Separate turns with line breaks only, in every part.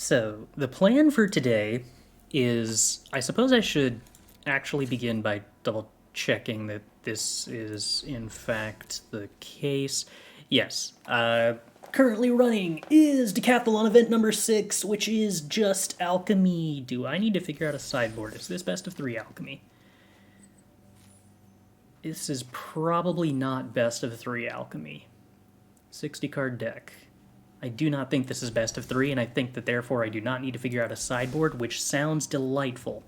So, the plan for today is I suppose I should actually begin by double checking that this is in fact the case. Yes, currently running is Decathlon event number 6, which is just alchemy. Do I need to figure out a sideboard? Is this best of 3 alchemy? This is probably not best of 3 alchemy. 60 card deck. I do not think this is best of 3, and I think that therefore I do not need to figure out a sideboard, which sounds delightful.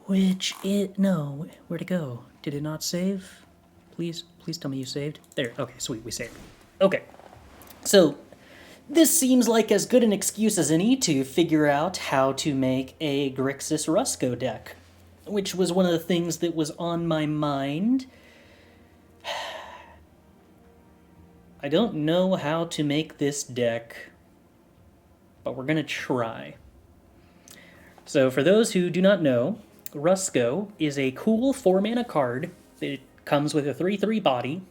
No, where'd it go? Did it not save? Please tell me you saved. There, okay, sweet, we saved. Okay, so this seems like as good an excuse as any to figure out how to make a Grixis Rusko deck, which was one of the things that was on my mind. I don't know how to make this deck, but we're going to try. So for those who do not know, Rusko is a cool 4-mana card that comes with a 3/3 body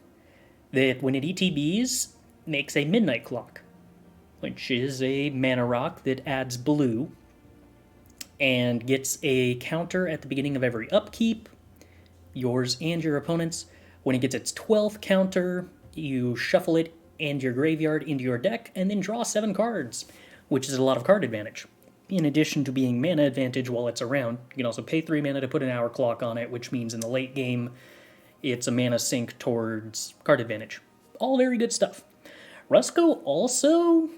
that when it ETBs makes a Midnight Clock, which is a mana rock that adds blue and gets a counter at the beginning of every upkeep, yours and your opponent's. When it gets its 12th counter, you shuffle it and your graveyard into your deck and then draw 7 cards, which is a lot of card advantage. In addition to being mana advantage while it's around, you can also pay 3 mana to put an hour clock on it, which means in the late game, it's a mana sink towards card advantage. All very good stuff. Rusko also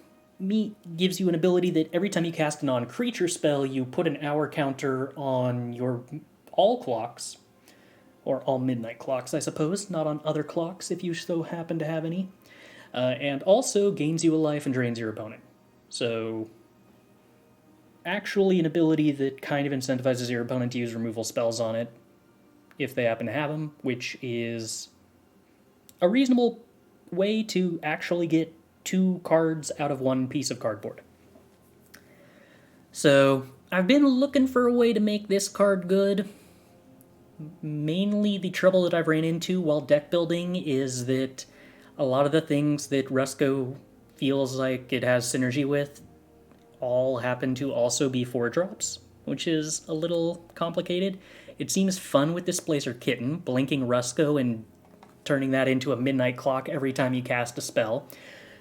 gives you an ability that every time you cast a non-creature spell, you put an hour counter on your all clocks, or all midnight clocks, I suppose, not on other clocks if you so happen to have any, and also gains you a life and drains your opponent. So, actually an ability that kind of incentivizes your opponent to use removal spells on it, if they happen to have them, which is a reasonable way to actually get 2 cards out of 1 piece of cardboard. So, I've been looking for a way to make this card good. Mainly the trouble that I've ran into while deck building is that a lot of the things that Rusko feels like it has synergy with all happen to also be 4-drops, which is a little complicated. It seems fun with Displacer Kitten, blinking Rusko and turning that into a Midnight Clock every time you cast a spell.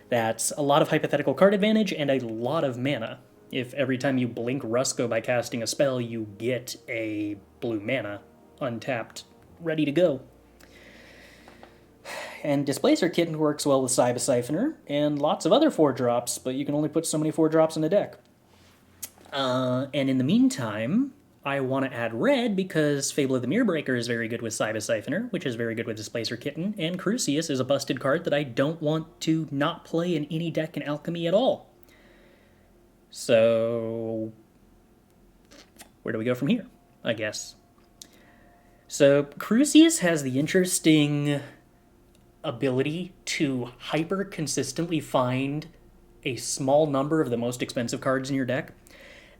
That's a lot of hypothetical card advantage and a lot of mana. If every time you blink Rusko by casting a spell, you get a blue mana, untapped, ready to go. And Displacer Kitten works well with Cyber Siphoner and lots of other 4-drops, but you can only put so many 4-drops in a deck. And in the meantime, I want to add red because Fable of the Mirror Breaker is very good with Cyber Siphoner, which is very good with Displacer Kitten, and Crucias is a busted card that I don't want to not play in any deck in Alchemy at all. So, where do we go from here, I guess? So, Crucias has the interesting ability to hyper-consistently find a small number of the most expensive cards in your deck.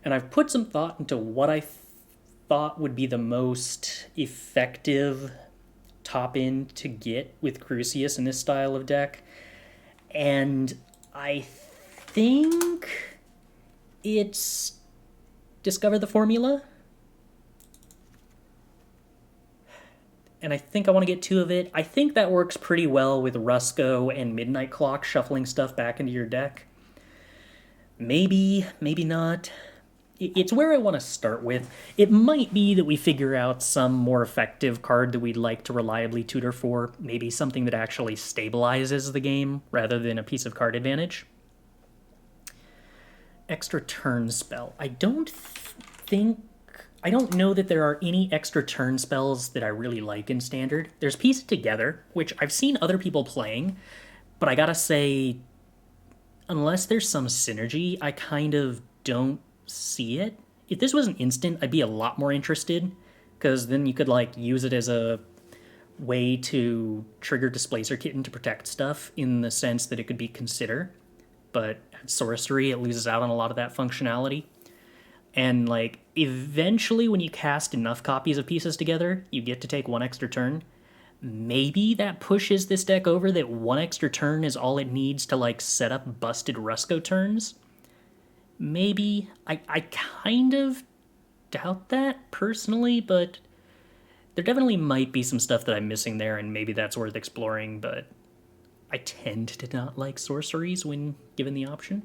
And I've put some thought into what I thought would be the most effective top-in to get with Crucias in this style of deck. And I think it's Discover the Formula. And I think I want to get 2 of it. I think that works pretty well with Rusko and Midnight Clock shuffling stuff back into your deck. Maybe, maybe not. It's where I want to start with. It might be that we figure out some more effective card that we'd like to reliably tutor for. Maybe something that actually stabilizes the game rather than a piece of card advantage. Extra turn spell. I don't know that there are any extra turn spells that I really like in Standard. There's Piece It Together, which I've seen other people playing, but I gotta say, unless there's some synergy, I kind of don't see it. If this was an instant, I'd be a lot more interested, because then you could use it as a way to trigger Displacer Kitten to protect stuff, in the sense that it could be Consider, but at Sorcery, it loses out on a lot of that functionality. And, eventually when you cast enough copies of Pieces Together, you get to take 1 extra turn. Maybe that pushes this deck over that 1 extra turn is all it needs to, set up busted Rusko turns. Maybe. I kind of doubt that, personally, but there definitely might be some stuff that I'm missing there, and maybe that's worth exploring, but I tend to not like sorceries when given the option.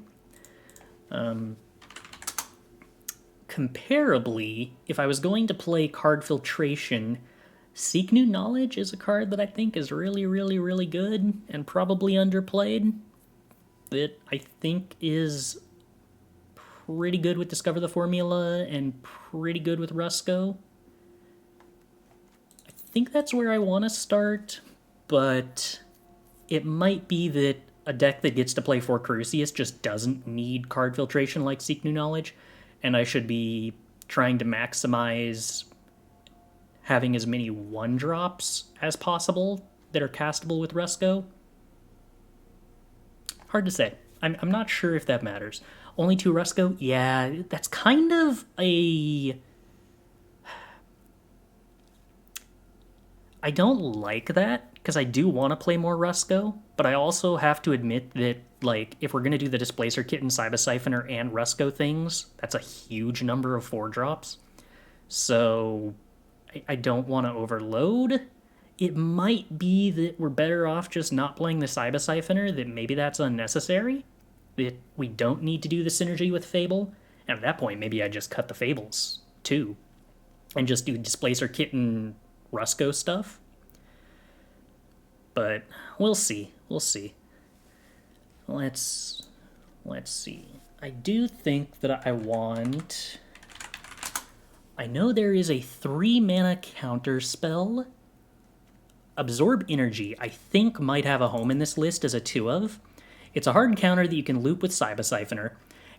Comparably, if I was going to play card filtration, Seek New Knowledge is a card that I think is really, really, really good and probably underplayed. That I think is pretty good with Discover the Formula and pretty good with Rusko. I think that's where I want to start, but it might be that a deck that gets to play 4 Crucias just doesn't need card filtration like Seek New Knowledge, and I should be trying to maximize having as many 1-drops as possible that are castable with Rusko. Hard to say. I'm not sure if that matters. Only 2 Rusko? Yeah, that's kind of a... I don't like that, because I do want to play more Rusko, but I also have to admit that, like, if we're going to do the Displacer Kitten, Cyber Siphoner, and Rusko things, that's a huge number of 4-drops. So I don't want to overload. It might be that we're better off just not playing the Cyber Siphoner, that maybe that's unnecessary, that we don't need to do the synergy with Fable, and at that point maybe I just cut the Fables, too, and just do Displacer Kitten Rusko stuff. But we'll see. We'll see. Let's see. I do think that I want... I know there is a 3-mana counter spell. Absorb Energy, I think, might have a home in this list as a 2-of. It's a hard counter that you can loop with Cyber Siphoner.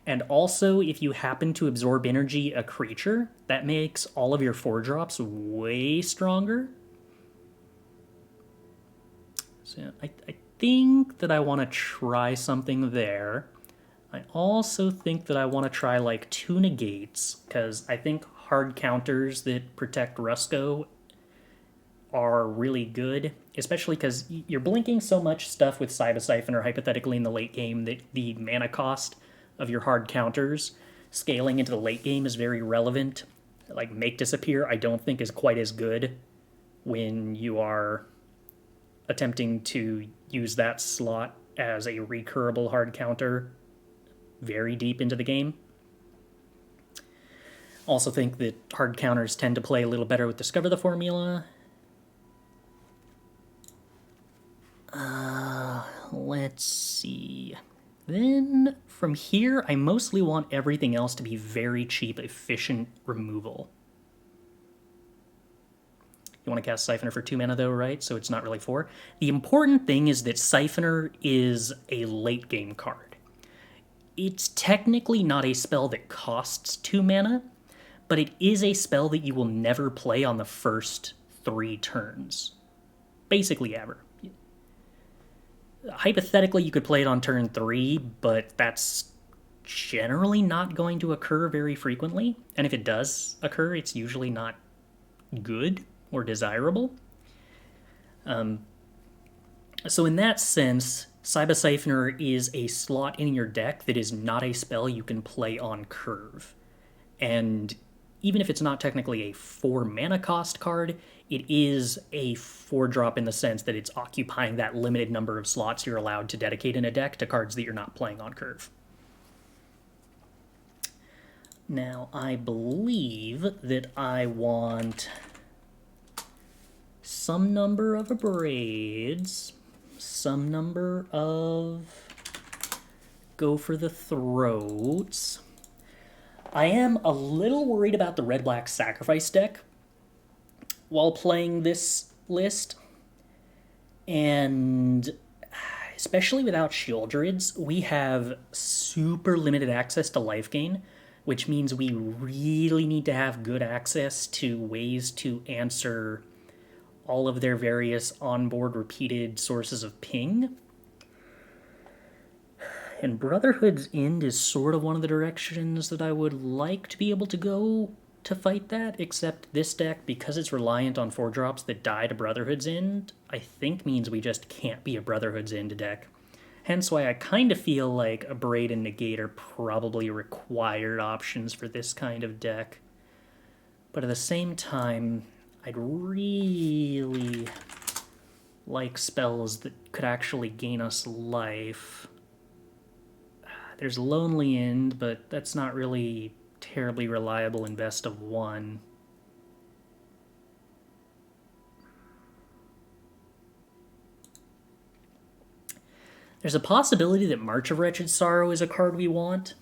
And also, if you happen to absorb energy a creature, that makes all of your 4-drops way stronger. So I think that I want to try something there. I also think that I want to try like 2 negates, because I think hard counters that protect Rusko are really good, especially because you're blinking so much stuff with Cyber Siphoner hypothetically in the late game that the mana cost of your hard counters scaling into the late game is very relevant. Like Make Disappear, I don't think is quite as good when you are attempting to use that slot as a recurable hard counter very deep into the game. Also think that hard counters tend to play a little better with Discover the Formula. Let's see. Then from here, I mostly want everything else to be very cheap, efficient removal. You want to cast Siphoner for 2 mana though, right? So it's not really 4. The important thing is that Siphoner is a late game card. It's technically not a spell that costs 2 mana, but it is a spell that you will never play on the first 3 turns. Basically ever. Hypothetically, you could play it on turn 3, but that's generally not going to occur very frequently. And if it does occur, it's usually not good or desirable. So in that sense, Cyber Siphoner is a slot in your deck that is not a spell you can play on curve. And even if it's not technically a 4 mana cost card, it is a 4-drop in the sense that it's occupying that limited number of slots you're allowed to dedicate in a deck to cards that you're not playing on curve. Now, I believe that I want some number of Abrades, some number of Go for the Throats. I am a little worried about the red-black sacrifice deck while playing this list, and especially without Sheoldreds, we have super limited access to life gain, which means we really need to have good access to ways to answer all of their various onboard repeated sources of ping. And Brotherhood's End is sort of one of the directions that I would like to be able to go to fight that, except this deck, because it's reliant on 4-drops that die to Brotherhood's End, I think means we just can't be a Brotherhood's End deck. Hence why I kind of feel like Abrade and Negate are probably required options for this kind of deck. But at the same time, I'd really like spells that could actually gain us life. There's Lonely End, but that's not really terribly reliable in best of one. There's a possibility that March of Wretched Sorrow is a card we want.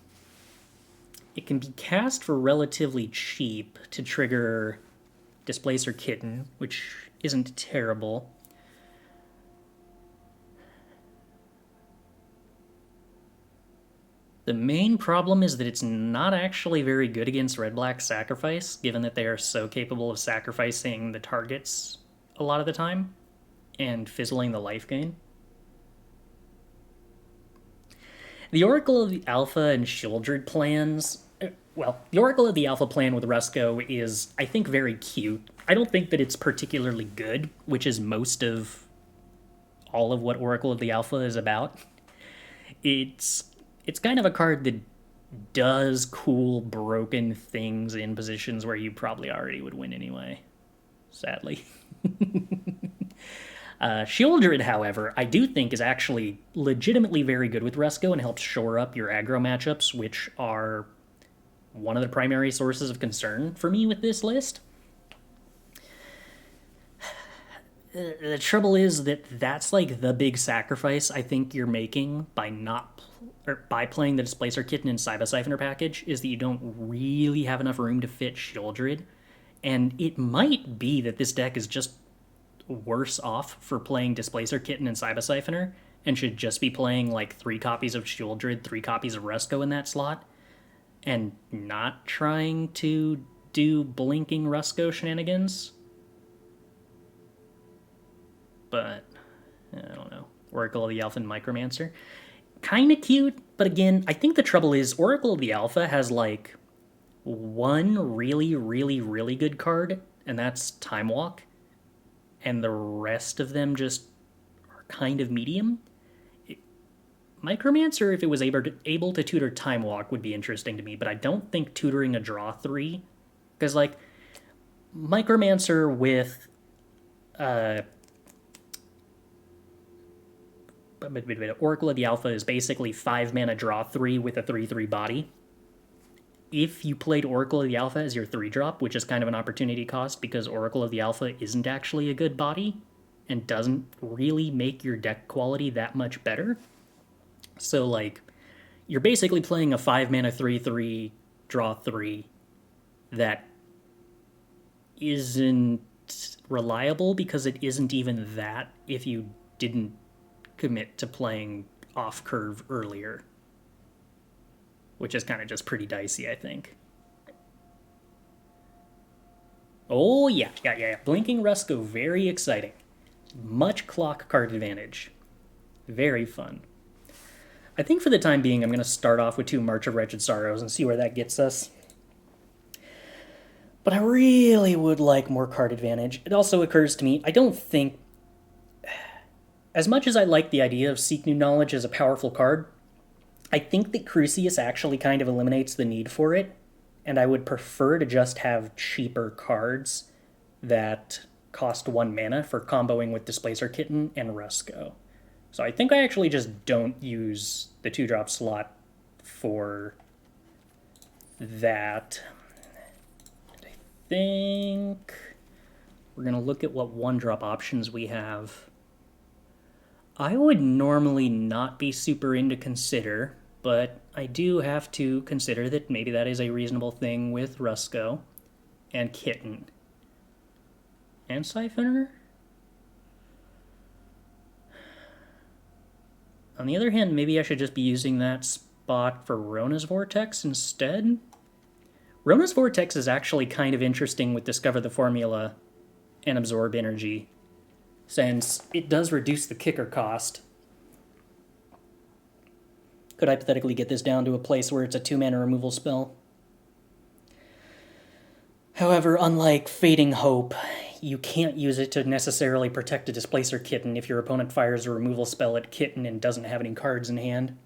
It can be cast for relatively cheap to trigger Displacer Kitten, which isn't terrible. The main problem is that it's not actually very good against Red-Black Sacrifice, given that they are so capable of sacrificing the targets a lot of the time and fizzling the life gain. The Oracle of the Alpha and Sheoldred plans... Well, the Oracle of the Alpha plan with Rusko is, I think, very cute. I don't think that it's particularly good, which is most of all of what Oracle of the Alpha is about. It's kind of a card that does cool, broken things in positions where you probably already would win anyway. Sadly. Sheoldred, however, I do think is actually legitimately very good with Rusko and helps shore up your aggro matchups, which are one of the primary sources of concern for me with this list. The trouble is that that's like the big sacrifice I think you're making by by playing the Displacer Kitten and Cyber Siphoner package, is that you don't really have enough room to fit Sheoldred. And it might be that this deck is just worse off for playing Displacer Kitten and Cyber Siphoner and should just be playing like 3 copies of Sheoldred, 3 copies of Rusko in that slot, and not trying to do blinking Rusko shenanigans. But I don't know. Oracle of the Alpha and Micromancer. Kind of cute, but again, I think the trouble is Oracle of the Alpha has like one really, really, really good card, and that's Time Walk. And the rest of them just are kind of medium. Micromancer, if it was able to tutor Time Walk, would be interesting to me, but I don't think tutoring a draw 3, because like Micromancer with Oracle of the Alpha is basically 5 mana draw 3 with a 3/3 body. If you played Oracle of the Alpha as your 3-drop, which is kind of an opportunity cost because Oracle of the Alpha isn't actually a good body and doesn't really make your deck quality that much better. So, like, you're basically playing a 5 mana 3/3 draw 3 that isn't reliable because it isn't even that if you didn't commit to playing off curve earlier, which is kind of just pretty dicey, I think. Oh, yeah. Blinking Rusko, very exciting. Much clock card advantage. Very fun. I think for the time being, I'm going to start off with 2 March of Wretched Sorrows and see where that gets us. But I really would like more card advantage. It also occurs to me, I don't think... As much as I like the idea of Seek New Knowledge as a powerful card, I think that Crucias actually kind of eliminates the need for it, and I would prefer to just have cheaper cards that cost 1 mana for comboing with Displacer Kitten and Rusko. So I think I actually just don't use the 2-drop slot for that. And I think we're going to look at what 1-drop options we have. I would normally not be super into Consider, but I do have to consider that maybe that is a reasonable thing with Rusko and Kitten. And Siphoner? On the other hand, maybe I should just be using that spot for Rona's Vortex instead? Rona's Vortex is actually kind of interesting with Discover the Formula and Absorb Energy, since it does reduce the kicker cost. Could hypothetically get this down to a place where it's a 2-mana removal spell. However, unlike Fading Hope, you can't use it to necessarily protect a Displacer Kitten if your opponent fires a removal spell at Kitten and doesn't have any cards in hand.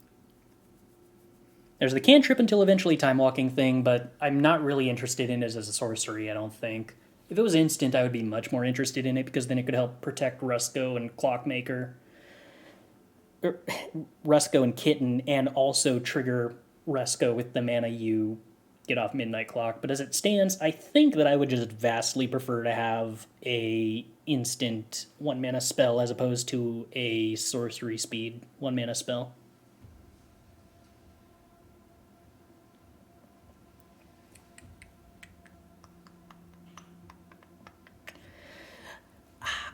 There's the cantrip until eventually Time Walking thing, but I'm not really interested in it as a sorcery, I don't think. If it was instant, I would be much more interested in it because then it could help protect Rusko and Clockmaker. Rusko and Kitten, and also trigger Rusko with the mana you get off Midnight Clock. But as it stands, I think that I would just vastly prefer to have a instant 1-mana spell as opposed to a sorcery speed 1-mana spell.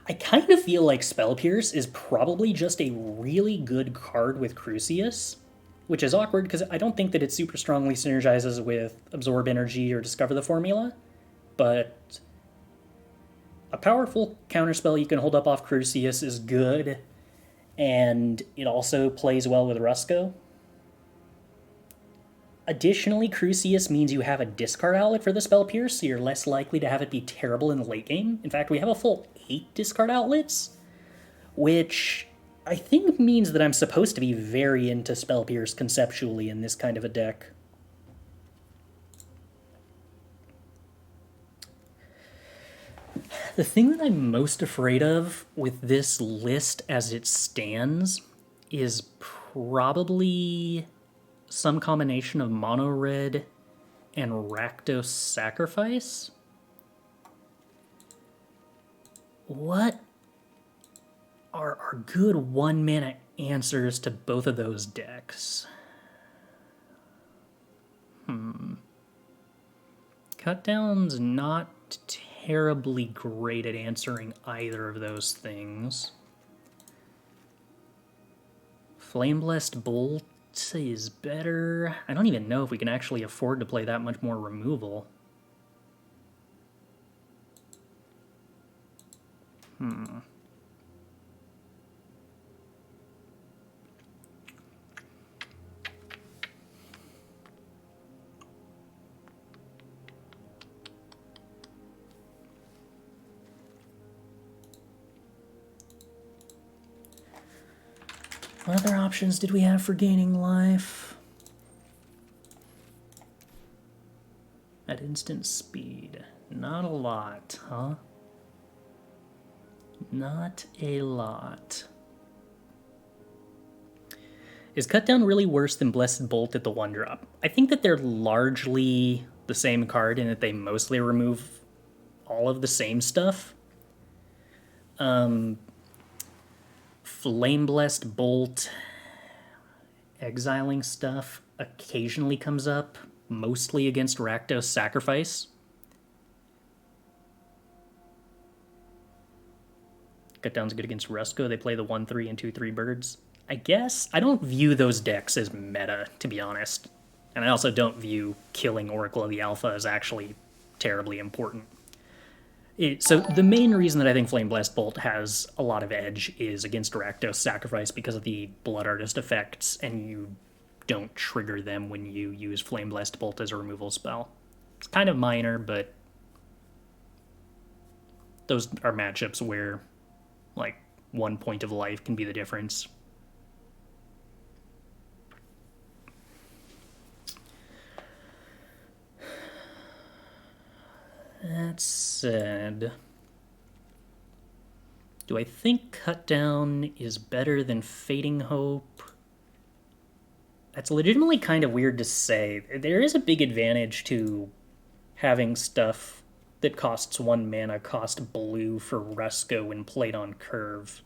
I kind of feel like Spell Pierce is probably just a really good card with Crucias, which is awkward because I don't think that it super strongly synergizes with Absorb Energy or Discover the Formula, but a powerful counterspell you can hold up off Crucias is good, and it also plays well with Rusko. Additionally, Crucias means you have a discard outlet for the Spell Pierce, so you're less likely to have it be terrible in the late game. In fact, we have a full 8 discard outlets, which I think means that I'm supposed to be very into Spell Pierce conceptually in this kind of a deck. The thing that I'm most afraid of with this list as it stands is probably some combination of Mono Red and Rakdos Sacrifice. What are good 1-mana answers to both of those decks? Cutdown's not terribly great at answering either of those things. Flameblessed Bolt is better. I don't even know if we can actually afford to play that much more removal. What other options did we have for gaining life? At instant speed. Not a lot, huh? Not a lot. Is Cutdown really worse than Blessed Bolt at the 1-drop? I think that they're largely the same card in that they mostly remove all of the same stuff. Flame-Blessed Bolt, exiling stuff occasionally comes up, mostly against Rakdos Sacrifice. Cutdown's good against Rusko. They play the 1-3 and 2-3 birds. I guess I don't view those decks as meta, to be honest. And I also don't view killing Oracle of the Alpha as actually terribly important. So the main reason that I think Flame-Blessed Bolt has a lot of edge is against Rakdos Sacrifice because of the Blood Artist effects, and you don't trigger them when you use Flame-Blessed Bolt as a removal spell. It's kind of minor, but those are matchups where, like, 1 point of life can be the difference. That said, do I think Cutdown is better than Fading Hope? That's legitimately kind of weird to say. There is a big advantage to having stuff that costs 1 mana cost blue for Rusko when played on curve.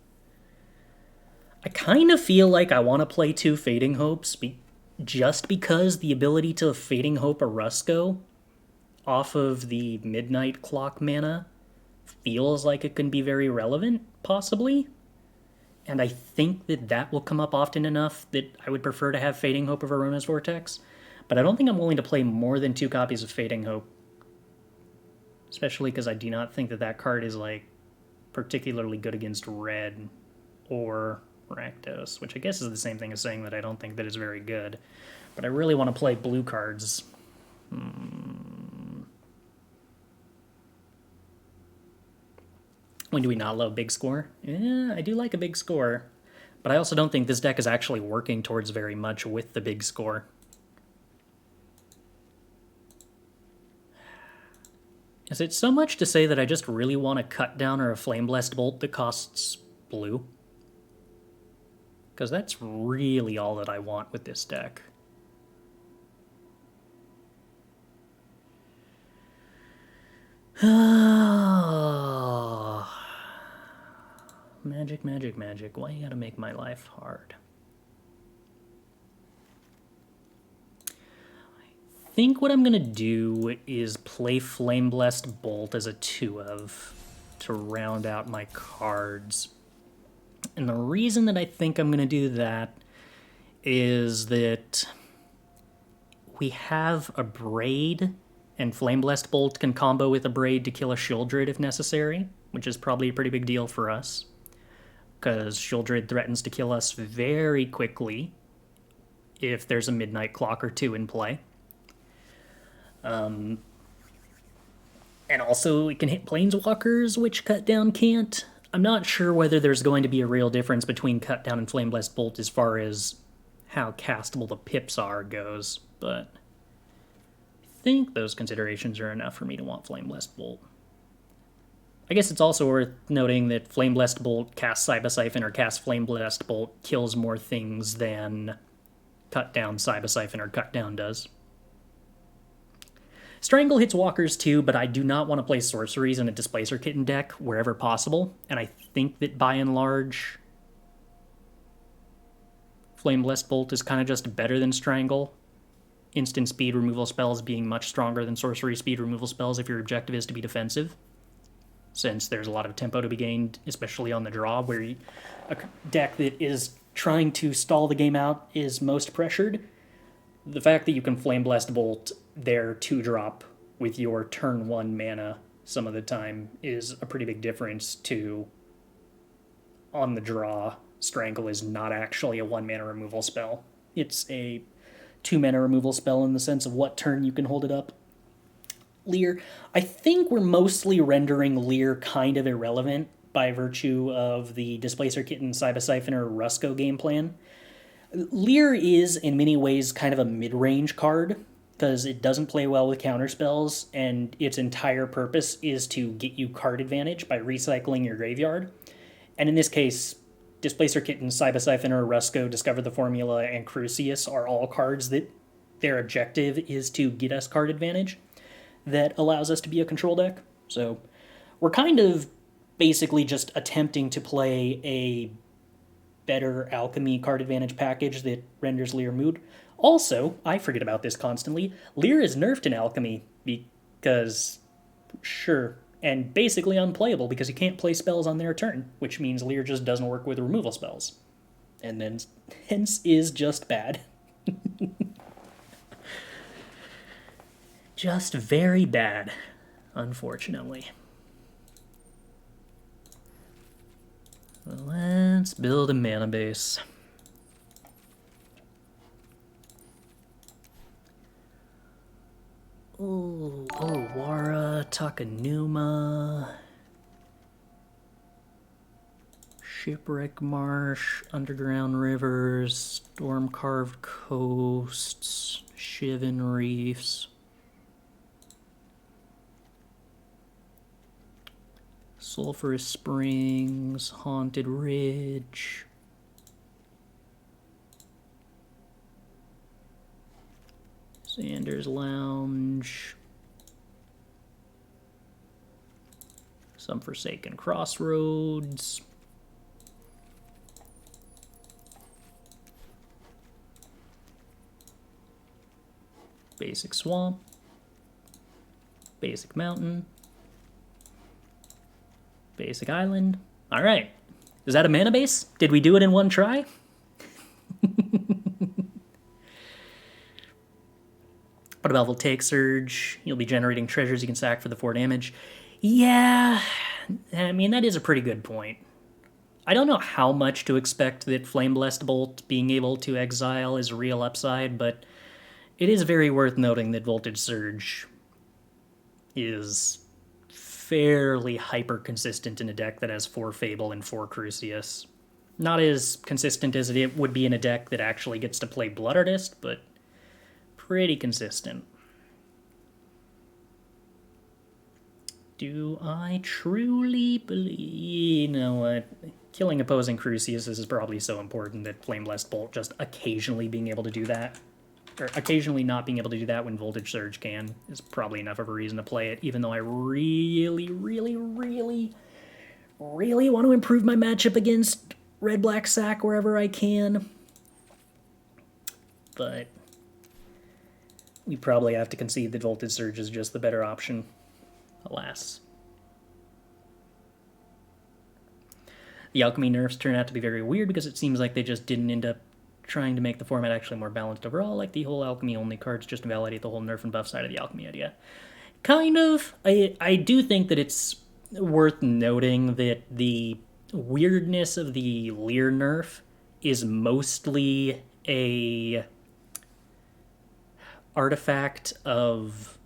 I kind of feel like I want to play 2 Fading Hopes just because the ability to Fading Hope a Rusko off of the Midnight Clock mana feels like it can be very relevant, possibly. And I think that that will come up often enough that I would prefer to have Fading Hope of Arona's Vortex. But I don't think I'm willing to play more than 2 copies of Fading Hope. Especially because I do not think that that card is, like, particularly good against red or Rakdos, which I guess is the same thing as saying that I don't think that it's very good. But I really want to play blue cards. When do we not love big score? Yeah, I do like a big score. But I also don't think this deck is actually working towards very much with the big score. Is it so much to say that I just really want a Cut Down or a Flame Blessed Bolt that costs blue? Because that's really all that I want with this deck. Magic, magic, magic. Why you gotta make my life hard? I think what I'm gonna do is play Flame Blessed Bolt as a 2-of to round out my cards. And the reason that I think I'm gonna do that is that we have Abrade, and Flame Blessed Bolt can combo with Abrade to kill a Sheoldred if necessary, which is probably a pretty big deal for us, because Sheoldred threatens to kill us very quickly if there's a Midnight Clock or 2 in play. And also it can hit Planeswalkers, which Cut Down can't. I'm not sure whether there's going to be a real difference between Cut Down and Flame Blessed Bolt as far as how castable the pips are goes, but I think those considerations are enough for me to want Flame Blessed Bolt. I guess it's also worth noting that Flame Blessed Bolt casts Cybersiphon or casts Flame Blessed Bolt kills more things than Cut Down Cybersiphon or Cut Down does. Strangle hits walkers too, but I do not want to play sorceries in a Displacer Kitten deck wherever possible, and I think that by and large, Flame Blessed Bolt is kind of just better than Strangle. Instant speed removal spells being much stronger than sorcery speed removal spells if your objective is to be defensive, since there's a lot of tempo to be gained, especially on the draw, where a deck that is trying to stall the game out is most pressured. The fact that you can Flame Blessed Bolt their 2-drop with your turn 1 mana some of the time is a pretty big difference to, on the draw, Strangle is not actually a 1-mana removal spell. It's a 2-mana removal spell in the sense of what turn you can hold it up. Leer, I think we're mostly rendering Leer kind of irrelevant by virtue of the Displacer Kitten, Cybersiphon, or Rusko game plan. Leer is, in many ways, kind of a mid-range card, because it doesn't play well with counterspells, and its entire purpose is to get you card advantage by recycling your graveyard. And in this case, Displacer Kitten, Cybersiphon, or Rusko, Discover the Formula, and Crucias are all cards that their objective is to get us card advantage that allows us to be a control deck. So we're kind of basically just attempting to play a better Alchemy card advantage package that renders Leer mood. Also, I forget about this constantly, Leer is nerfed in Alchemy because, sure, and basically unplayable because you can't play spells on their turn, which means Leer just doesn't work with removal spells. And then, hence, is just bad. Just very bad, unfortunately. Let's build a mana base. Oh, Otawara, Takenuma, Shipwreck Marsh, Underground Rivers, Stormcarved Coasts, Shivan Reefs, Sulfurous Springs, Haunted Ridge, Xander's Lounge, some Forsaken Crossroads, basic swamp, basic mountain, basic island. All right. Is that a mana base? Did we do it in one try? What about Voltaic Surge? You'll be generating treasures you can sack for the 4 damage. Yeah, I mean, that is a pretty good point. I don't know how much to expect that Flame Blessed Bolt being able to exile is real upside, but it is very worth noting that Voltage Surge is fairly hyper-consistent in a deck that has 4 Fable and 4 Crucias. Not as consistent as it would be in a deck that actually gets to play Blood Artist, but pretty consistent. Do I truly believe... You know what? Killing opposing Crucias is probably so important that Flame Blessed Bolt just occasionally being able to do that, or occasionally not being able to do that when Voltage Surge can, is probably enough of a reason to play it, even though I really want to improve my matchup against Red-Black Sack wherever I can. But we probably have to concede that Voltage Surge is just the better option, alas. The Alchemy nerfs turn out to be very weird because it seems like they just didn't end up trying to make the format actually more balanced overall, like the whole Alchemy-only cards just invalidate the whole nerf and buff side of the Alchemy idea. Kind of. I do think that it's worth noting that the weirdness of the Leer nerf is mostly a artifact of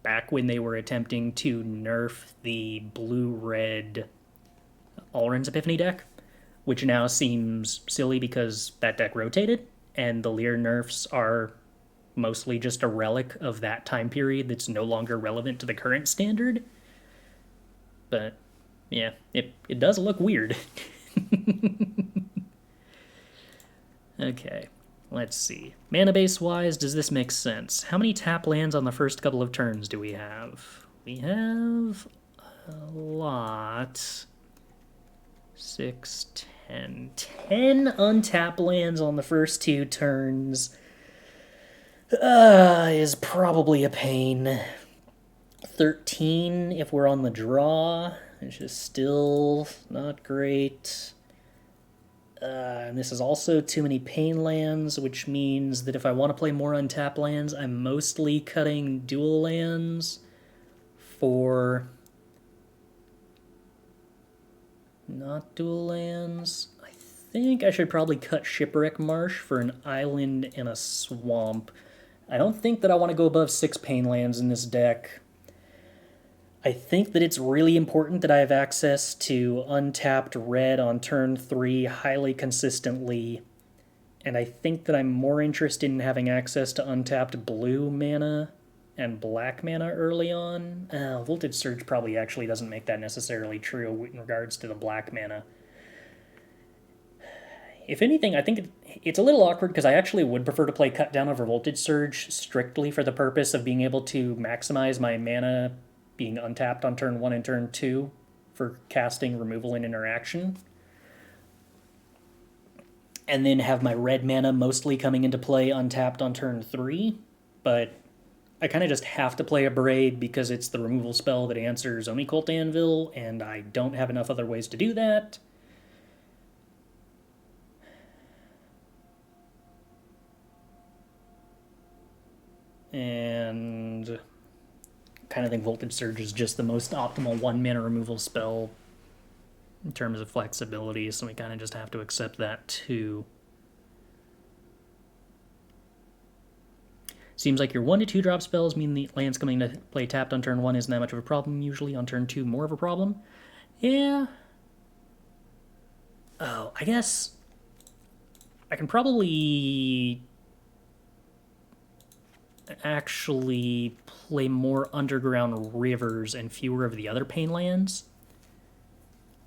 back when they were attempting to nerf the blue-red Alrund's Epiphany deck, which now seems silly because that deck rotated, and the Leer nerfs are mostly just a relic of that time period that's no longer relevant to the current standard. But, yeah, it does look weird. Okay, let's see. Mana base-wise, does this make sense? How many tap lands on the first couple of turns do we have? We have a lot. 6, 10. 10 untap lands on the first 2 turns is probably a pain. 13 if we're on the draw, which is still not great. And this is also too many pain lands, which means that if I want to play more untap lands, I'm mostly cutting dual lands for... Not dual lands. I think I should probably cut Shipwreck Marsh for an island and a swamp. I don't think that I want to go above 6 pain lands in this deck. I think that it's really important that I have access to untapped red on turn 3 highly consistently, and I think that I'm more interested in having access to untapped blue mana and black mana early on. Voltage Surge probably actually doesn't make that necessarily true in regards to the black mana. If anything, I think it's a little awkward because I actually would prefer to play Cut Down over Voltage Surge strictly for the purpose of being able to maximize my mana being untapped on turn 1 and turn 2 for casting removal and interaction. And then have my red mana mostly coming into play untapped on turn 3, but I kind of just have to play Abrade because it's the removal spell that answers Oni Cult Anvil, and I don't have enough other ways to do that. And kind of think Voltage Surge is just the most optimal 1 mana removal spell in terms of flexibility, so we kind of just have to accept that too. Seems like your 1 to 2 drop spells mean the lands coming to play tapped on turn 1 isn't that much of a problem, usually on turn 2 more of a problem. Yeah. Oh, I guess I can probably actually play more Underground Rivers and fewer of the other pain lands.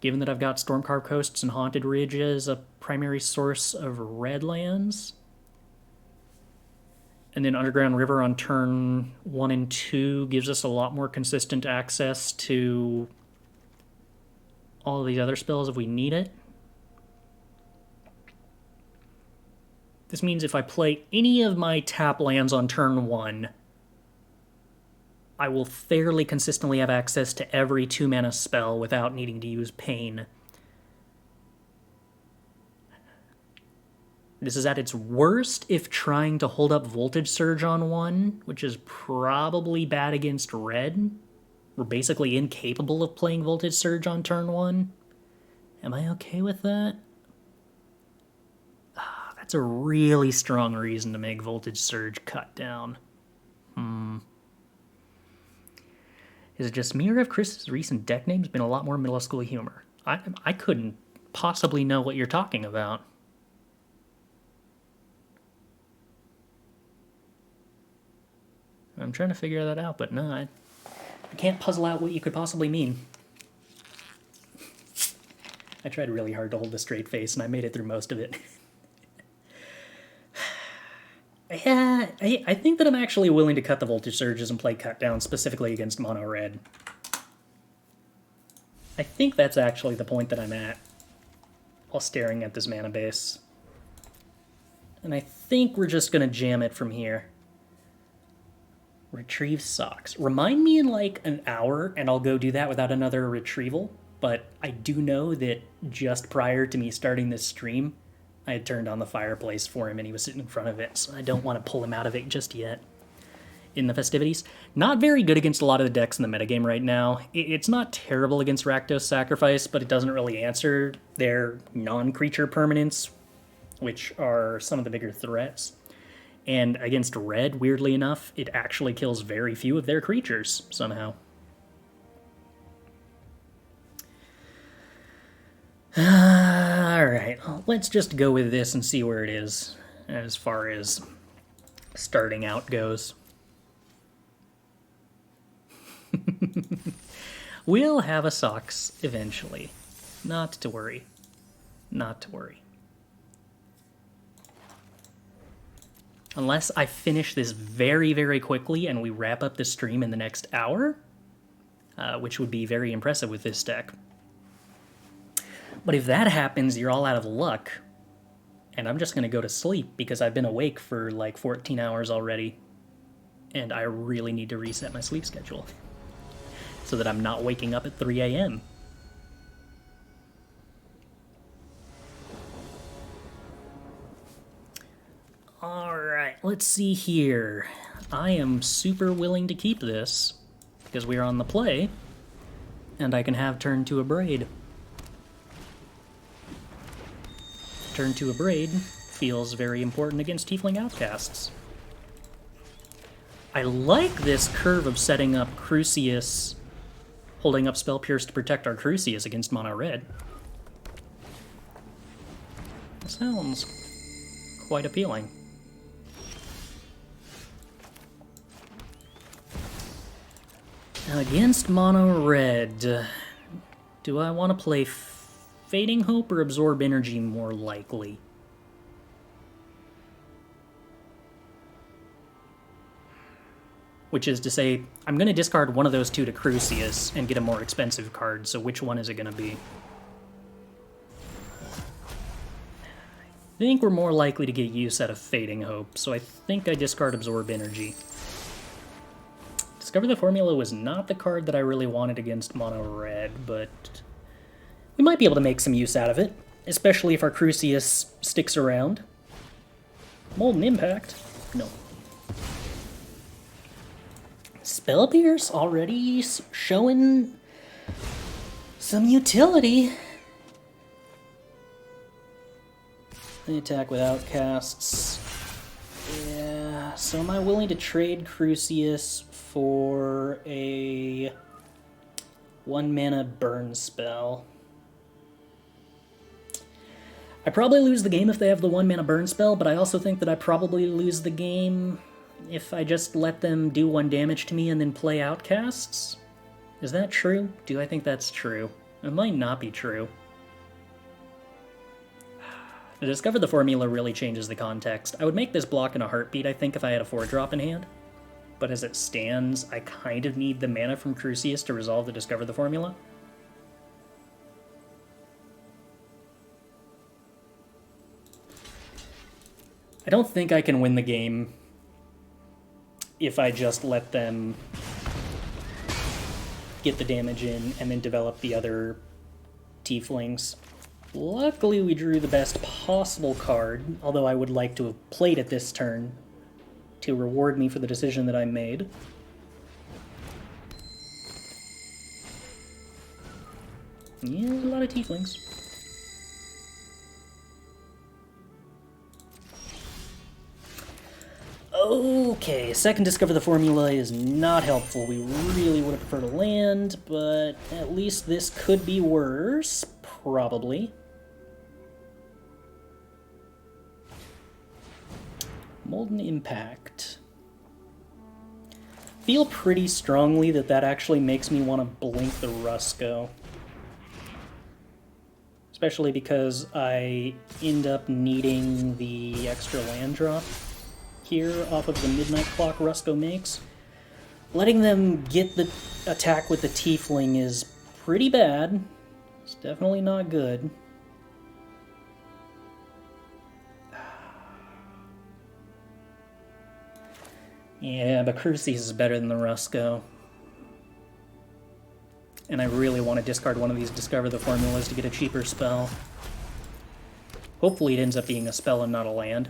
Given that I've got Stormcarved Coasts and Haunted Ridge as a primary source of red lands. And then Underground River on turn 1 and 2 gives us a lot more consistent access to all of these other spells if we need it. This means if I play any of my tap lands on turn 1, I will fairly consistently have access to every 2-mana spell without needing to use Pain. This is at its worst if trying to hold up Voltage Surge on 1, which is probably bad against red. We're basically incapable of playing Voltage Surge on turn 1. Am I okay with that? That's a really strong reason to make Voltage Surge cut down. Is it just Mire of Chris's recent deck name's been a lot more middle school humor? I couldn't possibly know what you're talking about. I'm trying to figure that out, but no, I can't puzzle out what you could possibly mean. I tried really hard to hold a straight face, and I made it through most of it. Yeah, I think that I'm actually willing to cut the Voltage Surges and play Cut Down specifically against Mono Red. I think that's actually the point that I'm at while staring at this mana base. And I think we're just going to jam it from here. Retrieve socks. Remind me in like an hour, and I'll go do that without another retrieval. But I do know that just prior to me starting this stream, I had turned on the fireplace for him and he was sitting in front of it, so I don't want to pull him out of it just yet. In the festivities, not very good against a lot of the decks in the metagame right now. It's not terrible against Rakdos Sacrifice, but it doesn't really answer their non-creature permanents, which are some of the bigger threats. And against Red, weirdly enough, it actually kills very few of their creatures, somehow. Alright, let's just go with this and see where it is as far as starting out goes. We'll have a socks eventually. Not to worry. Not to worry. Unless I finish this very, very quickly and we wrap up the stream in the next hour, which would be very impressive with this deck. But if that happens, you're all out of luck, and I'm just going to go to sleep because I've been awake for like 14 hours already, and I really need to reset my sleep schedule so that I'm not waking up at 3 a.m. Alright, let's see here. I am super willing to keep this because we are on the play, and I can have turn to Abrade. Turn to Abrade feels very important against Tiefling Outcasts. I like this curve of setting up Crucias, holding up Spell Pierce to protect our Crucias against Mono Red. That sounds quite appealing. Now against Mono Red, do I want to play Fading Hope or Absorb Energy more likely? Which is to say, I'm going to discard one of those two to Crucias and get a more expensive card, so which one is it going to be? I think we're more likely to get use out of Fading Hope, so I think I discard Absorb Energy. Discover the Formula was not the card that I really wanted against Mono Red, but we might be able to make some use out of it, especially if our Crucias sticks around. Molten Impact? No. Spell Pierce already showing some utility. The attack with Outcasts. Yeah, so am I willing to trade Crucias for a 1-mana burn spell? I probably lose the game if they have the 1-mana burn spell, but I also think that I probably lose the game if I just let them do 1 damage to me and then play Outcasts. Is that true? Do I think that's true? It might not be true. To discover the formula really changes the context. I would make this block in a heartbeat, I think, if I had a 4-drop in hand. But as it stands, I kind of need the mana from Crucias to resolve the Discover the Formula. I don't think I can win the game if I just let them get the damage in and then develop the other tieflings. Luckily we drew the best possible card, although I would like to have played it this turn to reward me for the decision that I made. Yeah, a lot of tieflings. Okay, second discover the formula is not helpful. We really would have preferred a land, but at least this could be worse. Probably. Molten Impact. Feel pretty strongly that that actually makes me want to blink the Rusko. Especially because I end up needing the extra land drop here off of the Midnight Clock Rusko makes. Letting them get the attack with the Tiefling is pretty bad. It's definitely not good. Yeah, but Crucias is better than the Rusko. And I really want to discard one of these Discover the Formulas to get a cheaper spell. Hopefully it ends up being a spell and not a land.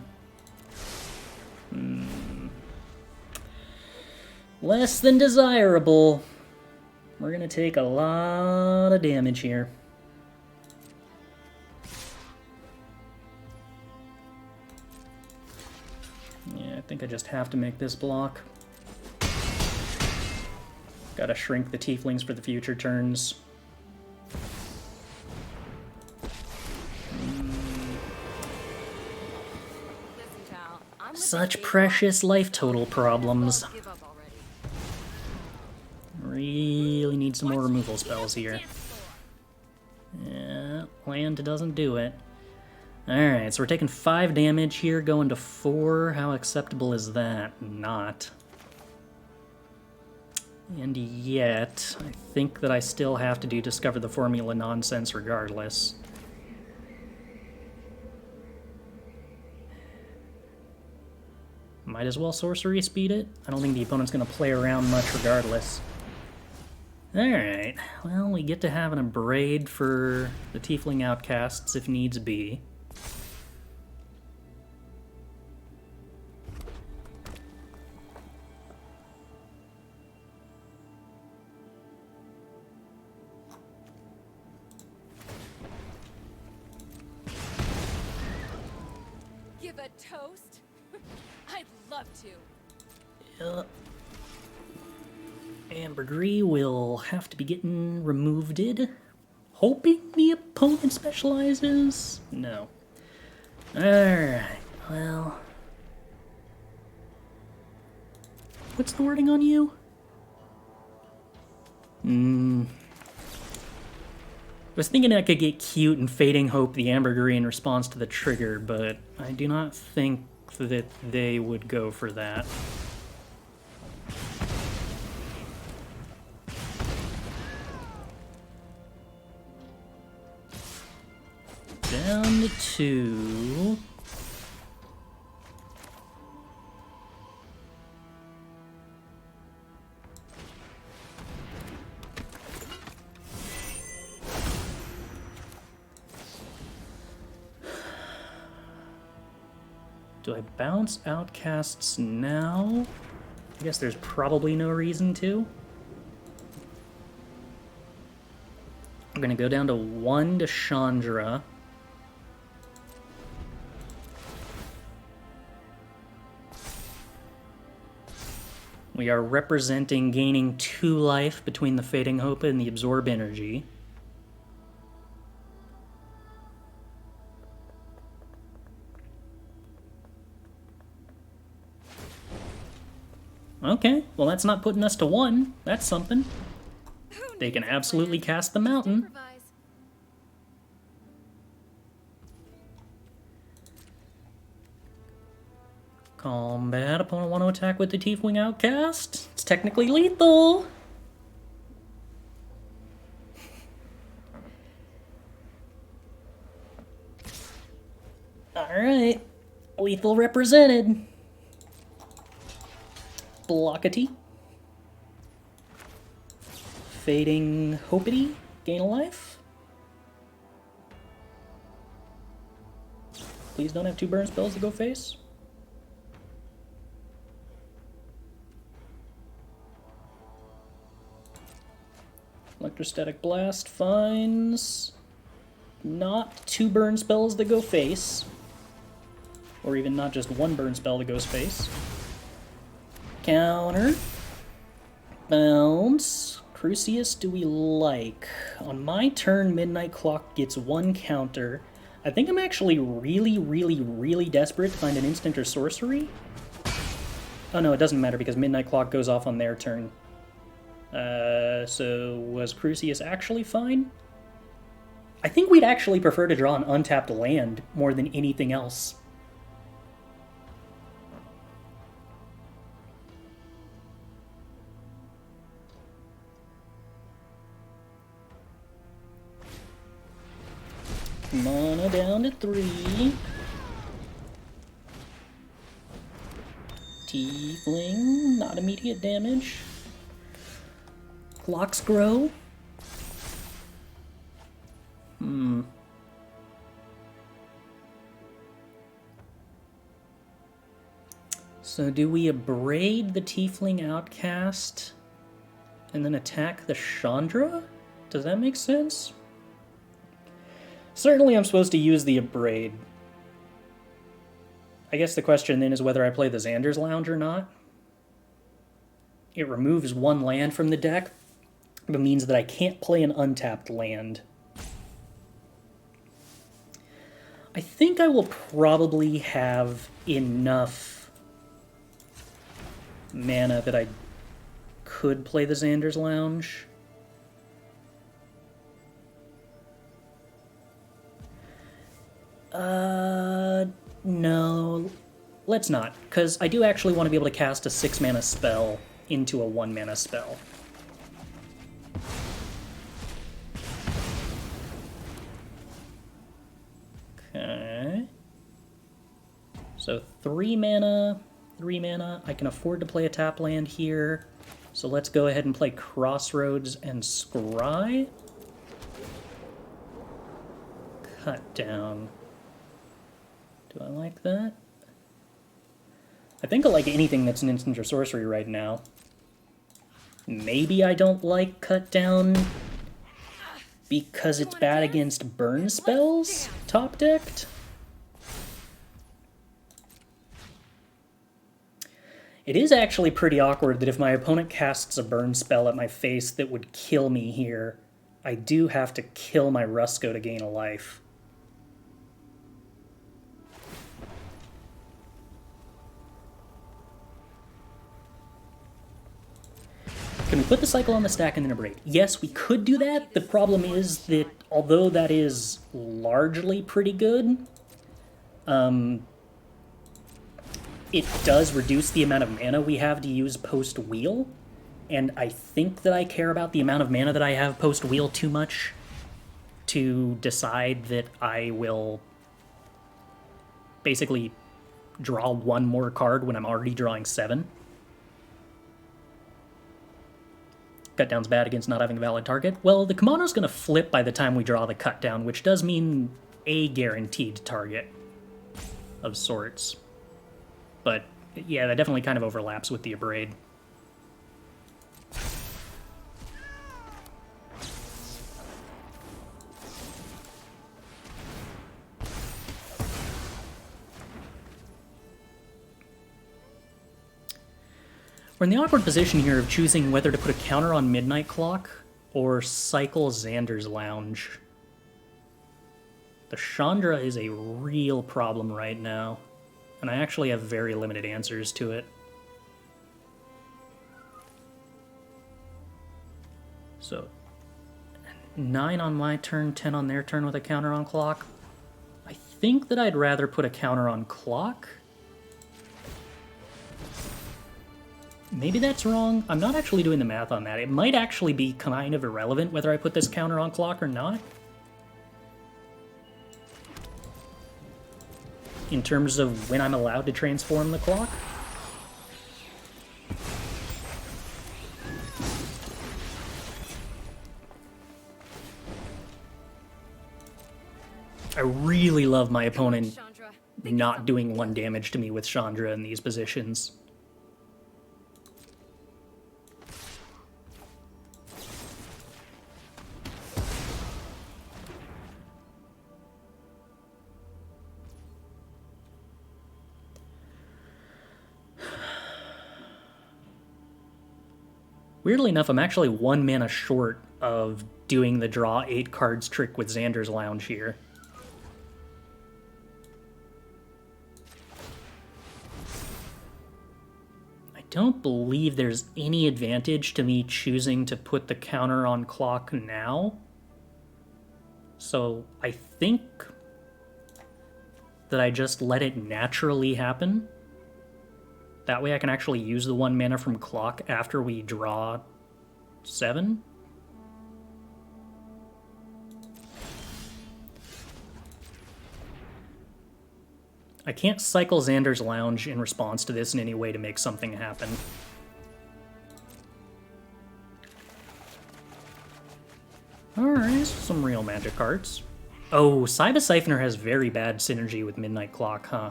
Less than desirable. We're going to take a lot of damage here. Yeah, I think I just have to make this block. Gotta shrink the Tieflings for the future turns. Such precious life total problems. Really need some more removal spells here. Yeah, land doesn't do it. Alright, so we're taking 5 damage here, going to 4. How acceptable is that? Not. And yet, I think that I still have to do Discover the Formula nonsense regardless. Might as well sorcery speed it. I don't think the opponent's going to play around much regardless. Alright, well, we get to have an Abrade for the Tiefling outcasts if needs be.
Give a toast? I'd love to.
Ambergris will have to be getting removed. Hoping the opponent specializes? No. Alright, well... What's the wording on you? I was thinking I could get cute and Fading Hope the Ambergris in response to the trigger, but I do not think that they would go for that. Down to 2. Do I bounce outcasts now? I guess there's probably no reason to. I'm gonna go down to 1 to Chandra. We are representing gaining 2 life between the Fading Hope and the Absorb Energy. Okay, well that's not putting us to 1. That's something. They can absolutely cast the mountain. Combat, opponent want to attack with the Tiefling Outcast? It's technically lethal! Alright, lethal represented. Blockety. Fading Hopity, gain a life. Please don't have 2 burn spells to go face. Electrostatic Blast finds not 2 burn spells that go face, or even not just 1 burn spell that goes face. Counter. Bounce. Crucias do we like? On my turn, Midnight Clock gets 1 counter. I think I'm actually really desperate to find an instant or sorcery. Oh no, it doesn't matter because Midnight Clock goes off on their turn. So was Crucias actually fine? I think we'd actually prefer to draw an untapped land more than anything else. Mana down to 3. Tiefling, not immediate damage. Clocks grow. So do we Abrade the Tiefling Outcast and then attack the Chandra? Does that make sense? Certainly I'm supposed to use the Abrade. I guess the question then is whether I play the Xander's Lounge or not. It removes 1 land from the deck, but means that I can't play an untapped land. I think I will probably have enough mana that I could play the Xander's Lounge. No, let's not, because I do actually want to be able to cast a 6-mana spell into a 1-mana spell. Okay. So 3 mana, 3 mana. I can afford to play a tap land here. So let's go ahead and play Crossroads and Scry. Cut down. Do I like that? I think I like anything that's an instant or sorcery right now. Maybe I don't like Cut Down because it's bad against burn spells, top decked. It is actually pretty awkward that if my opponent casts a burn spell at my face that would kill me here, I do have to kill my Rusko to gain a life. Can we put the cycle on the stack and then Abrade? Yes, we could do that. The problem is that although that is largely pretty good, it does reduce the amount of mana we have to use post-wheel, and I think that I care about the amount of mana that I have post-wheel too much to decide that I will basically draw 1 more card when I'm already drawing 7. Cut down's bad against not having a valid target. Well, the Kimono's going to flip by the time we draw the cut down, which does mean a guaranteed target of sorts. But yeah, that definitely kind of overlaps with the Abrade. We're in the awkward position here of choosing whether to put a counter on Midnight Clock or cycle Xander's Lounge. The Chandra is a real problem right now, and I actually have very limited answers to it. So, 9 on my turn, 10 on their turn with a counter on Clock. I think that I'd rather put a counter on Clock. Maybe that's wrong. I'm not actually doing the math on that. It might actually be kind of irrelevant whether I put this counter on Clock or not. In terms of when I'm allowed to transform the Clock. I really love my opponent not doing 1 damage to me with Chandra in these positions. Weirdly enough, I'm actually 1 mana short of doing the draw 8 cards trick with Xander's Lounge here. I don't believe there's any advantage to me choosing to put the counter on clock now. So I think that I just let it naturally happen. That way I can actually use the 1 mana from clock after we draw 7. I can't cycle Xander's Lounge in response to this in any way to make something happen. Alright, some real magic cards. Oh, Cyber Siphoner has very bad synergy with Midnight Clock, huh?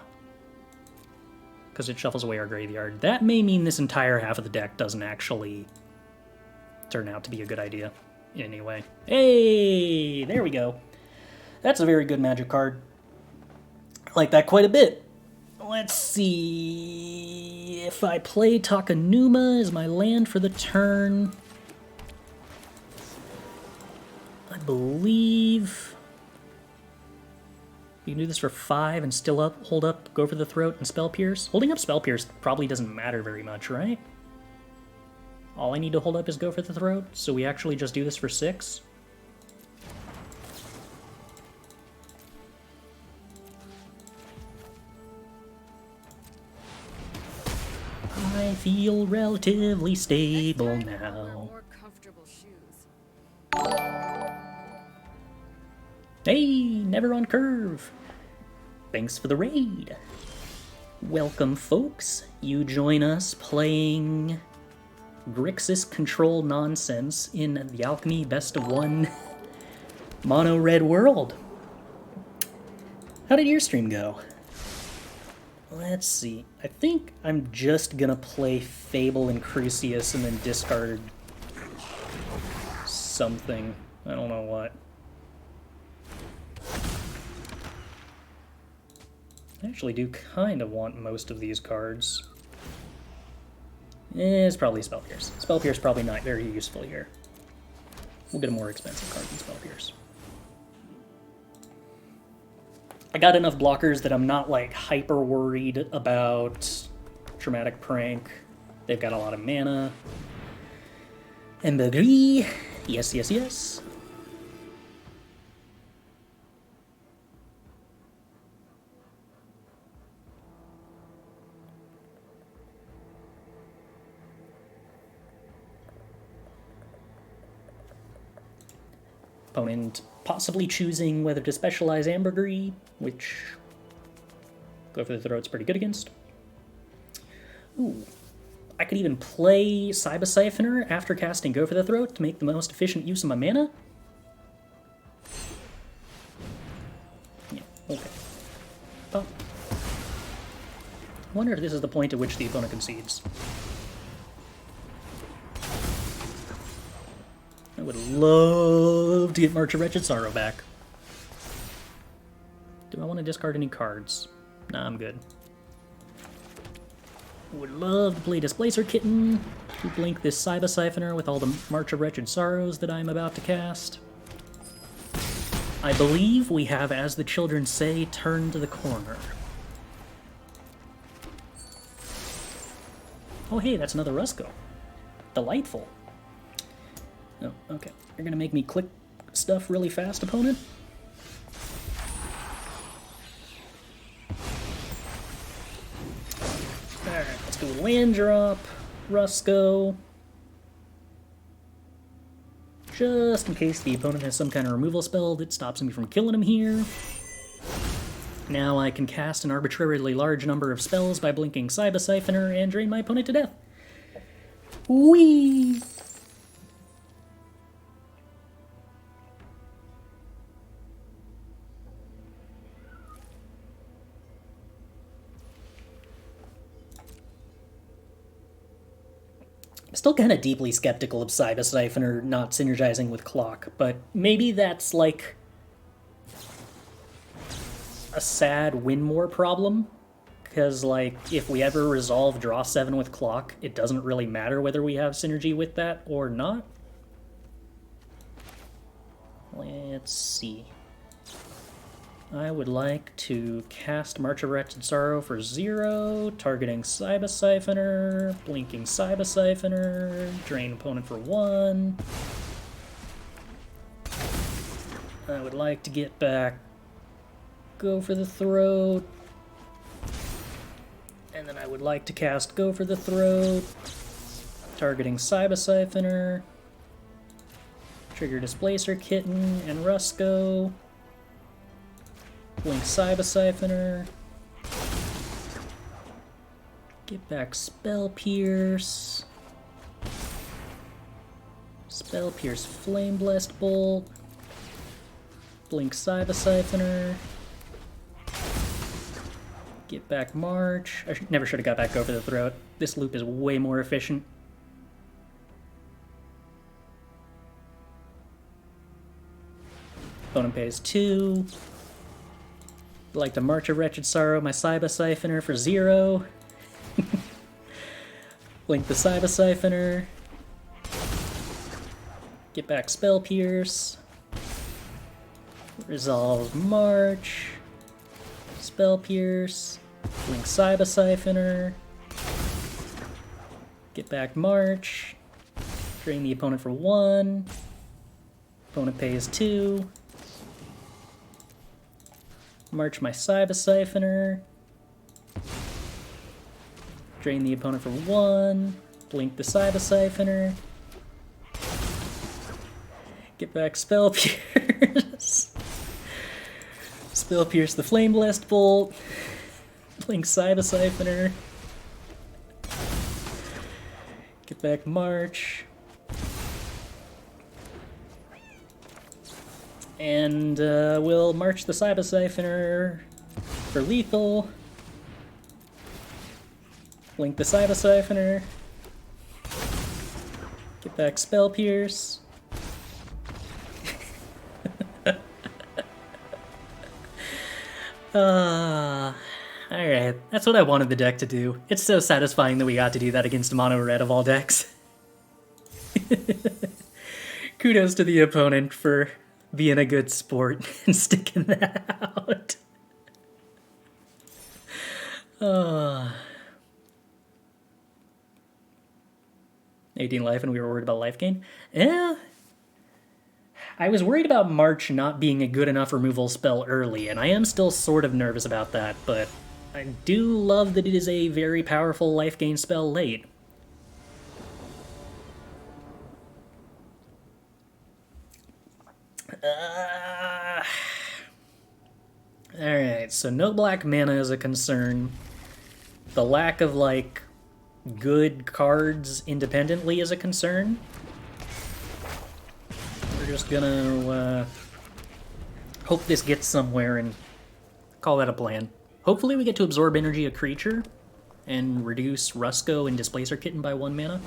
Because it shuffles away our graveyard. That may mean this entire half of the deck doesn't actually turn out to be a good idea in any way. Hey, there we go. That's a very good magic card. I like that quite a bit. Let's see. If I play Takenuma as my land for the turn, I believe you can do this for 5 and still hold up, go for the throat, and Spell Pierce. Holding up Spell Pierce probably doesn't matter very much, right? All I need to hold up is go for the throat, so we actually just do this for 6. I feel relatively stable now.
More comfortable shoes.
Hey, never on curve. Thanks for the raid. Welcome, folks. You join us playing Grixis control nonsense in the Alchemy Best of 1 Mono Red World. How did your stream go? Let's see. I think I'm just gonna play Fable and Crucias and then discard something. I don't know what. I actually do kind of want most of these cards. It's probably Spell Pierce. Spell Pierce probably not very useful here. We'll get a more expensive card than Spell Pierce. I got enough blockers that I'm not like hyper worried about Traumatic Prank. They've got a lot of mana. Abrade. Yes, yes, yes. Opponent possibly choosing whether to specialize Ambergris, which go for the throat's pretty good against. Ooh. I could even play Cyber Siphoner after casting Go for the Throat to make the most efficient use of my mana. Yeah, okay. Oh. I wonder if this is the point at which the opponent concedes. I would love to get March of Wretched Sorrow back. Do I want to discard any cards? Nah, I'm good. Would love to play Displacer Kitten to blink this Cyber Siphoner with all the March of Wretched Sorrows that I'm about to cast. I believe we have, as the children say, turned the corner. Oh hey, that's another Rusko. Delightful. Oh, okay. You're gonna make me click stuff really fast, opponent? Alright, let's go land drop, Rusko. Just in case the opponent has some kind of removal spell that stops me from killing him here. Now I can cast an arbitrarily large number of spells by blinking Cyber Siphoner and drain my opponent to death. Whee! I'm still kind of deeply skeptical of Cyber Siphoner not synergizing with Clock, but maybe that's like a sad win more problem, because, like, if we ever resolve draw 7 with Clock, it doesn't really matter whether we have synergy with that or not. Let's see. I would like to cast March of Wretched Sorrow for 0, targeting Cyber Siphoner, blinking Cyber Siphoner, drain opponent for 1. I would like to get back, Go for the Throat, and then I would like to cast Go for the Throat, targeting Cyber Siphoner, trigger Displacer Kitten and Rusko, blink Cyber Siphoner, get back Spell Pierce, Spell Pierce Flame Blessed Bolt, blink Cyber Siphoner, get back March. I never should have got back Over the Throat. This loop is way more efficient. Opponent pays 2. Like to March of Wretched Sorrow my Cyber Siphoner for 0. Link the Cyber Siphoner. Get back Spell Pierce. Resolve March. Spell Pierce. Link Cyber Siphoner. Get back March. Drain the opponent for 1. Opponent pays 2. March my Cyber Siphoner. Drain the opponent for 1. Blink the Cyber Siphoner. Get back Spell Pierce. Spell Pierce the Flame Blessed Bolt. Blink Cyber Siphoner. Get back March. And we'll march the Cyber Siphoner for lethal. Link the Cyber Siphoner. Get back Spell Pierce. Alright, that's what I wanted the deck to do. It's so satisfying that we got to do that against mono red of all decks. Kudos to the opponent for being a good sport and sticking that out. 18 life and we were worried about life gain? Yeah. I was worried about March not being a good enough removal spell early, and I am still sort of nervous about that, but I do love that it is a very powerful life gain spell late. Alright, so no black mana is a concern. The lack of, like, good cards independently is a concern. We're just gonna hope this gets somewhere and call that a plan. Hopefully we get to absorb energy a creature and reduce Rusko and Displacer Kitten by 1 mana.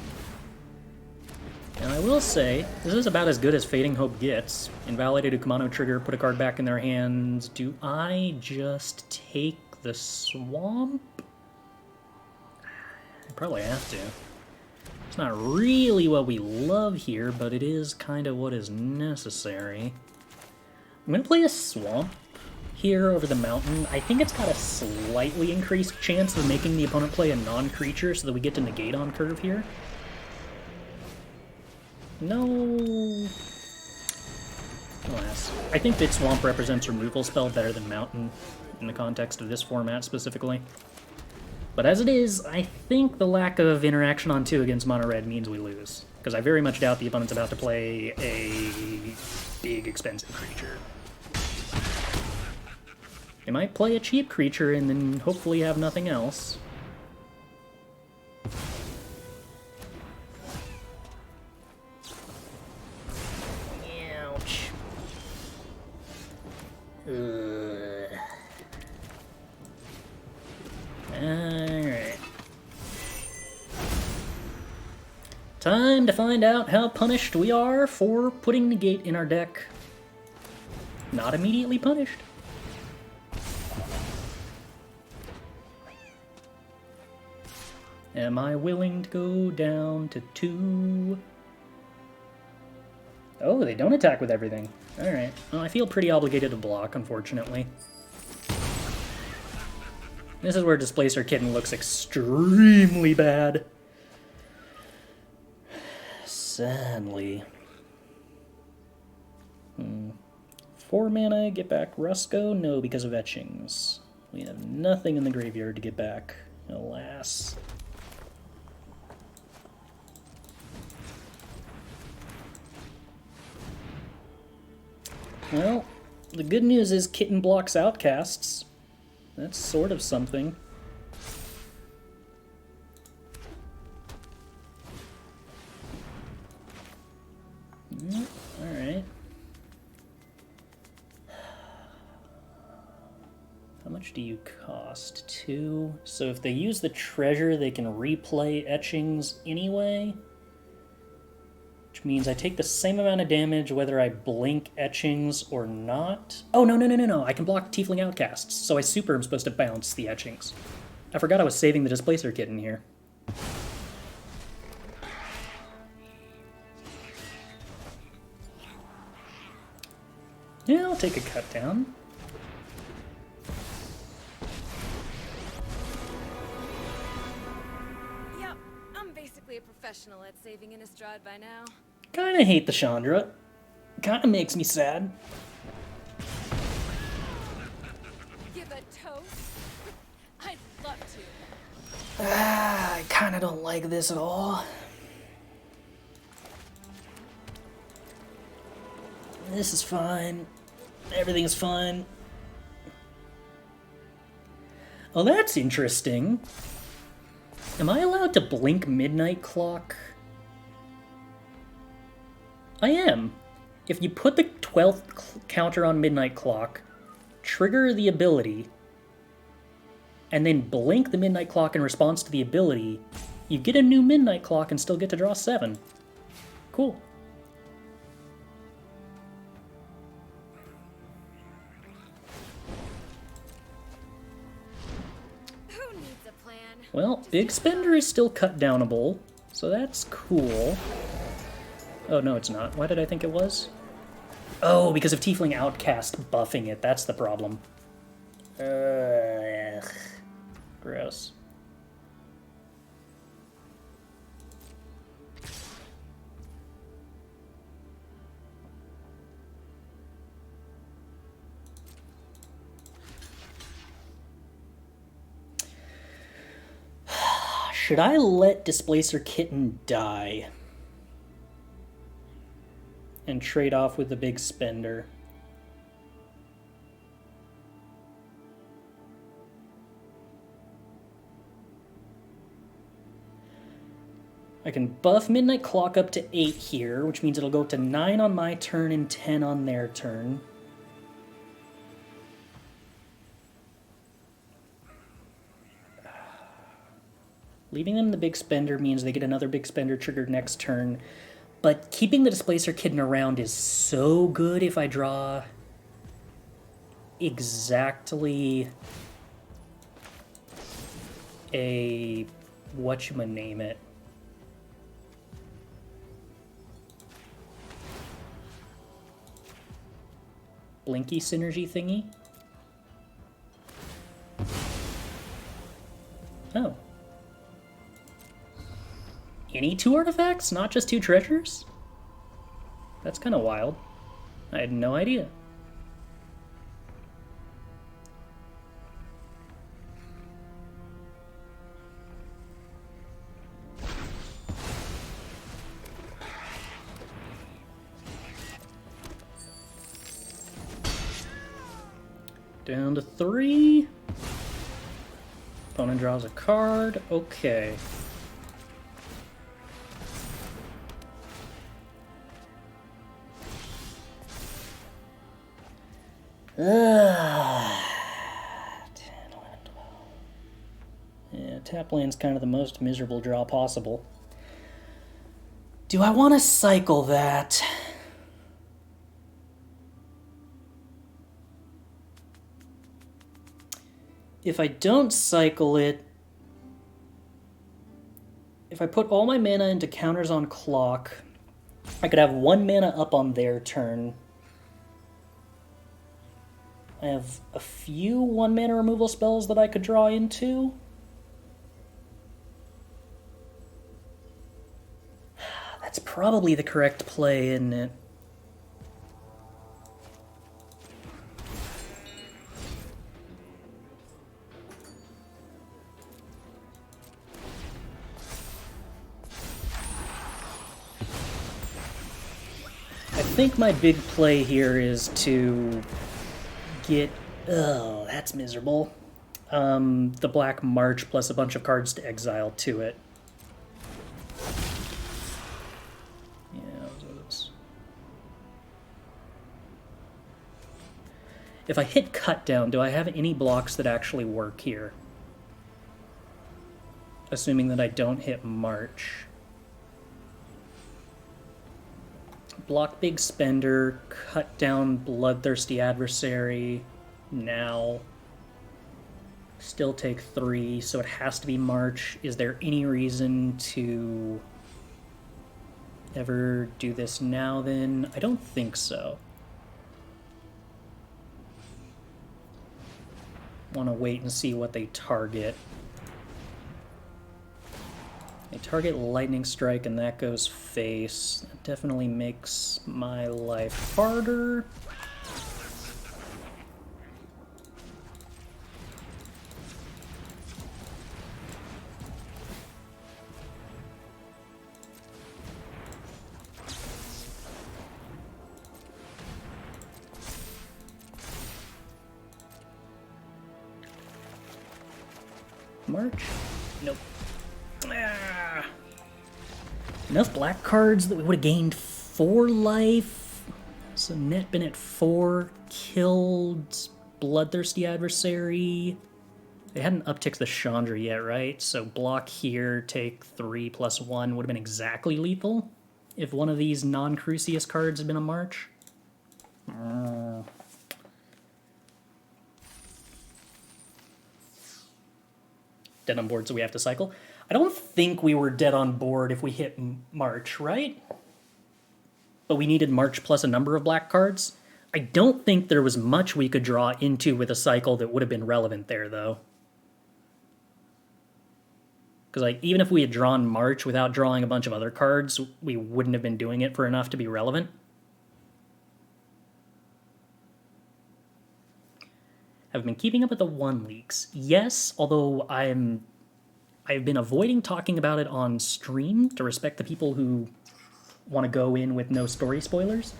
And I will say, this is about as good as Fading Hope gets. Invalidate a Kumano trigger, put a card back in their hands. Do I just take the swamp? I probably have to. It's not really what we love here, but it is kind of what is necessary. I'm going to play a swamp here over the mountain. I think it's got a slightly increased chance of making the opponent play a non-creature so that we get to negate on curve here. No. Alas. I think that Swamp represents removal spell better than Mountain in the context of this format specifically. But as it is, I think the lack of interaction on 2 against Mono Red means we lose. Because I very much doubt the opponent's about to play a big, expensive creature. They might play a cheap creature and then hopefully have nothing else. Ouch. Alright. Time to find out how punished we are for putting Negate in our deck. Not immediately punished. Am I willing to go down to 2? Oh, they don't attack with everything. Alright. Well, I feel pretty obligated to block, unfortunately. This is where Displacer Kitten looks extremely bad. Sadly. 4 mana, get back Rusko? No, because of etchings. We have nothing in the graveyard to get back, alas. Well, the good news is Kitten blocks outcasts. That's sort of something. Alright. How much do you cost? 2. So if they use the treasure, they can replay etchings anyway. Which means I take the same amount of damage whether I blink etchings or not. Oh, no. I can block Tiefling Outcasts, so I super am supposed to bounce the etchings. I forgot I was saving the Displacer Kitten here. Yeah, I'll take a cut down.
Yep, I'm basically a professional at saving Innistrad by now.
Kinda hate the Chandra. Kinda makes me sad.
Give a toast? I'd love to.
I kinda don't like this at all. This is fine. Everything is fine. Oh, that's interesting. Am I allowed to blink Midnight Clock? I am. If you put the 12th counter on Midnight Clock, trigger the ability, and then blink the Midnight Clock in response to the ability, you get a new Midnight Clock and still get to draw 7. Cool.
Who needs a plan?
Well, Big Spender is still cut downable, so that's cool. Oh, no, it's not. Why did I think it was? Oh, because of Tiefling Outcast buffing it. That's the problem. Ugh. Gross. Should I let Displacer Kitten die and trade off with the Big Spender? I can buff Midnight Clock up to 8 here, which means it'll go to 9 on my turn and 10 on their turn. Leaving them the Big Spender means they get another Big Spender triggered next turn. But keeping the Displacer Kitten around is so good if I draw exactly a whatchamaname-it. Blinky synergy thingy? Oh. Any 2 artifacts, not just 2 treasures? That's kind of wild. I had no idea. Down to 3. Opponent draws a card. Okay. Yeah, tap land's kind of the most miserable draw possible. Do I want to cycle that? If I don't cycle it, If I put all my mana into counters on clock, I could have 1 mana up on their turn. I have a few 1 mana removal spells that I could draw into. That's probably the correct play, isn't it? I think my big play here is to get... Oh, that's miserable. The Black March plus a bunch of cards to exile to it. Yeah, those. If I hit Cut Down, do I have any blocks that actually work here? Assuming that I don't hit March. Block Big Spender, cut down Bloodthirsty Adversary, now. Still take 3, so it has to be March. Is there any reason to ever do this now then? I don't think so. Want to wait and see what they target. They target Lightning Strike and that goes face. That definitely makes my life harder. March? Nope. Ah. Enough black cards that we would have gained 4 life. So net been at 4. Killed Bloodthirsty Adversary. They hadn't upticked the Chandra yet, right? So block here, take 3 plus 1 would have been exactly lethal if one of these non-Crucias cards had been a March. Dead on board, so we have to cycle. I don't think we were dead on board if we hit March, right? But we needed March plus a number of black cards. I don't think there was much we could draw into with a cycle that would have been relevant there, though. Because like, even if we had drawn March without drawing a bunch of other cards, we wouldn't have been doing it for enough to be relevant. I've been keeping up with the 1 leaks. Yes, although I've been avoiding talking about it on stream to respect the people who want to go in with no story spoilers.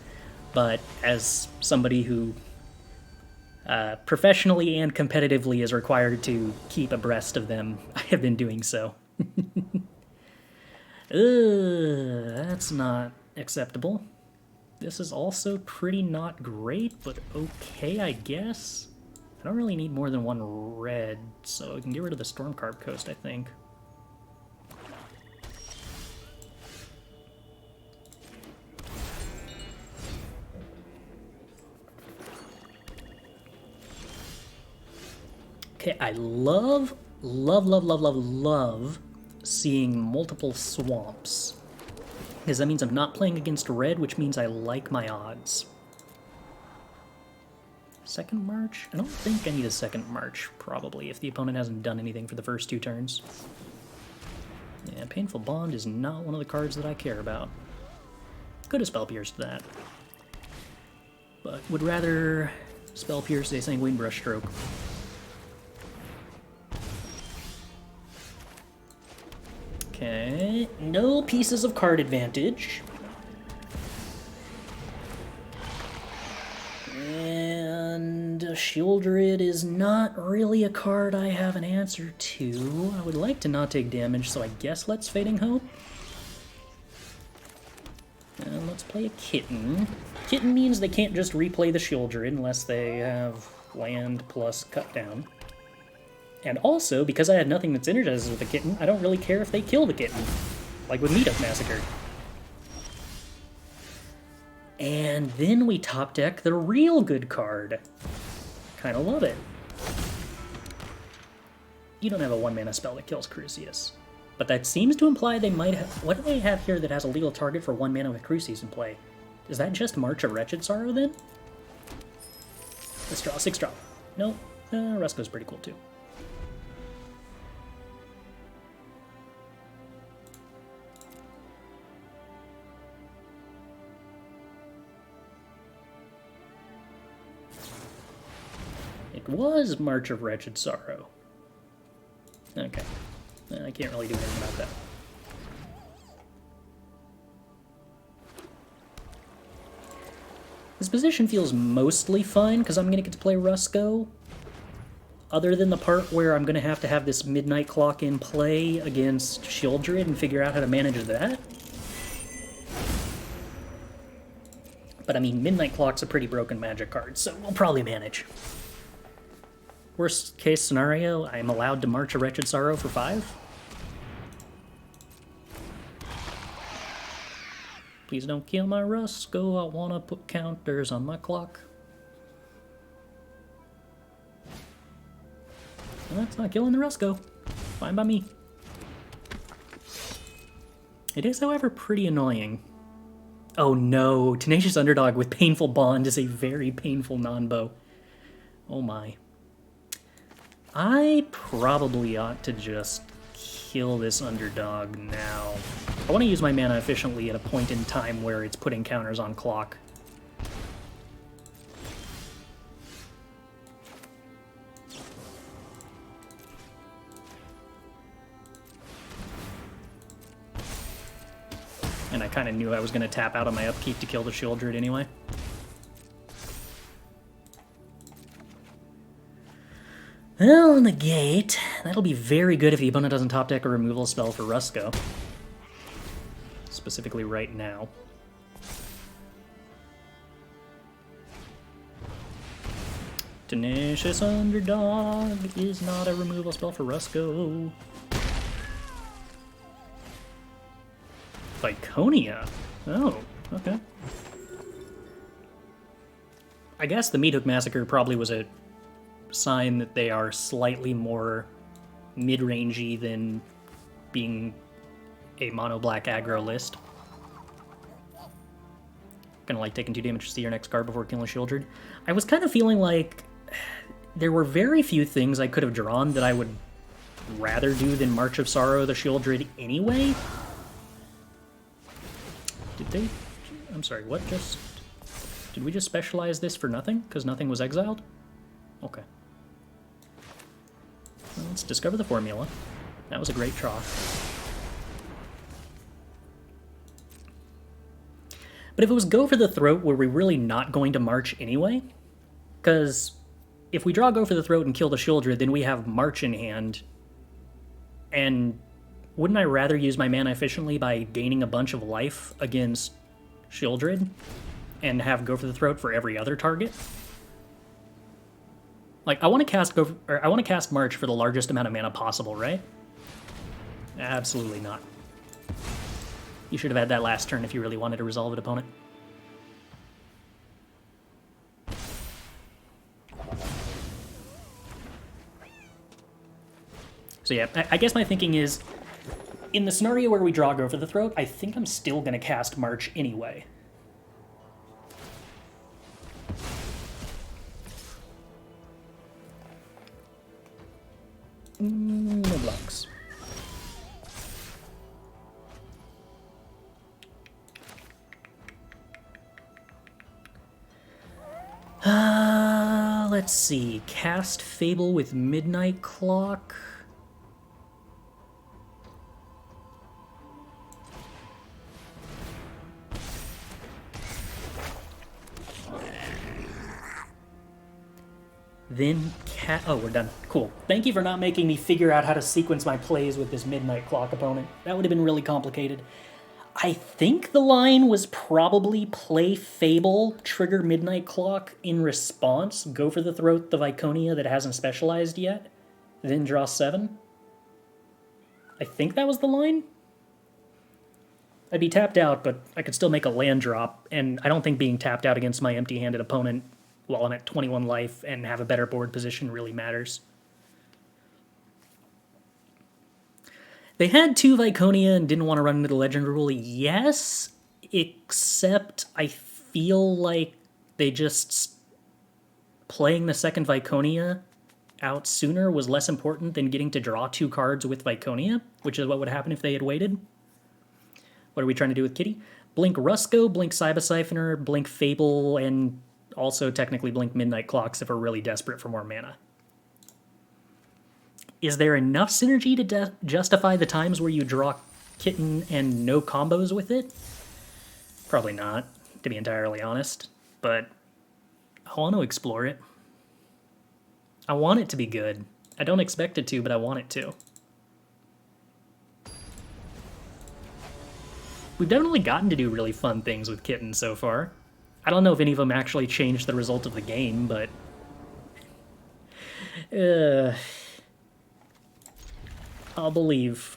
But as somebody who professionally and competitively is required to keep abreast of them, I have been doing so. That's not acceptable. This is also pretty not great, but okay, I guess. I don't really need more than 1 red, so I can get rid of the Stormcarved Coast, I think. Okay, I love seeing multiple swamps. Because that means I'm not playing against red, which means I like my odds. Second March? I don't think I need a second March, probably, if the opponent hasn't done anything for the first 2 turns. Yeah, Painful Bond is not one of the cards that I care about. Could have Spell Pierced that. But would rather Spell Pierce a Sanguine Brushstroke. Okay, no pieces of card advantage. And Sheoldred is not really a card I have an answer to. I would like to not take damage, so I guess let's Fading Hope. And let's play a Kitten. Kitten means they can't just replay the Sheoldred unless they have land plus cut down. And also, because I had nothing that synergizes with the Kitten, I don't really care if they kill the Kitten. Like with Meetup Massacre. And then we top deck the real good card. Kinda love it. You don't have a 1 mana spell that kills Crucias. But that seems to imply they might have... What do they have here that has a legal target for 1 mana with Crucias in play? Is that just March of Wretched Sorrow, then? Let's draw 6 drop. No, Rusko's pretty cool, too. It was March of Wretched Sorrow. Okay. I can't really do anything about that. This position feels mostly fine, because I'm going to get to play Rusko. Other than the part where I'm going to have this Midnight Clock in play against Sheoldred and figure out how to manage that. But I mean, Midnight Clock's a pretty broken Magic card, so we'll probably manage. Worst case scenario, I am allowed to March a Wretched Sorrow for 5. Please don't kill my Rusko, I want to put counters on my clock. Well, that's not killing the Rusko. Fine by me. It is, however, pretty annoying. Oh no, Tenacious Underdog with Painful Bond is a very painful non-bow. Oh my. I probably ought to just kill this Underdog now. I want to use my mana efficiently at a point in time where it's putting counters on clock. And I kind of knew I was going to tap out on my upkeep to kill the Sheoldred anyway. Well, Negate. That'll be very good if the opponent doesn't top deck a removal spell for Rusko. Specifically right now. Tenacious Underdog is not a removal spell for Rusko. Viconia? Oh, okay. I guess the Meathook Massacre probably was a sign that they are slightly more mid-rangey than being a mono-black aggro list. Gonna like taking 2 damage to see your next card before killing Sheoldred. I was kind of feeling like there were very few things I could have drawn that I would rather do than March of Sorrow the Sheoldred anyway. Did they... I'm sorry, what just... Did we just specialize this for nothing? Because nothing was exiled? Okay. Well, let's discover the formula. That was a great draw. But if it was Go for the Throat, were we really not going to March anyway? Because if we draw Go for the Throat and kill the Sheoldred, then we have March in hand. And wouldn't I rather use my mana efficiently by gaining a bunch of life against Sheoldred and have Go for the Throat for every other target? Like, I want to cast March for the largest amount of mana possible, right? Absolutely not. You should have had that last turn if you really wanted to resolve an opponent. So yeah, I guess my thinking is, in the scenario where we draw Go for the Throat, I think I'm still going to cast March anyway. No blocks. Let's see. Cast Fable with Midnight Clock. Then oh, we're done. Cool. Thank you for not making me figure out how to sequence my plays with this Midnight Clock opponent. That would have been really complicated. I think the line was probably play Fable, trigger Midnight Clock, in response, Go for the Throat the Viconia that hasn't specialized yet, then draw 7. I think that was the line. I'd be tapped out, but I could still make a land drop, and I don't think being tapped out against my empty-handed opponent while I'm at 21 life and have a better board position really matters. They had 2 Viconia and didn't want to run into the Legend rule, yes, except I feel like they just... Playing the second Viconia out sooner was less important than getting to draw 2 cards with Viconia, which is what would happen if they had waited. What are we trying to do with Kitty? Blink Rusko, blink Cyber Siphoner, blink Fable, and also technically blink Midnight Clocks if we're really desperate for more mana. Is there enough synergy to justify the times where you draw Kitten and no combos with it? Probably not, to be entirely honest, but I want to explore it. I want it to be good. I don't expect it to, but I want it to. We've definitely gotten to do really fun things with Kitten so far. I don't know if any of them actually changed the result of the game, but... I'll believe.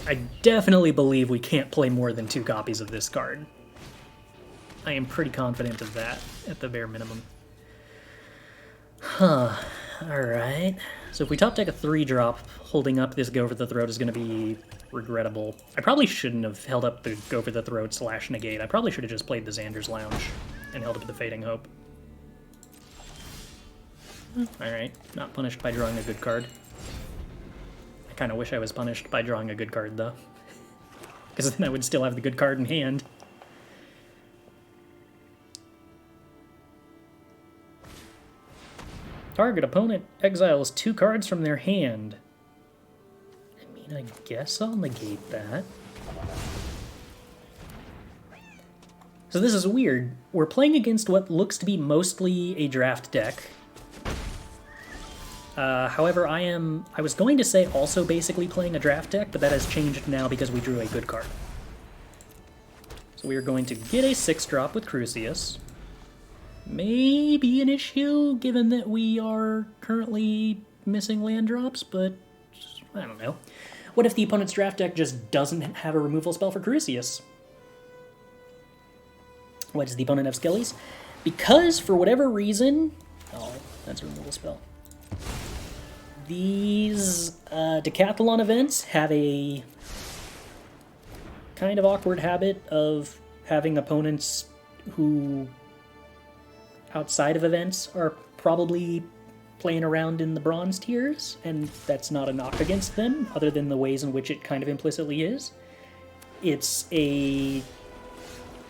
I definitely believe we can't play more than 2 copies of this card. I am pretty confident of that, at the bare minimum. Huh. Alright. So if we top deck a 3-drop, holding up this Go for the Throat is going to be regrettable. I probably shouldn't have held up the Go for the Throat / Negate. I probably should have just played the Xander's Lounge and held up the Fading Hope. Alright. Not punished by drawing a good card. I kind of wish I was punished by drawing a good card, though. Because then I would still have the good card in hand. Target opponent exiles 2 cards from their hand. I mean, I guess I'll negate that. So this is weird. We're playing against what looks to be mostly a draft deck. However, I was going to say also basically playing a draft deck, but that has changed now because we drew a good card. So we are going to get a 6-drop with Crucias. Maybe an issue, given that we are currently missing land drops, but I don't know. What if the opponent's draft deck just doesn't have a removal spell for Crucias? What does the opponent have skillies? Because, for whatever reason... Oh, that's a removal spell. These decathlon events have a kind of awkward habit of having opponents who... outside of events are probably playing around in the bronze tiers, and that's not a knock against them, other than the ways in which it kind of implicitly is. It's a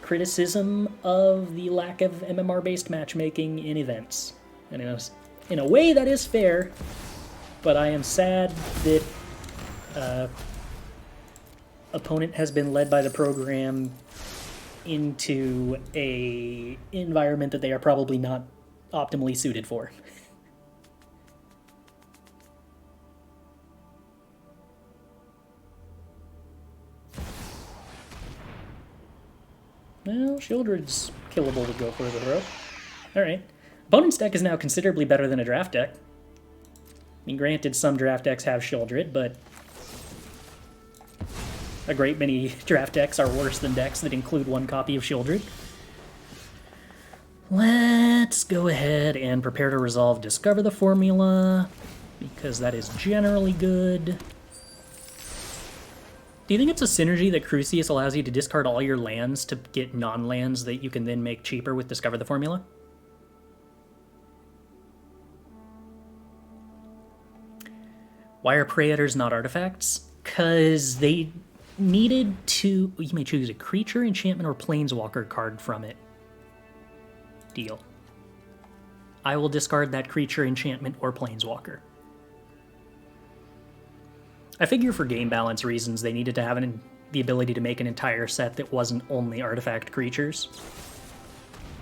criticism of the lack of MMR-based matchmaking in events. And in a way that is fair, but I am sad that opponent has been led by the program into a environment that they are probably not optimally suited for. Well, Sheoldred's killable to Go for the Throat. Alright. Opponent's deck is now considerably better than a draft deck. I mean, granted, some draft decks have Sheoldred, but a great many draft decks are worse than decks that include 1 copy of Sheoldred. Let's go ahead and prepare to resolve Discover the Formula, because that is generally good. Do you think it's a synergy that Crucias allows you to discard all your lands to get non-lands that you can then make cheaper with Discover the Formula? Why are Praetors not artifacts? Because they needed to... You may choose a creature, enchantment, or planeswalker card from it. Deal. I will discard that creature, enchantment, or planeswalker. I figure for game balance reasons they needed to have the ability to make an entire set that wasn't only artifact creatures.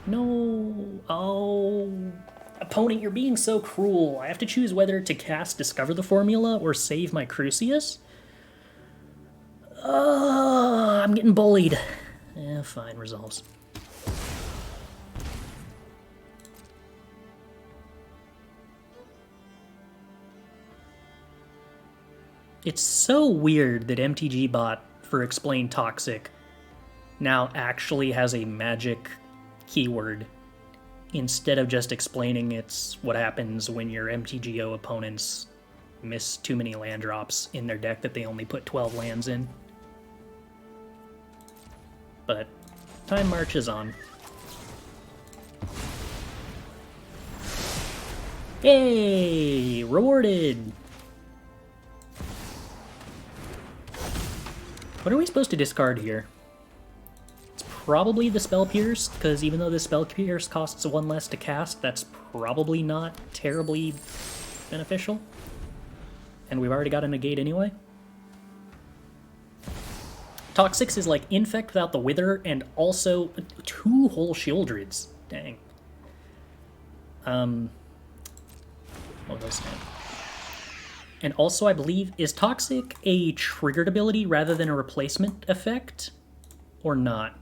No. Oh. Opponent, you're being so cruel. I have to choose whether to cast Discover the Formula or save my Crucias? I'm getting bullied. Fine, resolves. It's so weird that MTG bot for Explain Toxic now actually has a magic keyword instead of just explaining it's what happens when your MTGO opponents miss too many land drops in their deck that they only put 12 lands in. But time marches on. Yay! Rewarded! What are we supposed to discard here? It's probably the Spell Pierce, because even though the Spell Pierce costs 1 less to cast, that's probably not terribly beneficial. And we've already got a Negate anyway. Toxics is like Infect without the Wither, and also 2 whole Sheoldreds. Dang. What was that? And also, I believe, is Toxic a triggered ability rather than a replacement effect? Or not?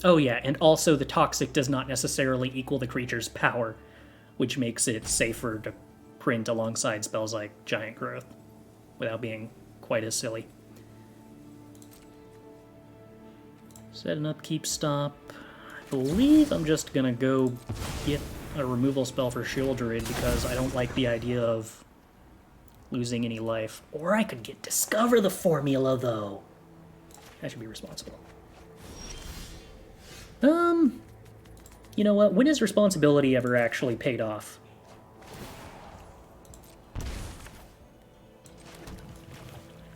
Oh yeah, and also the Toxic does not necessarily equal the creature's power, which makes it safer to print alongside spells like Giant Growth, without being quite as silly. Set an upkeep stop. I believe I'm just gonna go get a removal spell for Sheoldred because I don't like the idea of losing any life. Or I could get Discover the Formula, though. I should be responsible. You know what? When has responsibility ever actually paid off?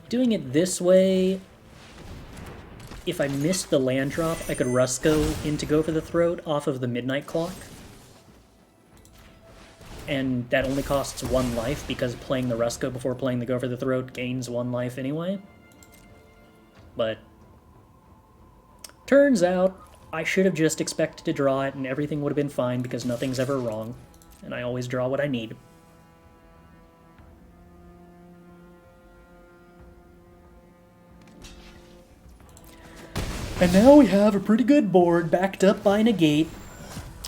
Doing it this way, if I missed the land drop, I could Rusko into Go for the Throat off of the Midnight Clock. And that only costs 1 life, because playing the Rusko before playing the Go for the Throat gains 1 life anyway. But turns out I should have just expected to draw it and everything would have been fine because nothing's ever wrong, and I always draw what I need. And now we have a pretty good board backed up by Negate.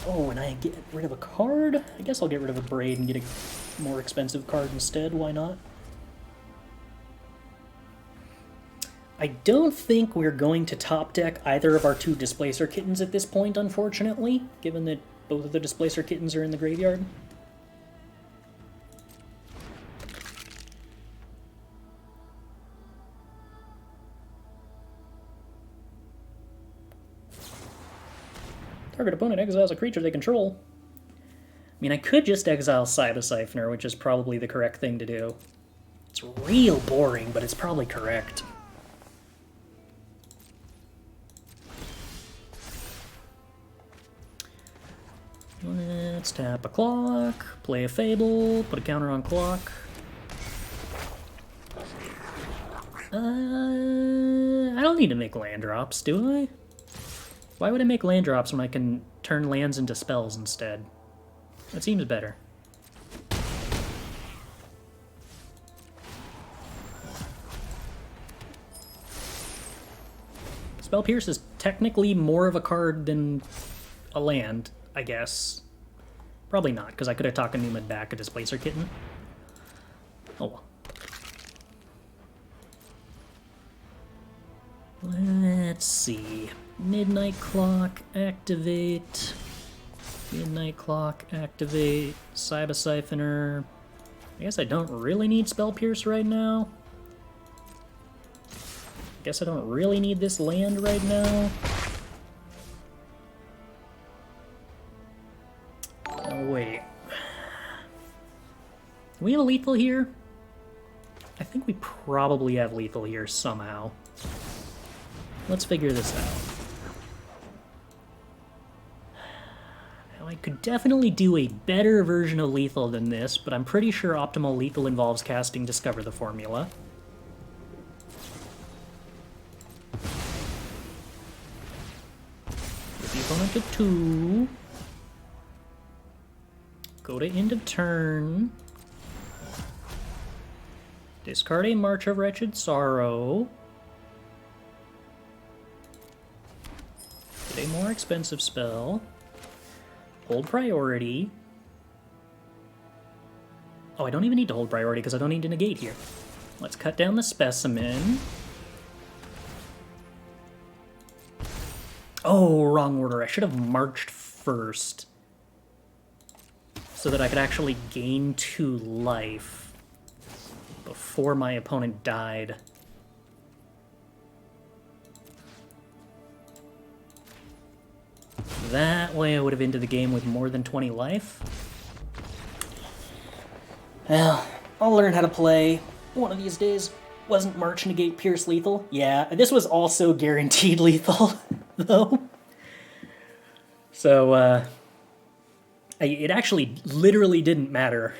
Oh, and I get rid of a card? I guess I'll get rid of Abrade and get a more expensive card instead, why not? I don't think we're going to top deck either of our 2 Displacer Kittens at this point, unfortunately, given that both of the Displacer Kittens are in the graveyard. Target opponent exiles a creature they control. I mean, I could just exile Cybosiphoner, which is probably the correct thing to do. It's real boring, but it's probably correct. Let's tap a clock, play a Fable, put a counter on clock. I don't need to make land drops, do I? Why would I make land drops when I can turn lands into spells instead? That seems better. Spell Pierce is technically more of a card than a land, I guess. Probably not, because I could have Takenuma back a Displacer Kitten. Oh well. Let's see. Midnight Clock, activate. Midnight Clock, activate. Cybosiphoner. I guess I don't really need Spell Pierce right now. Guess I don't really need this land right now. Oh, wait. Do we have a lethal here? I think we probably have lethal here somehow. Let's figure this out. Now, I could definitely do a better version of lethal than this, but I'm pretty sure optimal lethal involves casting Discover the Formula. Put the opponent to 2. Go to end of turn. Discard a March of Wretched Sorrow. Get a more expensive spell. Hold priority. Oh, I don't even need to hold priority because I don't need to negate here. Let's cut down the specimen. Oh, wrong order. I should have marched first. so that I could actually gain 2 life before my opponent died. That way I would have ended the game with more than 20 life. Well, I'll learn how to play one of these days. Wasn't March Negate Pierce lethal? Yeah, this was also guaranteed lethal, though. So, it actually literally didn't matter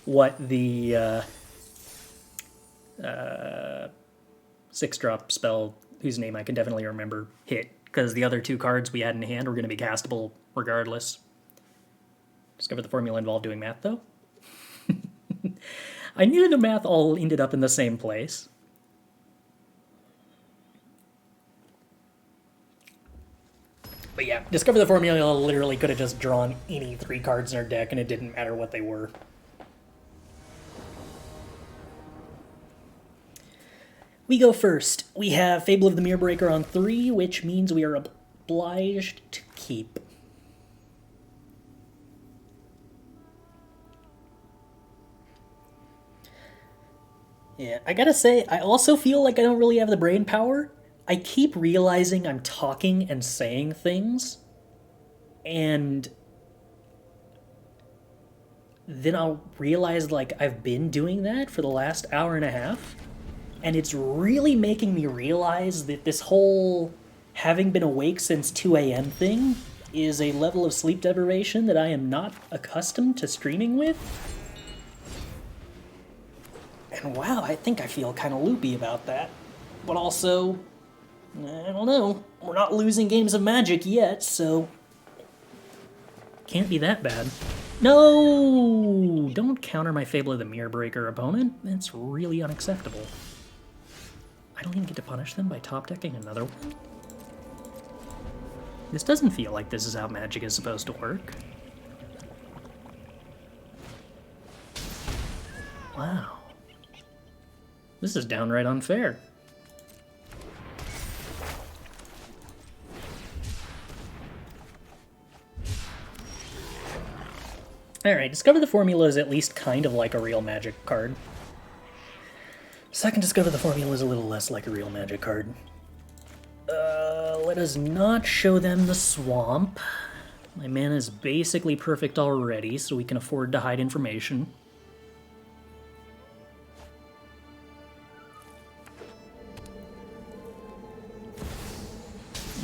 what the 6-drop spell, whose name I can definitely remember, hit, because the other 2 cards we had in hand were going to be castable regardless. Discovered the formula involved doing math, though. I knew the math all ended up in the same place. But yeah, Discover the Formula literally could have just drawn any 3 cards in our deck, and it didn't matter what they were. We go first. We have Fable of the Mirror Breaker on 3, which means we are obliged to keep. Yeah, I gotta say, I also feel like I don't really have the brain power. I keep realizing I'm talking and saying things, and then I'll realize, like, I've been doing that for the last hour and a half, and it's really making me realize that this whole having been awake since 2 a.m. thing is a level of sleep deprivation that I am not accustomed to streaming with. And wow, I think I feel kind of loopy about that. But also, I don't know, we're not losing games of Magic yet, so can't be that bad. No! Don't counter my Fable of the Mirror Breaker, opponent. That's really unacceptable. I don't even get to punish them by top-decking another one? This doesn't feel like this is how Magic is supposed to work. Wow. This is downright unfair. Alright, Discover the Formula is at least kind of like a real Magic card. Second Discover the Formula is a little less like a real Magic card. Let us not show them the swamp. My mana is basically perfect already, so we can afford to hide information.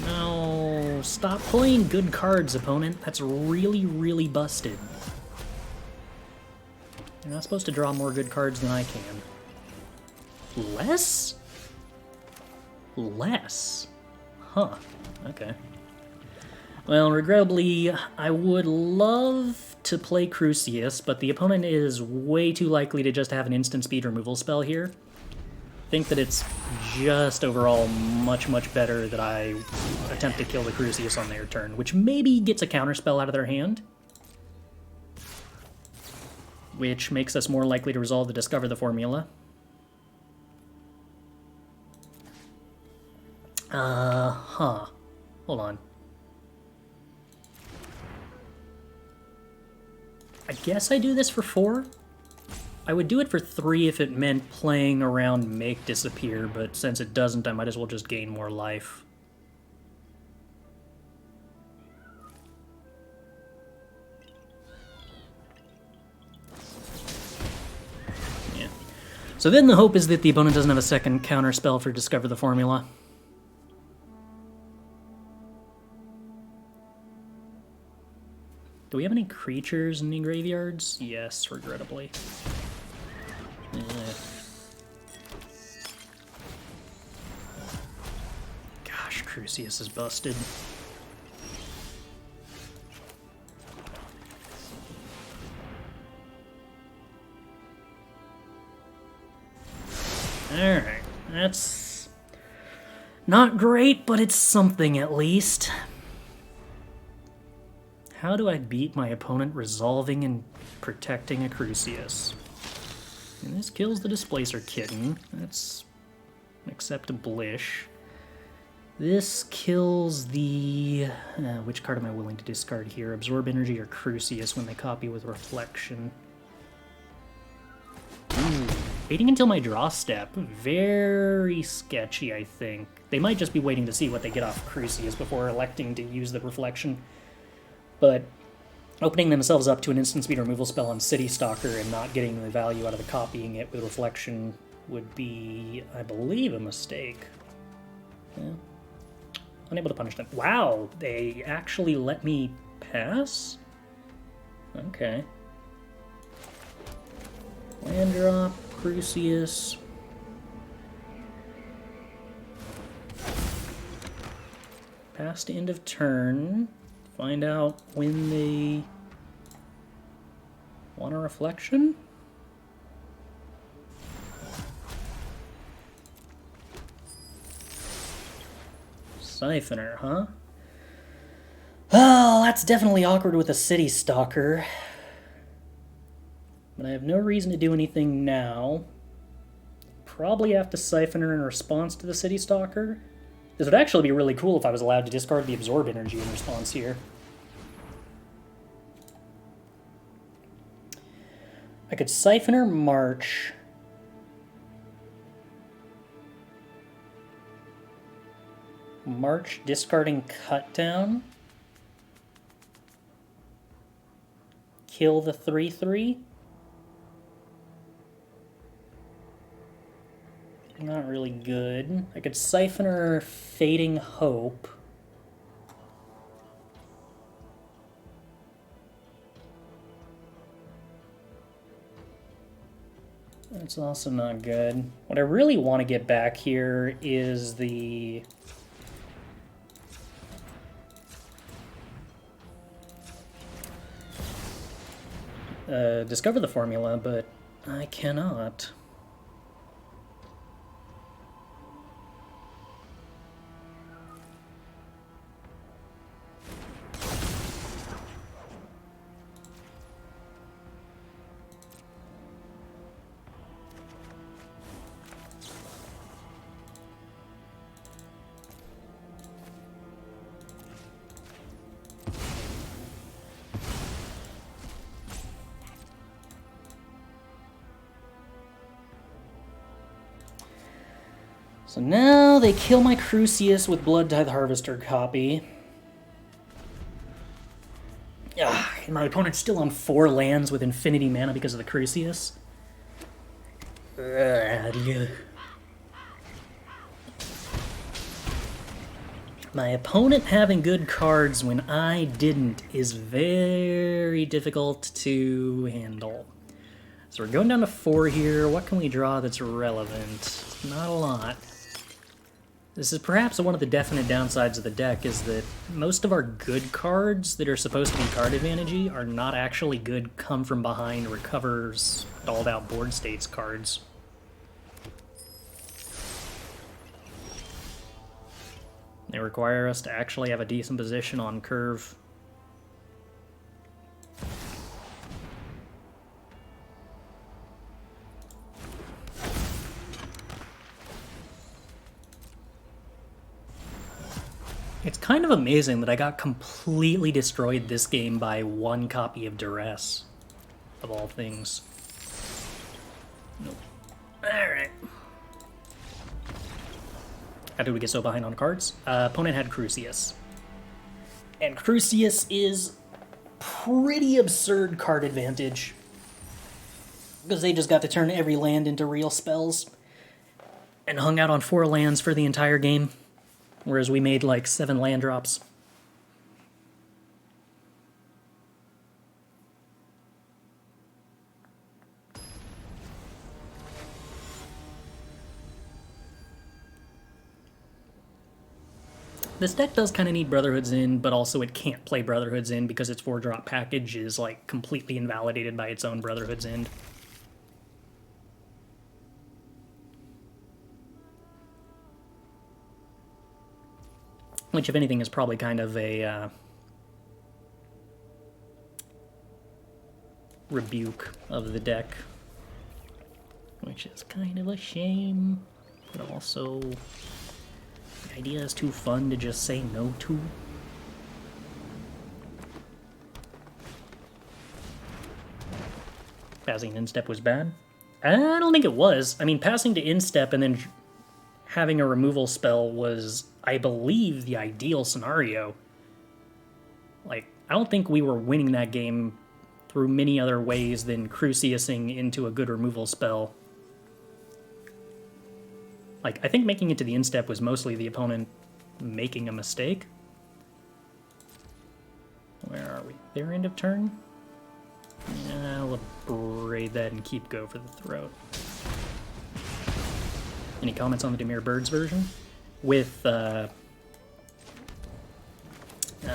No, stop playing good cards, opponent. That's really, really busted. You're not supposed to draw more good cards than I can. Less? Less? Huh. Okay. Well, regrettably, I would love to play Crucias, but the opponent is way too likely to just have an instant speed removal spell here. I think that it's just overall much, much better that I attempt to kill the Crucias on their turn, which maybe gets a counterspell out of their hand, which makes us more likely to resolve the Discover the Formula. Hold on. I guess I do this for 4? I would do it for 3 if it meant playing around Make Disappear, but since it doesn't, I might as well just gain more life. Yeah. So then the hope is that the opponent doesn't have a second counter spell for Discover the Formula. Do we have any creatures in the graveyards? Yes, regrettably. Gosh, Crucias is busted. Alright, that's not great, but it's something at least. How do I beat my opponent resolving and protecting a Crucias? And this kills the Displacer Kitten. That's acceptable-ish. This kills the... which card am I willing to discard here? Absorb Energy or Crucias when they copy with Reflection? Ooh, waiting until my draw step. Very sketchy, I think. They might just be waiting to see what they get off Crucias before electing to use the Reflection. But opening themselves up to an instant speed removal spell on City Stalker and not getting the value out of the copying it with Reflection would be, I believe, a mistake. Yeah. Unable to punish them. Wow, they actually let me pass? Okay. Land drop, Crucias. Pass to end of turn. Find out when they want a reflection? Siphoner, huh? Oh, that's definitely awkward with a City Stalker. But I have no reason to do anything now. Probably have to Siphoner in response to the City Stalker. This would actually be really cool if I was allowed to discard the Absorb Energy in response here. I could Siphoner March. March, discarding Cut Down. Kill the 3/3. Not really good. I could Siphoner Fading Hope. That's also not good. What I really want to get back here is the... discover the formula, but I cannot. So now they kill my Crucias with Blood Tithe Harvester copy. And my opponent's still on 4 lands with infinity mana because of the Crucias. My opponent having good cards when I didn't is very difficult to handle. So we're going down to 4 here. What can we draw that's relevant? Not a lot. This is perhaps one of the definite downsides of the deck, is that most of our good cards that are supposed to be card advantage are not actually good come from behind, recovers, stalled out board states cards. They require us to actually have a decent position on curve. It's kind of amazing that I got completely destroyed this game by 1 copy of Duress, of all things. Nope. Alright. How did we get so behind on cards? Opponent had Crucias. And Crucias is pretty absurd card advantage, because they just got to turn every land into real spells, and hung out on 4 lands for the entire game. Whereas we made like 7 land drops. This deck does kind of need Brotherhood's in, but also it can't play Brotherhood's in because its 4-drop package is like completely invalidated by its own Brotherhood's End. Which, if anything, is probably kind of a rebuke of the deck. Which is kind of a shame, but also The idea is too fun to just say no to. Passing instep was bad? I don't think it was. I mean, passing to instep and then having a removal spell was, I believe, the ideal scenario. Like, I don't think we were winning that game through many other ways than Cruciasing into a good removal spell. Like, I think making it to the instep was mostly the opponent making a mistake. Where are we? Their end of turn? Yeah, I'll Abrade that and keep go for the throat. Any comments on the Demir Birds version? With,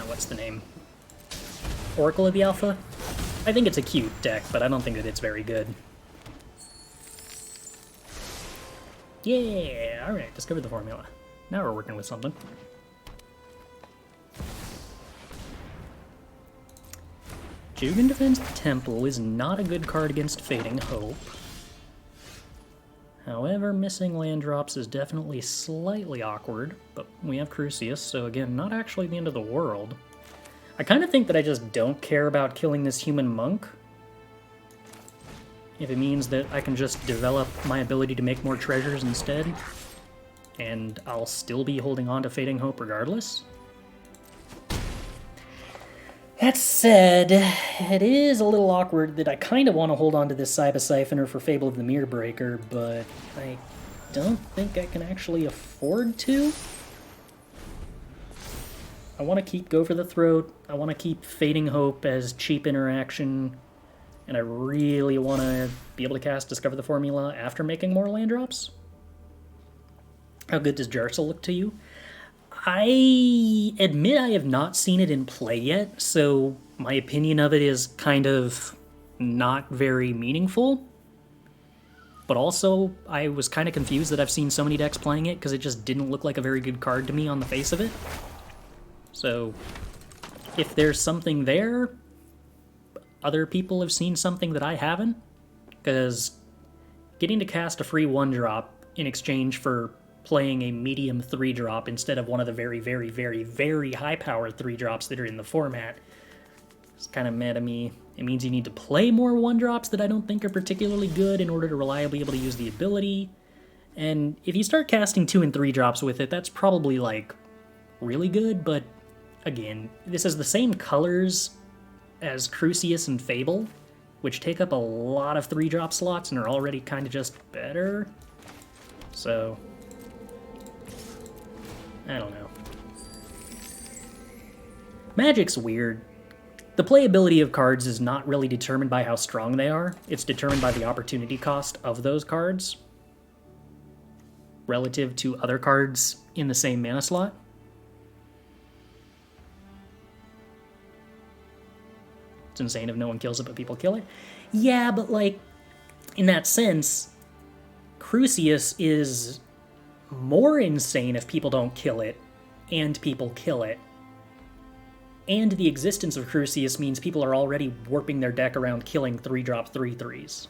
what's the name? Oracle of the Alpha? I think it's a cute deck, but I don't think that it's very good. Yeah, alright, discovered the formula. Now we're working with something. Jugan Defends the Temple is not a good card against Fading Hope. However, missing land drops is definitely slightly awkward, but we have Crucias, so again, not actually the end of the world. I kind of think that I just don't care about killing this human monk. If it means that I can just develop my ability to make more treasures instead, and I'll still be holding on to Fading Hope regardless. That said, it is a little awkward that I kind of want to hold on to this Cyber Siphoner for Fable of the Mirror Breaker, but I don't think I can actually afford to. I want to keep Go for the Throat, I want to keep Fading Hope as cheap interaction, and I really want to be able to cast Discover the Formula after making more land drops. How good does Jarsel look to you? I admit I have not seen it in play yet, so my opinion of it is kind of not very meaningful. But also, I was kind of confused that I've seen so many decks playing it because it just didn't look like a very good card to me on the face of it. So, if there's something there, other people have seen something that I haven't, because getting to cast a free 1-drop in exchange for playing a medium 3-drop instead of one of the very, very, very, very high-powered 3-drops that are in the format is kind of meh to me. It means you need to play more 1-drops that I don't think are particularly good in order to reliably be able to use the ability. And if you start casting 2 and 3 drops with it, that's probably, like, really good, but again, this is the same colors as Crucias and Fable, which take up a lot of 3-drop slots and are already kind of just better. So, I don't know. Magic's weird. The playability of cards is not really determined by how strong they are. It's determined by the opportunity cost of those cards relative to other cards in the same mana slot. It's insane if no one kills it, but people kill it. Yeah, but like, in that sense, Crucias is more insane if people don't kill it, and people kill it. And the existence of Crucias means people are already warping their deck around killing 3-drop 3/3s.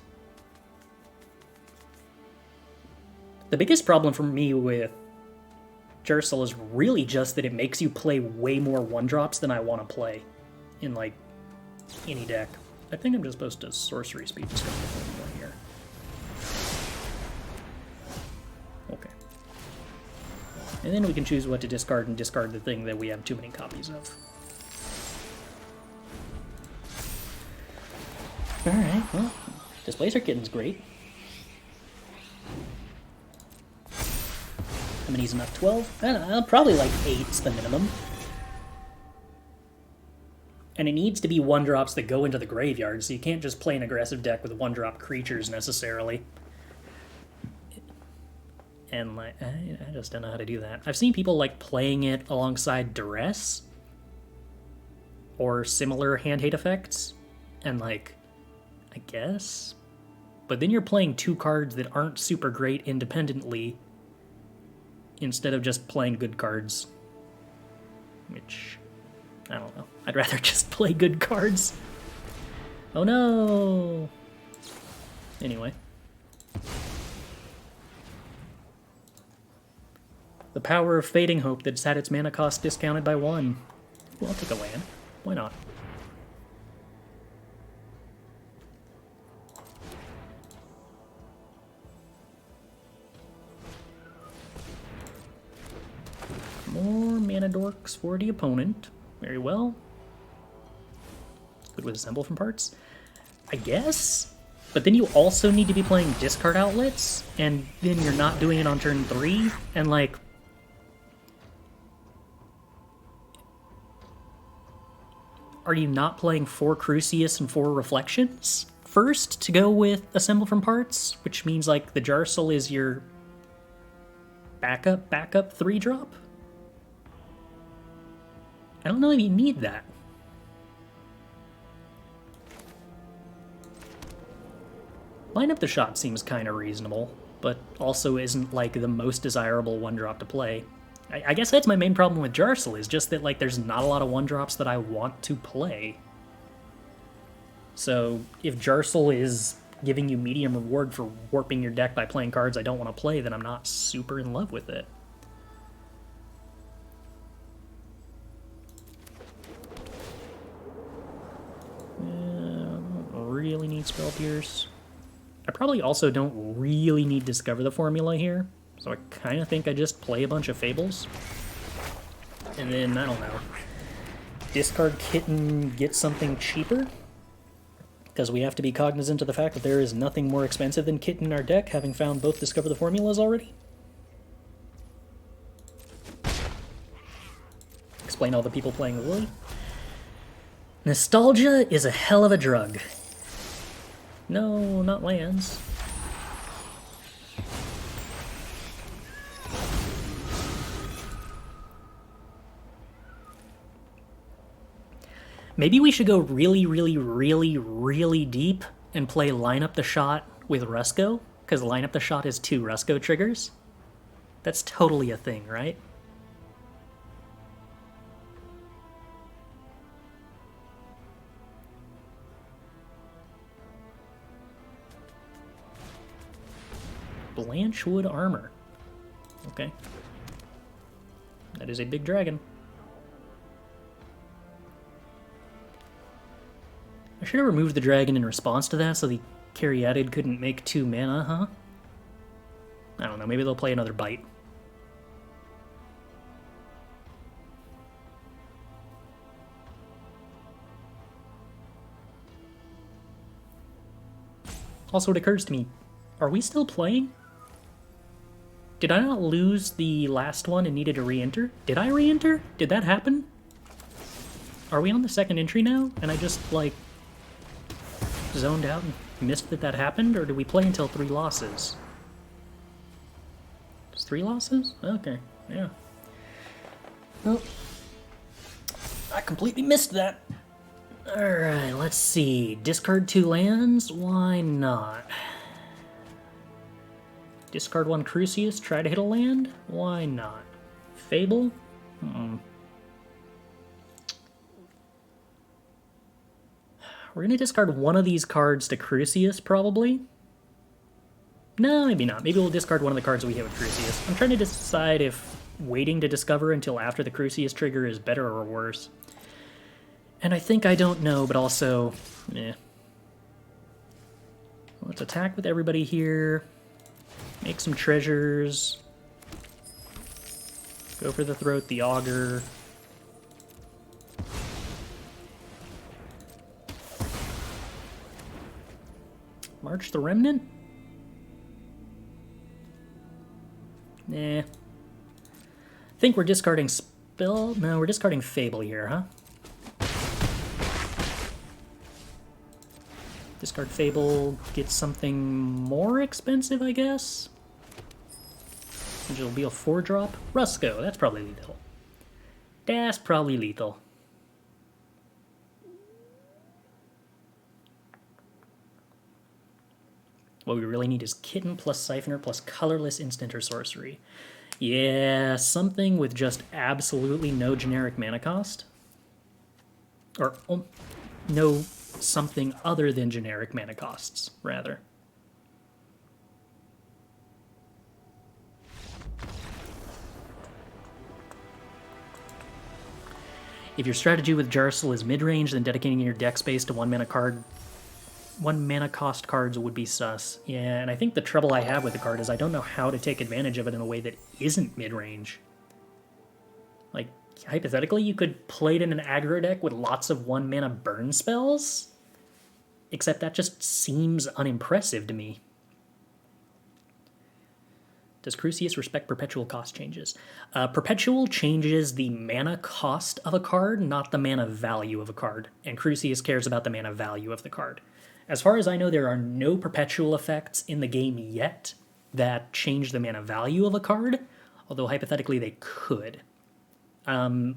The biggest problem for me with Jarsel is really just that it makes you play way more 1-drops than I want to play in, like, any deck. I think I'm just supposed to sorcery speed this guy here. Okay. And then we can choose what to discard and discard the thing that we have too many copies of. Alright, well, Displacer Kitten's great. How many's enough? 12? I don't know, probably like 8's the minimum. And it needs to be 1-drops that go into the graveyard, so you can't just play an aggressive deck with 1-drop creatures necessarily. And like, I just don't know how to do that. I've seen people like playing it alongside Duress or similar hand hate effects, and like, I guess. But then you're playing 2 cards that aren't super great independently instead of just playing good cards, which, I don't know. I'd rather just play good cards. Oh no! Anyway. The power of Fading Hope that's had its mana cost discounted by 1. Well, I'll take a land. Why not? More mana dorks for the opponent. Very well. Good with Assemble from Parts, I guess? But then you also need to be playing discard outlets, and then you're not doing it on turn 3, and like... Are you not playing 4 Crucias and 4 Reflections first to go with Assemble from Parts? Which means like the Jarsoul is your backup 3-drop? I don't know if you need that. Line Up the Shot seems kind of reasonable, but also isn't like the most desirable 1-drop to play. I guess that's my main problem with Jarsoul, is just that like there's not a lot of 1-drops that I want to play. So if Jarsoul is giving you medium reward for warping your deck by playing cards I don't want to play, then I'm not super in love with it. Really need Spell Pierce. I probably also don't really need Discover the Formula here, so I kind of think I just play a bunch of Fables. And then, I don't know, discard Kitten, get something cheaper, because we have to be cognizant of the fact that there is nothing more expensive than Kitten in our deck, having found both Discover the Formulas already. Explain all the people playing Lily. Nostalgia is a hell of a drug. No, not lands. Maybe we should go really, really, really, really deep and play Line Up the Shot with Rusko, because Line Up the Shot is 2 Rusko triggers. That's totally a thing, right? Blanchwood Armor. Okay. That is a big dragon. I should have removed the dragon in response to that so the Caryatid couldn't make 2 mana, huh? I don't know, maybe they'll play another bite. Also, it occurs to me, are we still playing? Did I not lose the last one and needed to re-enter? Did I re-enter? Did that happen? Are we on the second entry now? And I just, like, zoned out and missed that happened? Or did we play until 3 losses? Just 3 losses? Okay, yeah. Well, I completely missed that. Alright, let's see. Discard 2 lands? Why not? Discard 1 Crucias, try to hit a land? Why not? Fable? We're gonna discard one of these cards to Crucias, probably. No, maybe not. Maybe we'll discard one of the cards we hit with Crucias. I'm trying to decide if waiting to discover until after the Crucias trigger is better or worse. And I think I don't know, but also, Let's attack with everybody here. Make some treasures. Go for the Throat, the Augur. March the Remnant? Nah. I think we're discarding Spell. No, we're discarding Fable here, huh? Discard Fable, get something more expensive, I guess? Which will be a 4-drop. Rusko, that's probably lethal. That's probably lethal. What we really need is Kitten plus Siphoner plus colorless instant or sorcery. Yeah, something with just absolutely no generic mana cost. Or no something other than generic mana costs, rather. If your strategy with Jarsil is mid-range, then dedicating your deck space to one mana cost cards would be sus. Yeah, and I think the trouble I have with the card is I don't know how to take advantage of it in a way that isn't mid-range. Like, hypothetically, you could play it in an aggro deck with lots of 1 mana burn spells, except that just seems unimpressive to me. Does Crucias respect perpetual cost changes? Perpetual changes the mana cost of a card, not the mana value of a card, and Crucias cares about the mana value of the card. As far as I know, there are no perpetual effects in the game yet that change the mana value of a card, although hypothetically they could. Well,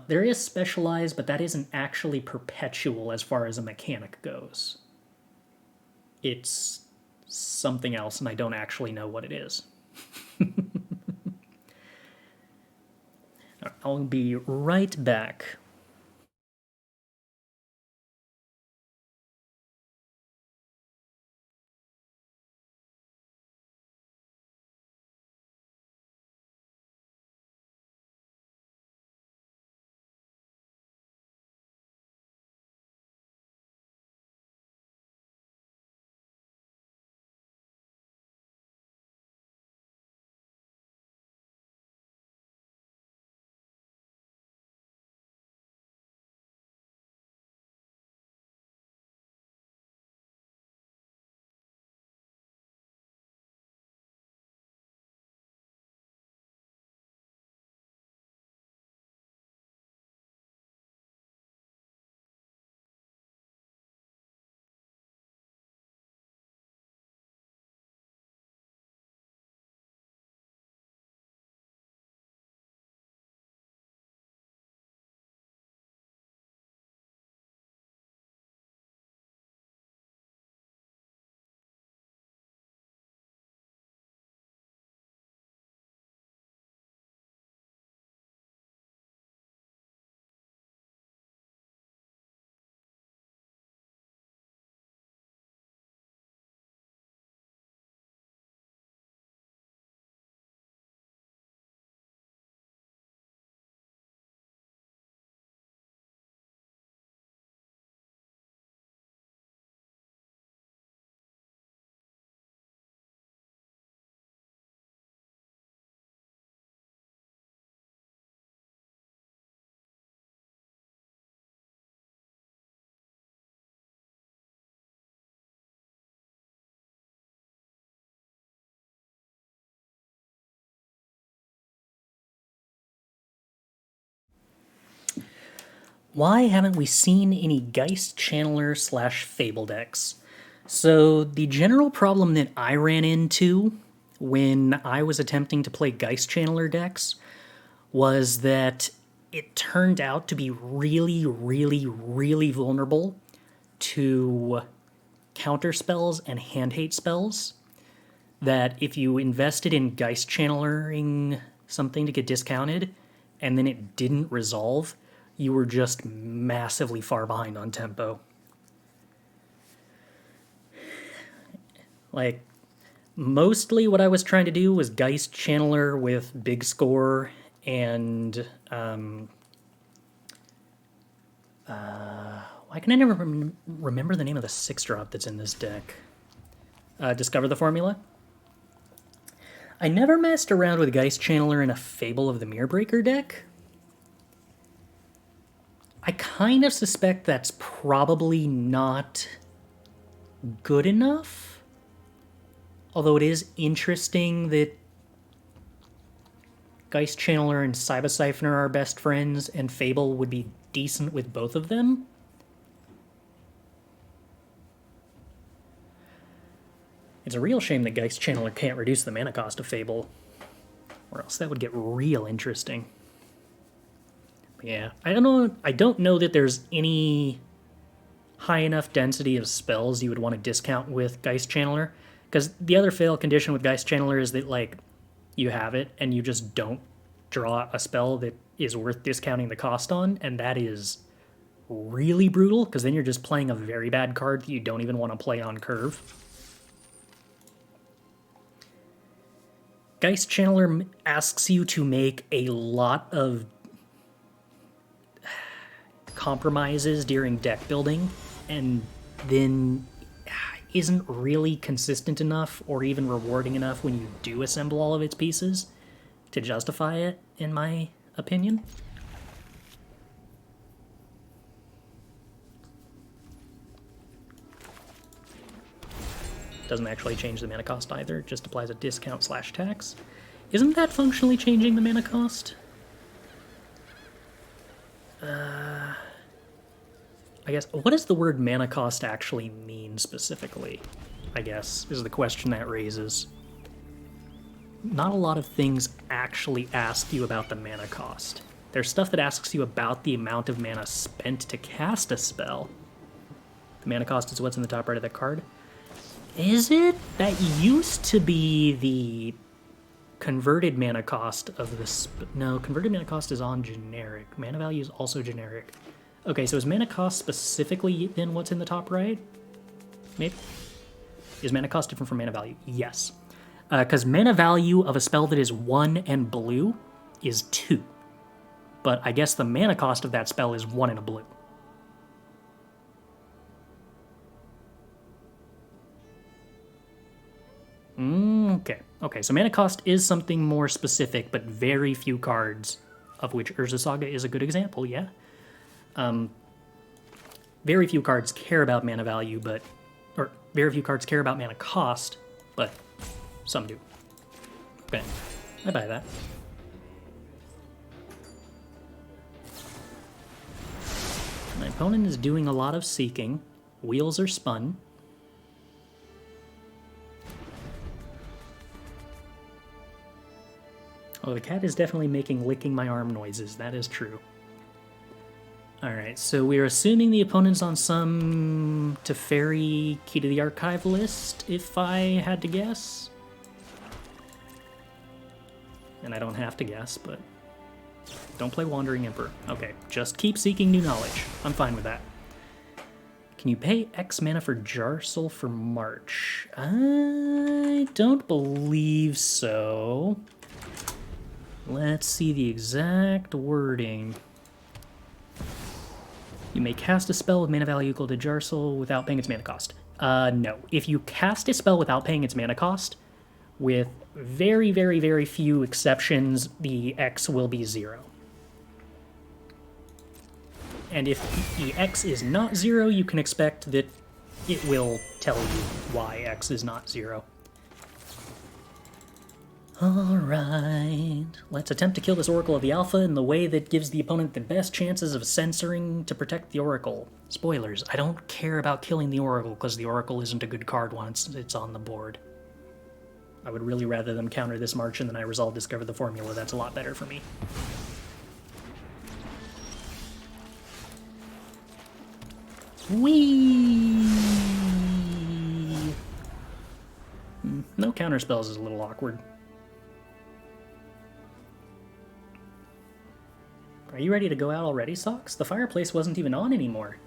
there is Specialized, but that isn't actually perpetual as far as a mechanic goes. It's something else, and I don't actually know what it is. I'll be right back. Why haven't we seen any Geist Channeler / Fable decks? So the general problem that I ran into when I was attempting to play Geist Channeler decks was that it turned out to be really, really, really vulnerable to counter spells and hand hate spells. That if you invested in Geist Channeling something to get discounted and then it didn't resolve, you were just massively far behind on tempo. Like, mostly what I was trying to do was Geist Channeler with big score and why can I never remember the name of the 6-drop that's in this deck? Discover the Formula? I never messed around with Geist Channeler in a Fable of the Mirror deck. I kind of suspect that's probably not good enough. Although it is interesting that Geist Channeler and Cyber Siphoner are best friends, and Fable would be decent with both of them. It's a real shame that Geist Channeler can't reduce the mana cost of Fable, or else that would get real interesting. But yeah, I don't know that there's any high enough density of spells you would want to discount with Geist Channeler, because the other fail condition with Geist Channeler is that, like, you have it and you just don't draw a spell that is worth discounting the cost on, and that is really brutal, because then you're just playing a very bad card that you don't even want to play on curve. Geist Channeler asks you to make a lot of compromises during deck building and then isn't really consistent enough or even rewarding enough when you do assemble all of its pieces to justify it, in my opinion. Doesn't actually change the mana cost either, it just applies a discount / tax. Isn't that functionally changing the mana cost? I guess, what does the word mana cost actually mean specifically, I guess, is the question that raises. Not a lot of things actually ask you about the mana cost. There's stuff that asks you about the amount of mana spent to cast a spell. The mana cost is what's in the top right of the card. Is it? That used to be the converted mana cost of the... No, converted mana cost is on generic. Mana value is also generic. Okay, so is mana cost specifically then what's in the top right? Maybe? Is mana cost different from mana value? Yes. Because mana value of a spell that is 1 and blue is 2. But I guess the mana cost of that spell is 1 and a blue. Okay, so mana cost is something more specific, but very few cards, of which Urza Saga is a good example, yeah? Very few cards care about mana value, or very few cards care about mana cost, but some do. Okay, I buy that. My opponent is doing a lot of seeking. Wheels are spun. Oh, the cat is definitely making licking my arm noises. That is true. Alright, so we're assuming the opponent's on some Teferi Key to the Archive list, if I had to guess. And I don't have to guess, but... Don't play Wandering Emperor. Okay, just keep seeking new knowledge. I'm fine with that. Can you pay X mana for Jarsel for March? I don't believe so. Let's see the exact wording. You may cast a spell with mana value equal to Jarsel without paying its mana cost. No. If you cast a spell without paying its mana cost, with very, very, very few exceptions, the X will be 0. And if the X is not 0, you can expect that it will tell you why X is not 0. Alright, let's attempt to kill this Oracle of the Alpha in the way that gives the opponent the best chances of censoring to protect the Oracle. Spoilers, I don't care about killing the Oracle because the Oracle isn't a good card once it's on the board. I would really rather them counter this March and then I resolve Discover the Formula. That's a lot better for me. Whee! No counter spells is a little awkward. Are you ready to go out already, Socks? The fireplace wasn't even on anymore.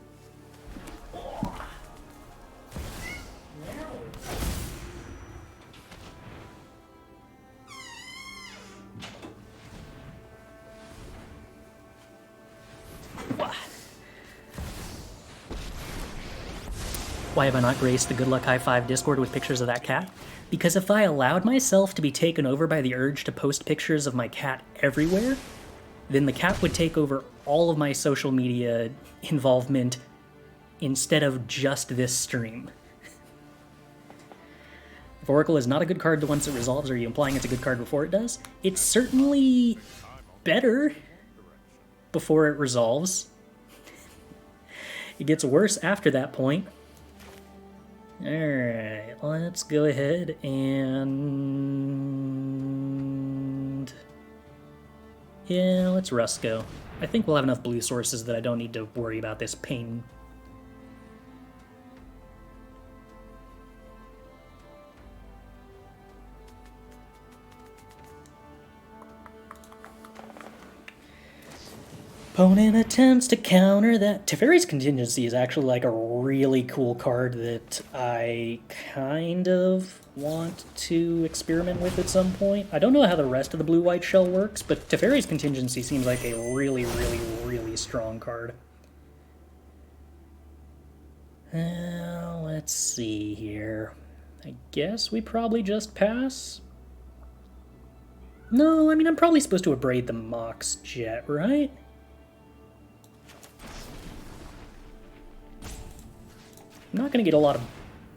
Why have I not graced the Good Luck High Five Discord with pictures of that cat? Because if I allowed myself to be taken over by the urge to post pictures of my cat everywhere, then the cat would take over all of my social media involvement instead of just this stream. If Oracle is not a good card once it resolves, are you implying it's a good card before it does? It's certainly better before it resolves. It gets worse after that point. Alright, let's go ahead and... yeah, let's Rusko. I think we'll have enough blue sources that I don't need to worry about this pain. Opponent attempts to counter that. Teferi's Contingency is actually like a really cool card that I kind of want to experiment with at some point. I don't know how the rest of the blue-white shell works, but Teferi's Contingency seems like a really, really, really strong card. Let's see here. I guess we probably just pass. No, I mean, I'm probably supposed to abrade the Mox Jet, right? I'm not going to get a lot of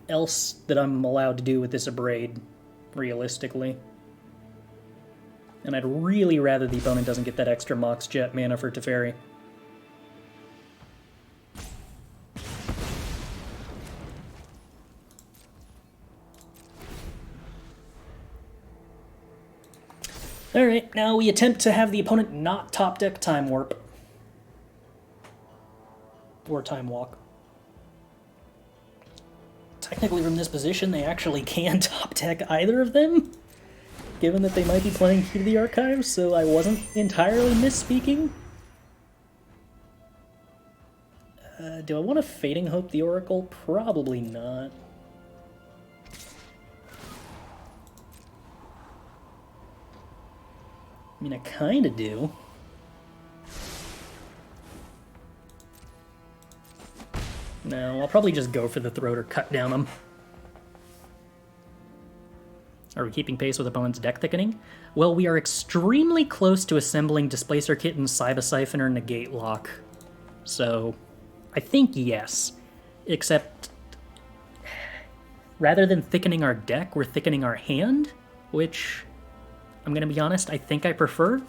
else that I'm allowed to do with this abrade, realistically. And I'd really rather the opponent doesn't get that extra Mox Jet mana for Teferi. Alright, now we attempt to have the opponent not top deck Time Warp. Or Time Walk. Technically from this position they actually can top deck either of them, given that they might be playing Key to the Archives, so I wasn't entirely misspeaking. Do I want to Fading Hope the Oracle? Probably not. I mean, I kinda do. No, I'll probably just go for the throat or cut down them. Are we keeping pace with opponent's deck thickening? Well, we are extremely close to assembling Displacer Kitten, Cyber Siphoner, Negate Lock. So, I think yes. Except, rather than thickening our deck, we're thickening our hand, which, I'm gonna be honest, I think I prefer.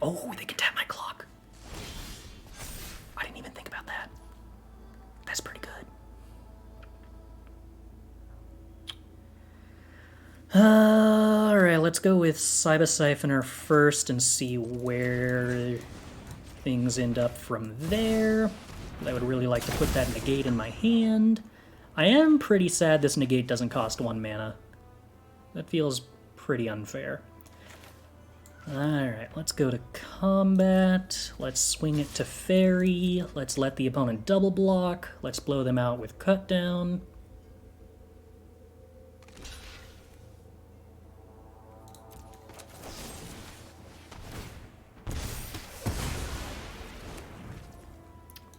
Oh, they can tap my clock. I didn't even think about that. That's pretty good. Alright, let's go with Cyber Siphoner first and see where things end up from there. I would really like to put that Negate in my hand. I am pretty sad this Negate doesn't cost 1 mana. That feels pretty unfair. Alright, let's go to combat. Let's swing it to Fairy. Let's let the opponent double block. Let's blow them out with Cut Down.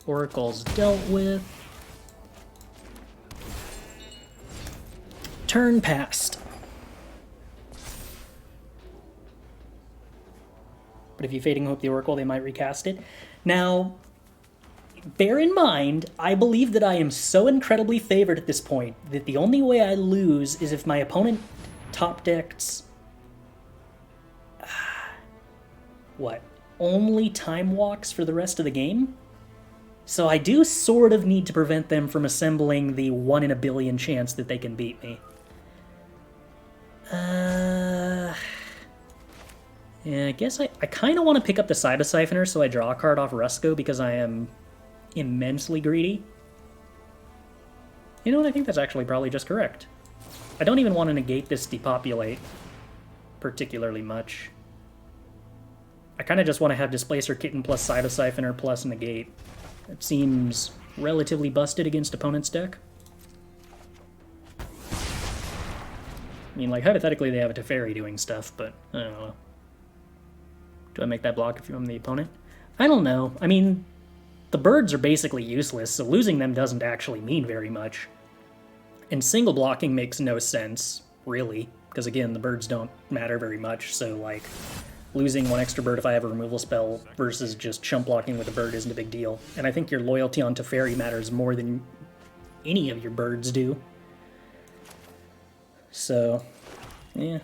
Oracle's dealt with. Turn passed. But if you Fading Hope the Oracle, they might recast it. Now, bear in mind, I believe that I am so incredibly favored at this point that the only way I lose is if my opponent top decks... what? Only Time Walks for the rest of the game? So I do sort of need to prevent them from assembling the 1 in a billion chance that they can beat me. Yeah, I guess I kind of want to pick up the Cyber Siphoner so I draw a card off Rusko because I am immensely greedy. You know what, I think that's actually probably just correct. I don't even want to negate this Depopulate particularly much. I kind of just want to have Displacer Kitten plus Cyber Siphoner plus Negate. It seems relatively busted against opponent's deck. I mean, like, hypothetically they have a Teferi doing stuff, but I don't know. Do I make that block if I'm the opponent? I don't know. I mean, the birds are basically useless, so losing them doesn't actually mean very much. And single blocking makes no sense, really, because again, the birds don't matter very much, so like, losing 1 extra bird if I have a removal spell versus just chump blocking with a bird isn't a big deal. And I think your loyalty on Teferi matters more than any of your birds do. So, yeah.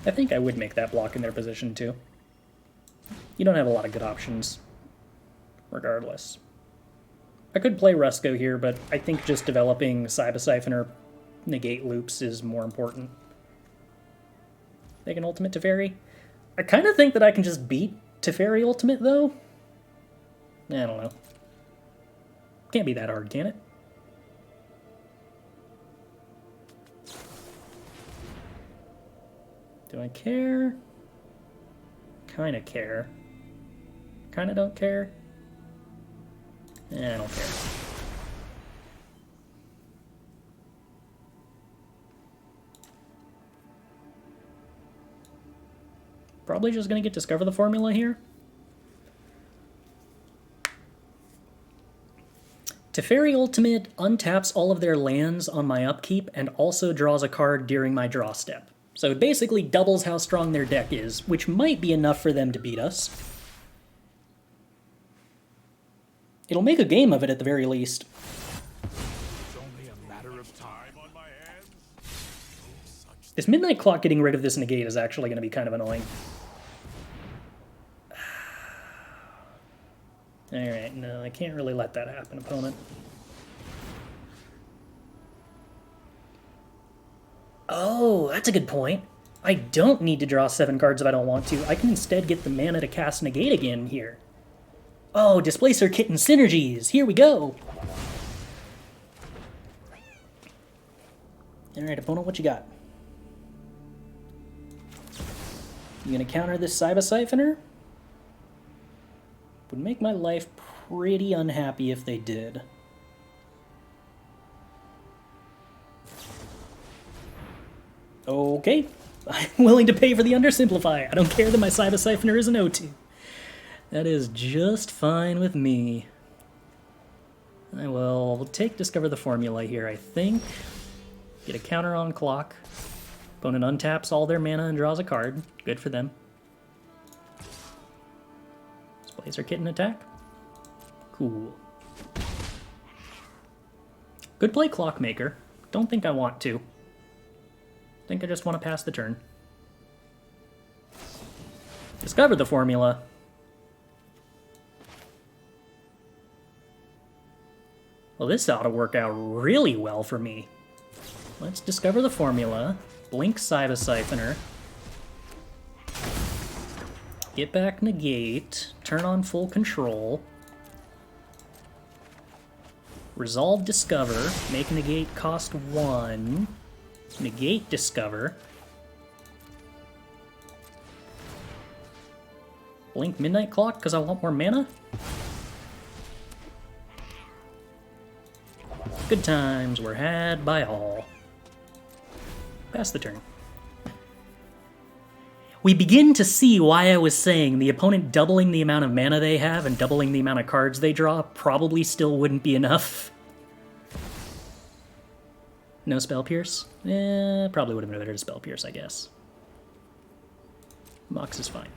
I think I would make that block in their position too. You don't have a lot of good options, regardless. I could play Rusko here, but I think just developing Cyber Siphoner Negate loops is more important. They can ultimate Teferi. I kind of think that I can just beat Teferi ultimate, though. I don't know. Can't be that hard, can it? Do I care? Kinda care. Kinda don't care. I don't care. Probably just gonna get Discover the Formula here. Teferi Ultimate untaps all of their lands on my upkeep and also draws a card during my draw step. So it basically doubles how strong their deck is, which might be enough for them to beat us. It'll make a game of it at the very least.
It's only a matter of time on my hands.
This Midnight Clock getting rid of this Negate is actually going to be kind of annoying. Alright, no, I can't really let that happen, opponent. Oh, that's a good point. I don't need to draw 7 cards if I don't want to. I can instead get the mana to cast Negate again here. Oh, Displacer Kitten Synergies! Here we go! Alright, opponent, what you got? You gonna counter this Cyber Siphoner? Would make my life pretty unhappy if they did. Okay, I'm willing to pay for the Undersimplify. I don't care that my Cyber Siphoner is an O2. That is just fine with me. I will take Discover the Formula here, I think. Get a counter on clock. Opponent untaps all their mana and draws a card. Good for them. Displacer Kitten attack. Cool. Good play, Clockmaker. Don't think I want to. Think I just want to pass the turn. Discover the Formula. Well, this ought to work out really well for me. Let's discover the Formula. Blink Cyber Siphoner. Get back Negate. Turn on full control. Resolve Discover. Make Negate cost 1. Negate Discover. Blink Midnight Clock because I want more mana. Good times were had by all. Pass the turn. We begin to see why I was saying the opponent doubling the amount of mana they have and doubling the amount of cards they draw probably still wouldn't be enough. No Spell Pierce? Probably would have been better to Spell Pierce, I guess. Mox is fine.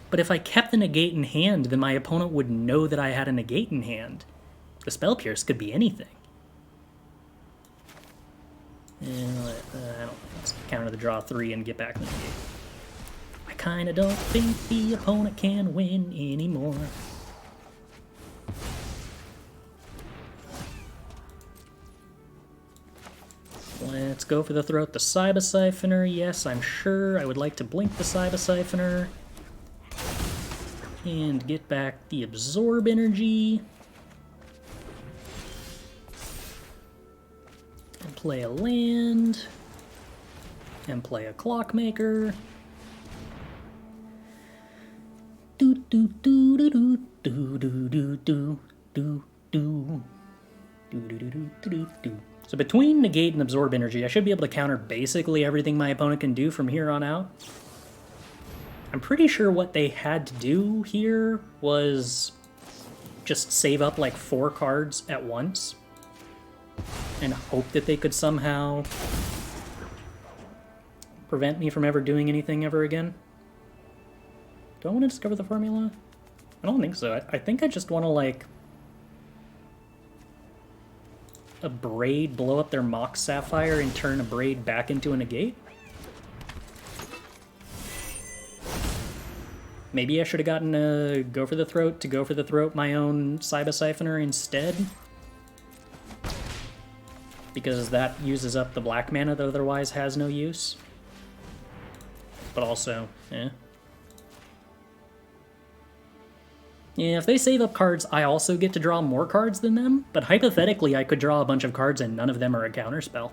But if I kept the Negate in hand, then my opponent would know that I had a Negate in hand. The Spell Pierce could be anything. Let's counter the draw 3 and get back the Negate. I kinda don't think the opponent can win anymore. Let's go for the throat the Cyber Siphoner. Yes, I'm sure I would like to blink the Cyber Siphoner. And get back the Absorb Energy. And play a land. And play a Clockmaker. Do do do do do do do do do do do do do. So between Negate and Absorb Energy, I should be able to counter basically everything my opponent can do from here on out. I'm pretty sure what they had to do here was just save up like 4 cards at once and hope that they could somehow prevent me from ever doing anything ever again. Do I want to discover the Formula? I don't think so. I think I just want to like Abrade, blow up their Mox Sapphire, and turn Abrade back into a Negate. Maybe I should have gotten a Go for the Throat to Go for the Throat my own Cyber Siphoner instead. Because that uses up the black mana that otherwise has no use. But also, Yeah, if they save up cards, I also get to draw more cards than them, but hypothetically I could draw a bunch of cards and none of them are a counterspell.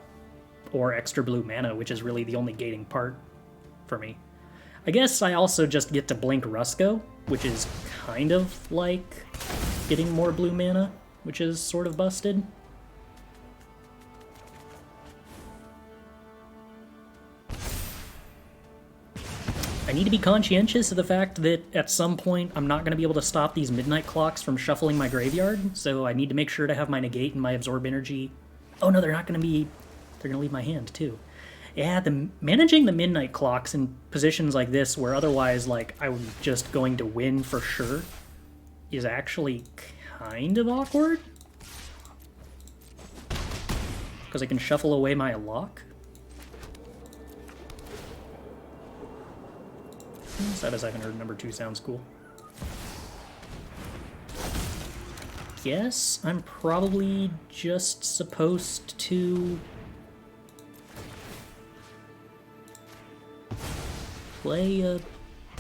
Or extra blue mana, which is really the only gating part for me. I guess I also just get to blink Rusko, which is kind of like getting more blue mana, which is sort of busted. I need to be conscientious of the fact that at some point I'm not going to be able to stop these midnight clocks from shuffling my graveyard, so I need to make sure to have my negate and my absorb energy. Oh no, they're not going to be... They're going to leave my hand, too. Yeah, managing the midnight clocks in positions like this, where otherwise, like, I'm just going to win for sure, is actually kind of awkward. Because I can shuffle away my lock. Sad as I haven't heard number 2 sounds cool. Guess I'm probably just supposed to play a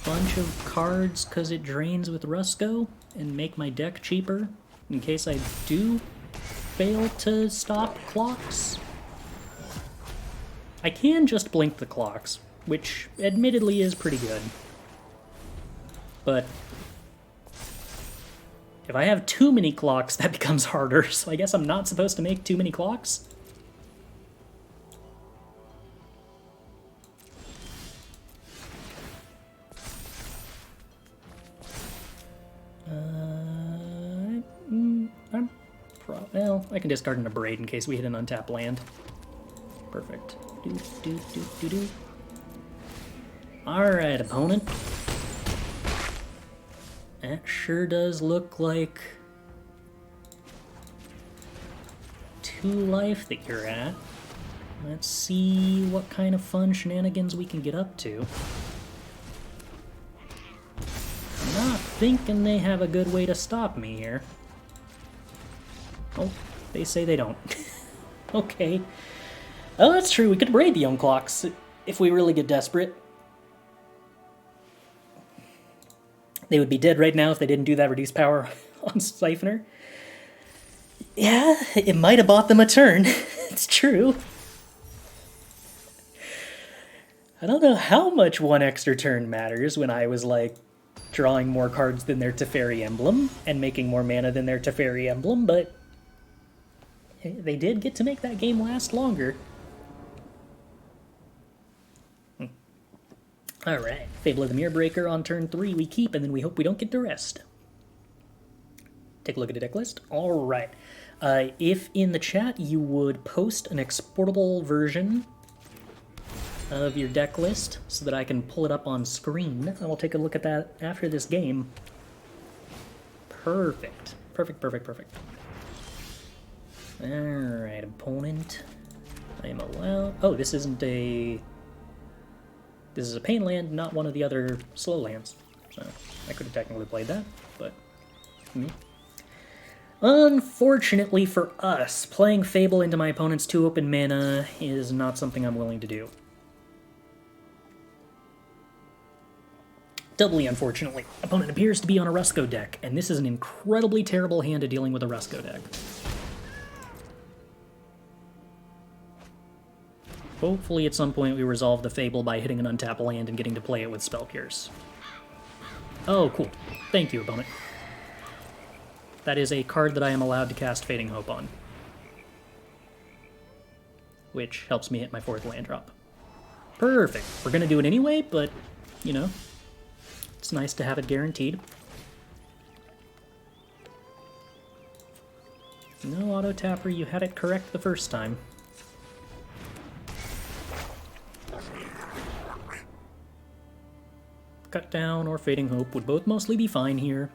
bunch of cards because it drains with Rusko and make my deck cheaper in case I do fail to stop clocks. I can just blink the clocks, which admittedly is pretty good. But if I have too many clocks, that becomes harder, so I guess I'm not supposed to make too many clocks. Well, I can discard an Abrade in case we hit an untapped land. Perfect. Alright, opponent. That sure does look like 2 life that you're at. Let's see what kind of fun shenanigans we can get up to. I'm not thinking they have a good way to stop me here. Oh, they say they don't. Okay. Oh, that's true. We could braid the young clocks if we really get desperate. They would be dead right now if they didn't do that reduced power on Siphoner. Yeah, it might have bought them a turn. It's true. I don't know how much 1 extra turn matters when I was, like, drawing more cards than their Teferi Emblem and making more mana than their Teferi Emblem, but they did get to make that game last longer. Alright, Fable of the Mirror Breaker on turn 3 we keep, and then we hope we don't get the rest. Take a look at the deck list. Alright. If in the chat you would post an exportable version of your deck list so that I can pull it up on screen, I will take a look at that after this game. Perfect. Perfect. Alright, opponent. I am allowed... Oh, this isn't a... This is a pain land, not one of the other slow lands. So, I could have technically played that, but... Unfortunately for us, playing Fable into my opponent's 2 open mana is not something I'm willing to do. Doubly unfortunately, opponent appears to be on a Rusko deck, and this is an incredibly terrible hand to dealing with a Rusko deck. Hopefully at some point we resolve the Fable by hitting an untapped land and getting to play it with Spell Pierce. Oh, cool. Thank you, opponent. That is a card that I am allowed to cast Fading Hope on, which helps me hit my 4th land drop. Perfect. We're going to do it anyway, but, you know, it's nice to have it guaranteed. No auto-tapper, you had it correct the first time. Cut Down or Fading Hope would both mostly be fine here.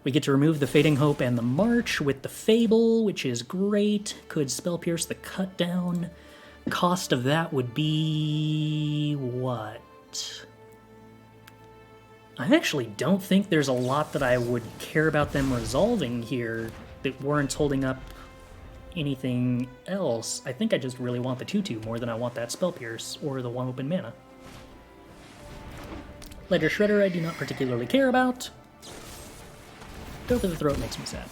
We get to remove the Fading Hope and the March with the Fable, which is great. Could Spell Pierce the Cut Down. Cost of that would be... what? I actually don't think there's a lot that I would care about them resolving here that warrants holding up anything else. I think I just really want the 2/2 more than I want that Spell Pierce or the 1 open mana. Ledger Shredder I do not particularly care about. Go for the Throat makes me sad.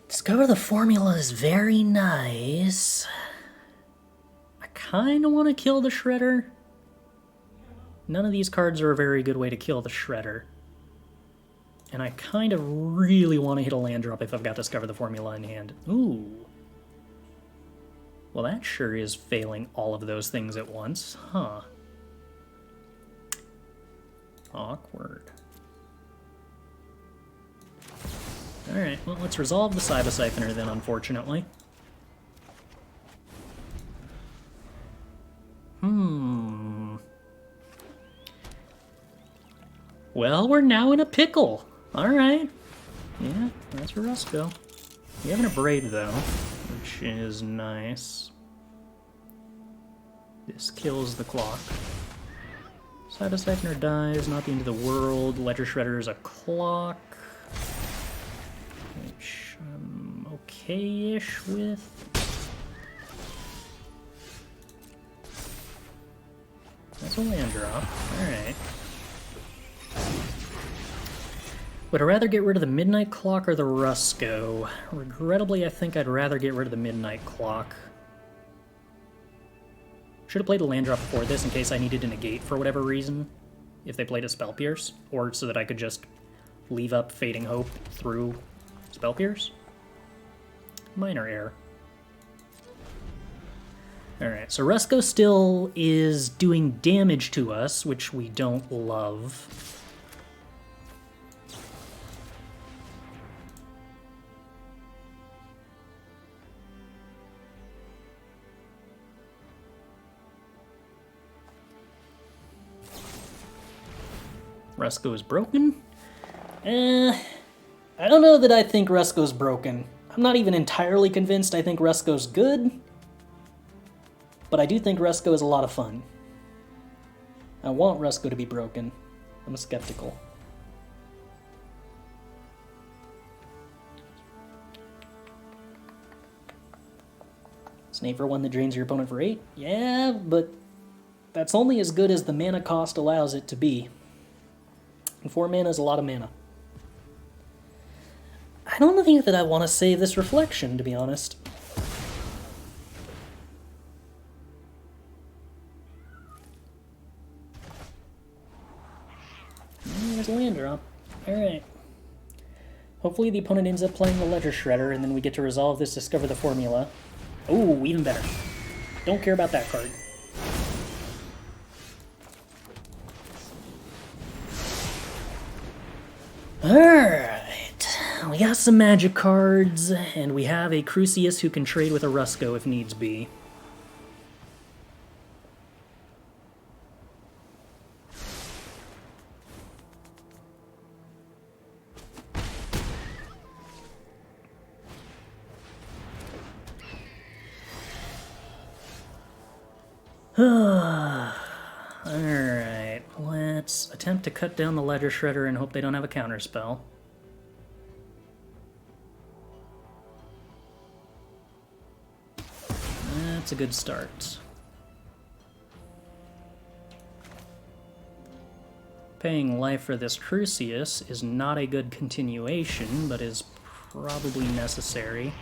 Discover the Formula is very nice. I kind of want to kill the Shredder. None of these cards are a very good way to kill the Shredder. And I kind of really want to hit a land drop if I've got Discover the Formula in hand. Ooh. Well, that sure is failing all of those things at once, huh? Awkward. Alright, well, let's resolve the Sibosiphoner then, unfortunately. Well, we're now in a pickle. Alright. Yeah, that's for Rusko. We have an Abrade, though, which is nice. This kills the clock. Sibosiphoner dies, not the end of the world. Ledger Shredder is a clock, which I'm okay-ish with. That's a land drop. Alright. Would I rather get rid of the Midnight Clock or the Rusko? Regrettably, I think I'd rather get rid of the Midnight Clock. Should have played a land drop before this in case I needed to negate for whatever reason, if they played a Spell Pierce, or so that I could just leave up Fading Hope through Spell Pierce. Minor error. Alright, so Rusko still is doing damage to us, which we don't love. Rusko is broken? I don't know that I think Rusko's broken. I'm not even entirely convinced I think Rusko's good, but I do think Rusko is a lot of fun. I want Rusko to be broken. I'm skeptical. Snake for 1 that drains your opponent for 8? Yeah, but that's only as good as the mana cost allows it to be. And 4 mana is a lot of mana. I don't think that I want to save this Reflection, to be honest. There's a land drop. Alright. Hopefully the opponent ends up playing the Ledger Shredder, and then we get to resolve this, discover the formula. Oh, even better. Don't care about that card. Alright, we got some magic cards, and we have a Crucias who can trade with a Rusko if needs be. Alright, let's attempt to cut down the Ledger Shredder and hope they don't have a counterspell. That's a good start. Paying life for this Crucias is not a good continuation, but is probably necessary.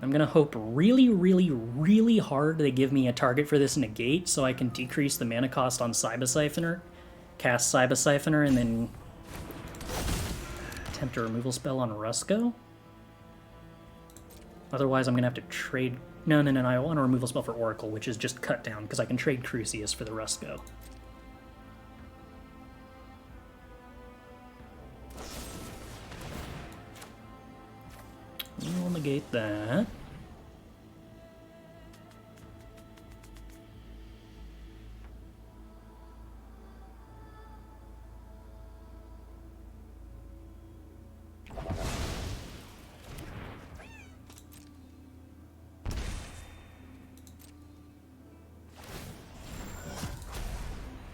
I'm gonna hope really, really, really hard they give me a target for this Negate so I can decrease the mana cost on Sibosiphoner, cast Sibosiphoner, and then attempt a removal spell on Rusko. Otherwise, I'm gonna have to trade... No, I want a removal spell for Oracle, which is just cut down, because I can trade Crucias for the Rusko. We'll negate that.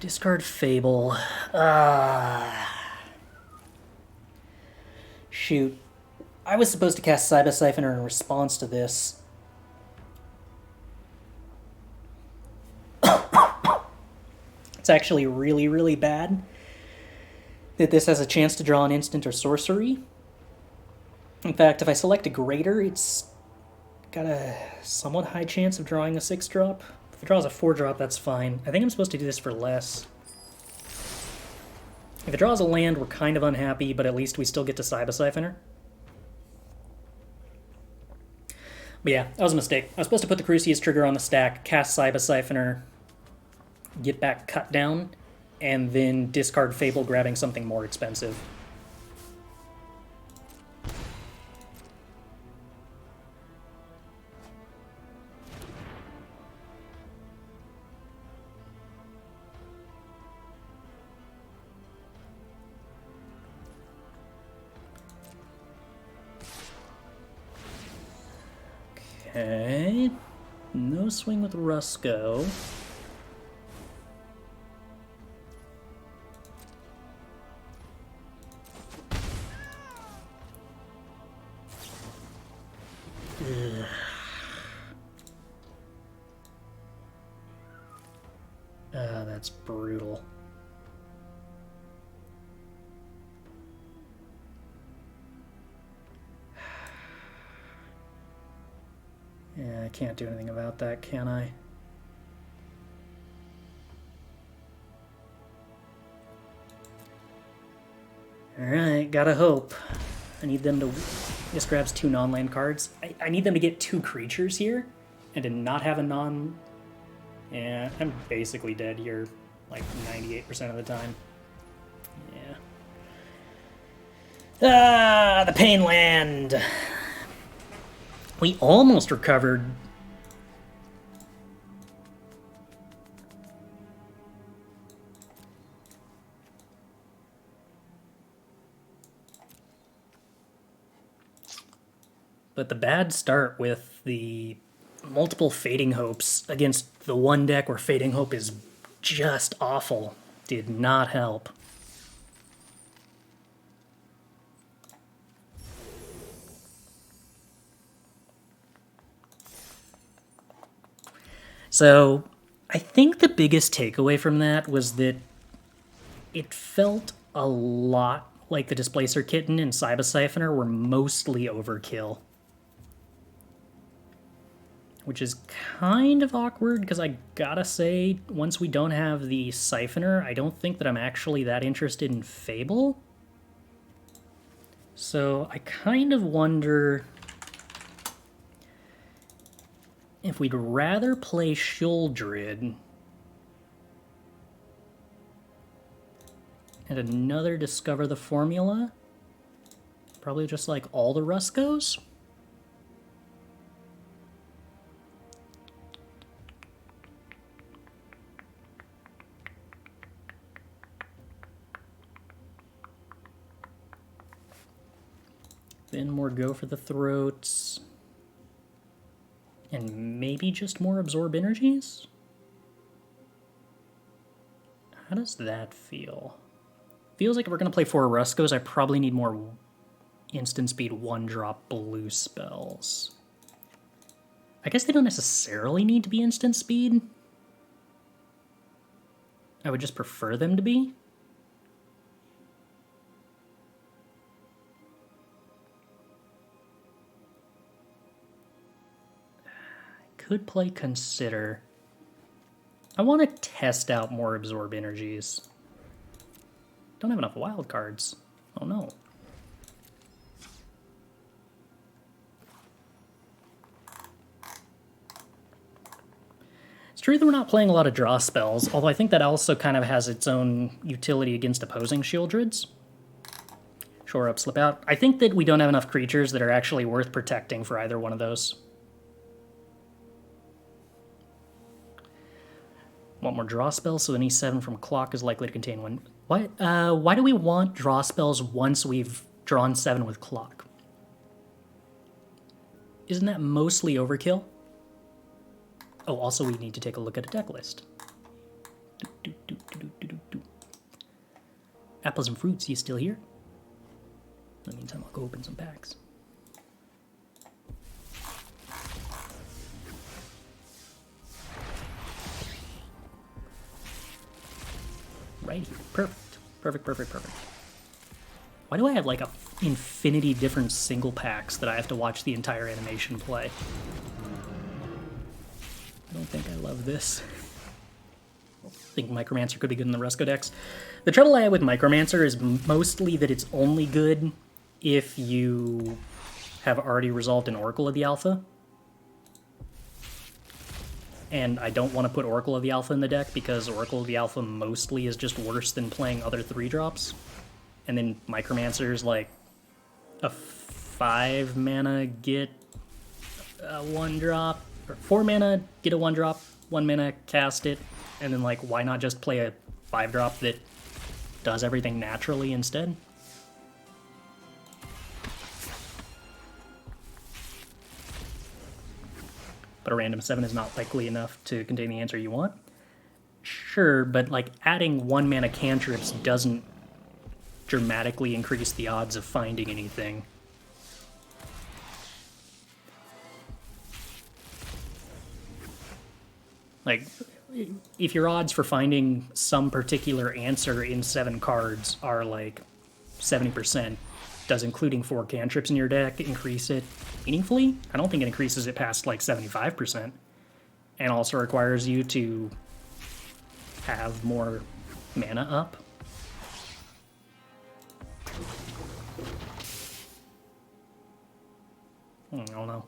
Discard Fable. Shoot. I was supposed to cast Sibosiphoner in response to this. It's actually really, really bad that this has a chance to draw an instant or sorcery. In fact, if I select a Greater, it's got a somewhat high chance of drawing a 6-drop. If it draws a 4-drop, that's fine. I think I'm supposed to do this for less. If it draws a land, we're kind of unhappy, but at least we still get to Sibosiphoner. But yeah, that was a mistake. I was supposed to put the Crucias trigger on the stack, cast Cyber Siphoner, get back Cut Down, and then discard Fable, grabbing something more expensive. Okay, no swing with Rusko. Ugh. That's brutal. Yeah, I can't do anything about that, can I? Alright, gotta hope. I need them to... This grabs 2 non-land cards. I need them to get 2 creatures here, and to not have a non... Yeah, I'm basically dead here, like 98% of the time. Yeah. Ah, the Pain Land! We almost recovered. But the bad start with the multiple Fading Hopes against the one deck where Fading Hope is just awful did not help. So I think the biggest takeaway from that was that it felt a lot like the Displacer Kitten and Cyber Siphoner were mostly overkill. Which is kind of awkward, because I gotta say, once we don't have the Siphoner, I don't think that I'm actually that interested in Fable. So I kind of wonder if we'd rather play Sheoldred and another Discover the Formula, probably just like all the Ruskos. Then more Go for the Throats. And maybe just more Absorb Energies? How does that feel? Feels like if we're going to play 4 Ruskos, I probably need more instant speed 1-drop blue spells. I guess they don't necessarily need to be instant speed. I would just prefer them to be. Could play Consider. I want to test out more Absorb Energies. Don't have enough wild cards. Oh no. It's true that we're not playing a lot of draw spells, although I think that also kind of has its own utility against opposing Sheoldreds. Shore up, slip out. I think that we don't have enough creatures that are actually worth protecting for either one of those. Want more draw spells, so any 7 from Clock is likely to contain one. Why do we want draw spells once we've drawn 7 with Clock? Isn't that mostly overkill? Oh, also we need to take a look at a deck list. Apples and Fruits, you still here? In the meantime, I'll go open some packs. Right here. Perfect. Perfect, perfect, perfect. Why do I have like a infinity different single packs that I have to watch the entire animation play? I don't think I love this. I think Micromancer could be good in the Rusko decks. The trouble I have with Micromancer is mostly that it's only good if you have already resolved an Oracle of the Alpha. and I don't want to put Oracle of the Alpha in the deck because Oracle of the Alpha mostly is just worse than playing other 3-drops. And then Micromancer's like a 5 mana get a 1-drop, or 4 mana get a 1-drop, 1 mana cast it, and then like why not just play a 5-drop that does everything naturally instead? But a random 7 is not likely enough to contain the answer you want. Sure, but like adding 1 mana cantrips doesn't dramatically increase the odds of finding anything. Like, if your odds for finding some particular answer in 7 cards are like 70%, does including 4 cantrips in your deck increase it meaningfully? I don't think it increases it past like 75%. And also requires you to have more mana up. I don't know.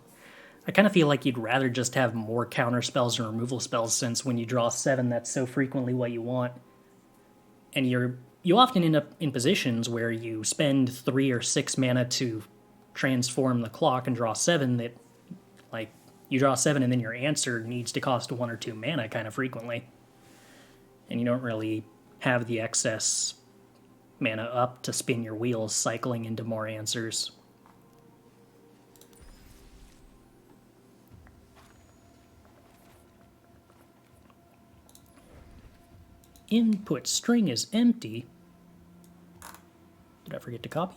I kind of feel like you'd rather just have more counter spells and removal spells, since when you draw 7, that's so frequently what you want. And you often end up in positions where you spend 3 or 6 mana to transform the clock and draw 7 that, like, you draw 7 and then your answer needs to cost 1 or 2 mana kind of frequently. And you don't really have the excess mana up to spin your wheels cycling into more answers. Input string is empty. Did I forget to copy?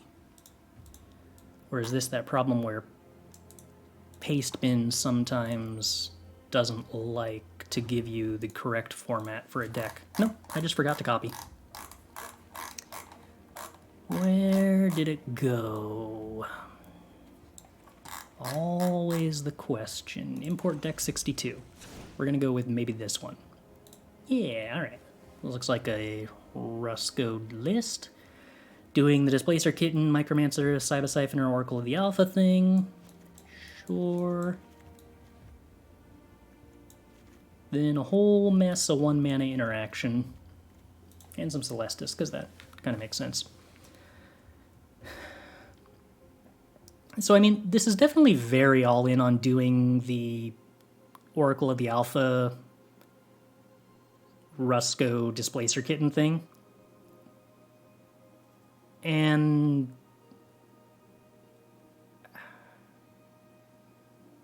Or is this that problem where Pastebin sometimes doesn't like to give you the correct format for a deck? Nope, I just forgot to copy. Where did it go? Always the question. Import deck 62. We're gonna go with maybe this one. Yeah, alright. Looks like a Rusko list. Doing the Displacer Kitten, Micromancer, Cyber Siphoner, Oracle of the Alpha thing. Sure. Then a whole mess of 1 mana interaction. And some Celestis, because that kind of makes sense. So, I mean, this is definitely very all in on doing the Oracle of the Alpha Rusko Displacer Kitten thing. And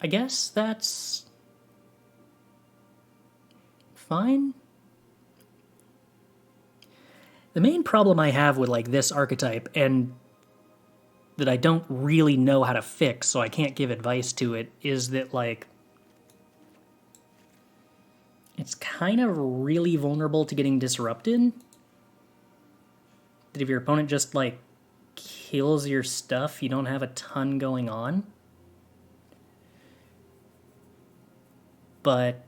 I guess that's fine. The main problem I have with like this archetype, and that I don't really know how to fix, so I can't give advice to it, is that like it's kind of really vulnerable to getting disrupted. That if your opponent just, like, kills your stuff, you don't have a ton going on. But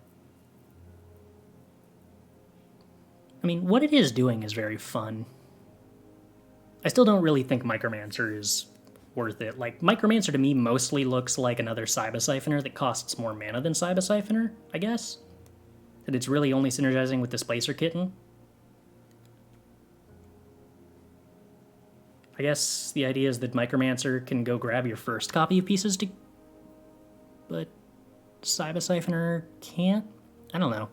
I mean, what it is doing is very fun. I still don't really think Micromancer is worth it. Like, Micromancer to me mostly looks like another Cyber Siphoner that costs more mana than Cyber Siphoner, I guess. That it's really only synergizing with Displacer Kitten. I guess the idea is that Micromancer can go grab your first copy of pieces to... but Cyber Siphoner can't? I don't know.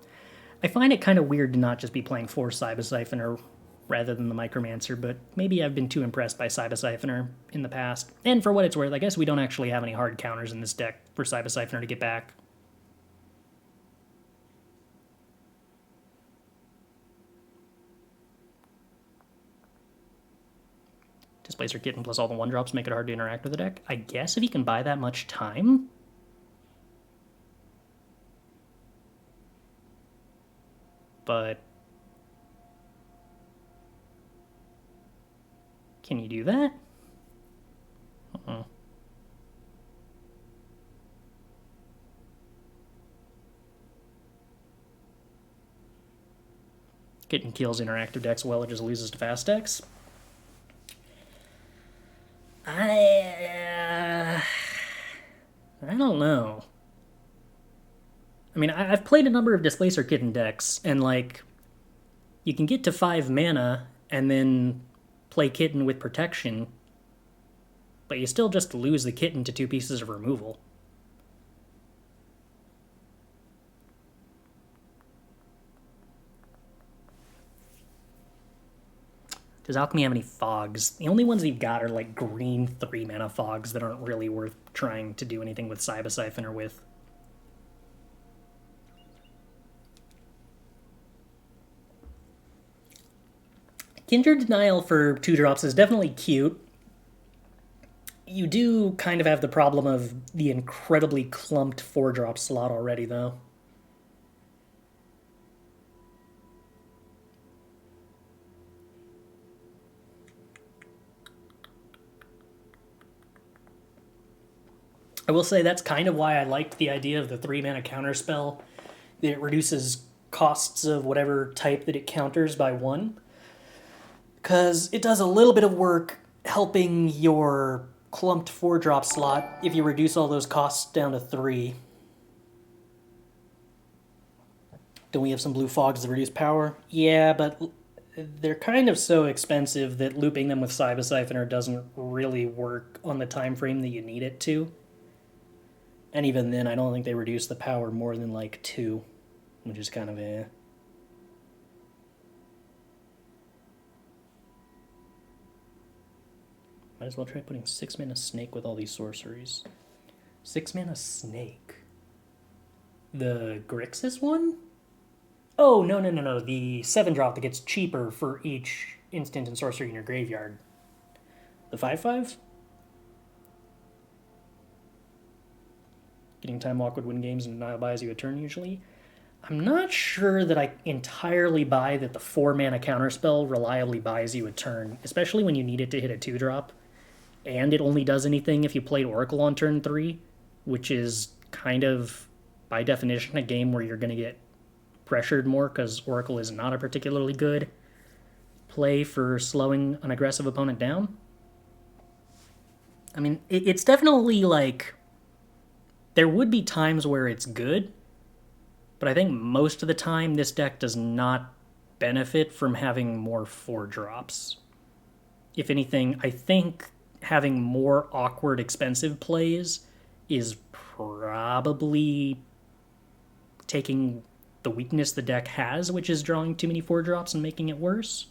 I find it kind of weird to not just be playing for Cyber Siphoner rather than the Micromancer, but maybe I've been too impressed by Cyber Siphoner in the past. And for what it's worth, I guess we don't actually have any hard counters in this deck for Cyber Siphoner to get back. Displacer Kitten plus all the 1-drops make it hard to interact with the deck. I guess if he can buy that much time? But can you do that? Uh-uh. Kitten kills interactive decks well, it just loses to fast decks. I don't know. I mean, I've played a number of Displacer Kitten decks, and like, you can get to 5 mana and then play Kitten with protection, but you still just lose the Kitten to 2 pieces of removal. Does Alchemy have any fogs? The only ones you've got are like green 3 mana fogs that aren't really worth trying to do anything with Cyber Siphoner with. Kindred Denial for 2 drops is definitely cute. You do kind of have the problem of the incredibly clumped 4 drop slot already, though. I will say that's kind of why I liked the idea of the 3 mana counterspell. It reduces costs of whatever type that it counters by 1. Because it does a little bit of work helping your clumped 4 drop slot if you reduce all those costs down to 3. Don't we have some blue fogs that reduce power? Yeah, but they're kind of so expensive that looping them with Cyber Siphoner doesn't really work on the time frame that you need it to. And even then, I don't think they reduce the power more than like 2, which is kind of eh. Might as well try putting 6 mana Snake with all these sorceries. 6 mana Snake. The Grixis one? Oh, no. The 7 drop that gets cheaper for each instant and sorcery in your graveyard. The 5/5? Getting Time Walk would win games and Denial buys you a turn usually. I'm not sure that I entirely buy that the 4 mana counterspell reliably buys you a turn, especially when you need it to hit a 2 drop. And it only does anything if you played Oracle on turn 3, which is kind of, by definition, a game where you're going to get pressured more because Oracle is not a particularly good play for slowing an aggressive opponent down. I mean, it's definitely like, there would be times where it's good, but I think most of the time this deck does not benefit from having more 4 drops. If anything, I think having more awkward, expensive plays is probably taking the weakness the deck has, which is drawing too many 4 drops and making it worse.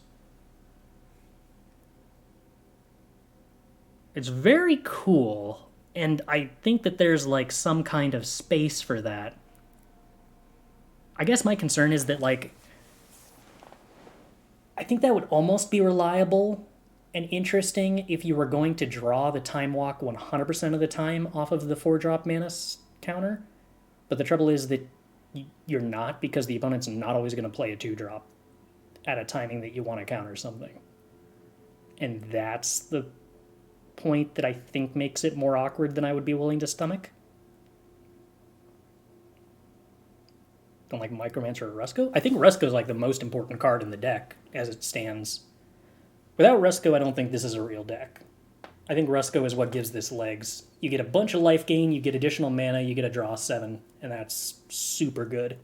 It's very cool, and I think that there's like some kind of space for that. I guess my concern is that like, I think that would almost be reliable and interesting if you were going to draw the Time Walk 100% of the time off of the 4 drop mana counter. But the trouble is that you're not, because the opponent's not always going to play a 2 drop at a timing that you want to counter something. And that's the point that I think makes it more awkward than I would be willing to stomach. Don't like Micromancer or Rusko? I think Rusko's like the most important card in the deck as it stands. Without Rusko, I don't think this is a real deck. I think Rusko is what gives this legs. You get a bunch of life gain, you get additional mana, you get a draw 7, and that's super good.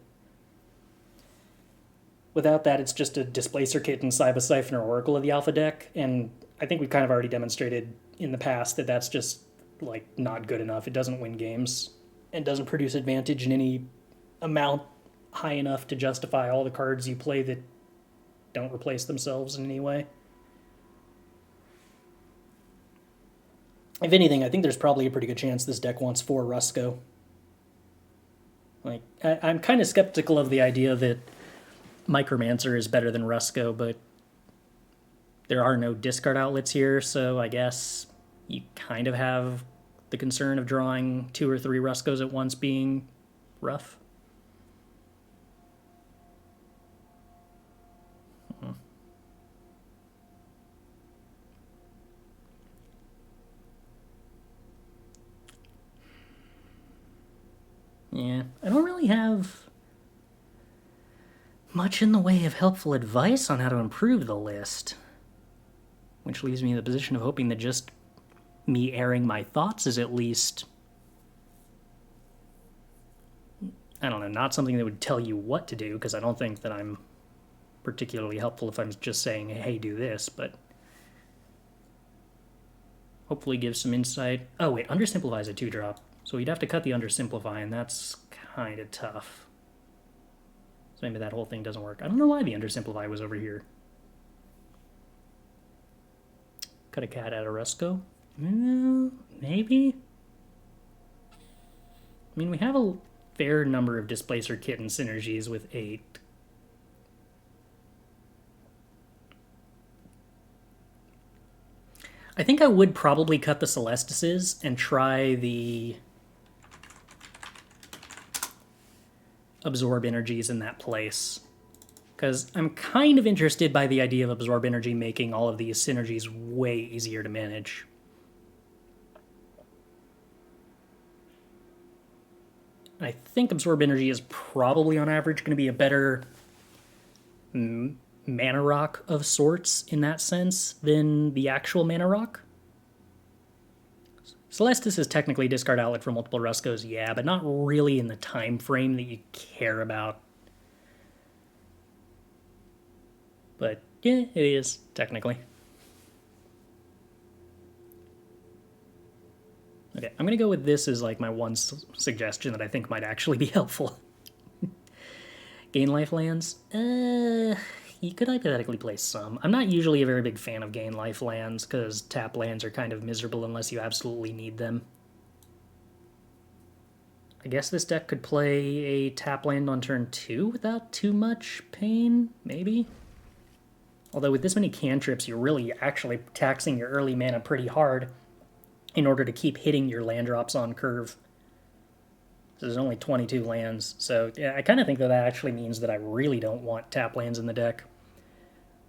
Without that, it's just a Displacer Kit and Cyber Siphoner Oracle of the Alpha deck, and I think we've kind of already demonstrated in the past that that's just, like, not good enough. It doesn't win games, and doesn't produce advantage in any amount high enough to justify all the cards you play that don't replace themselves in any way. If anything, I think there's probably a pretty good chance this deck wants 4 Rusko. Like, I'm kind of skeptical of the idea that Micromancer is better than Rusko, but there are no discard outlets here, so I guess you kind of have the concern of drawing 2 or 3 Ruskos at once being rough. Yeah, I don't really have much in the way of helpful advice on how to improve the list, which leaves me in the position of hoping that just me airing my thoughts is at least I don't know, not something that would tell you what to do, because I don't think that I'm particularly helpful if I'm just saying, hey, do this, but hopefully gives some insight. Oh, wait, Undersimplify is a 2-drop, so we'd have to cut the Undersimplify, and that's kind of tough. So maybe that whole thing doesn't work. I don't know why the Undersimplify was over here. Cut a cat out of Rusko? Maybe? I mean, we have a fair number of Displacer Kitten synergies with 8. I think I would probably cut the Celestices and try the Absorb Energies in that place. Because I'm kind of interested by the idea of Absorb Energy making all of these synergies way easier to manage. I think Absorb Energy is probably on average going to be a better mana rock of sorts in that sense than the actual mana rock. Celestis is technically discard outlet for multiple Ruskos, yeah, but not really in the time frame that you care about. But yeah, it is, technically. Okay, I'm going to go with this as like my one suggestion that I think might actually be helpful. Gain life lands? You could hypothetically play some. I'm not usually a very big fan of gain life lands, because tap lands are kind of miserable unless you absolutely need them. I guess this deck could play a tap land on turn 2 without too much pain, maybe? Although with this many cantrips, you're really actually taxing your early mana pretty hard in order to keep hitting your land drops on curve. There's only 22 lands, so yeah, I kind of think that that actually means that I really don't want tap lands in the deck.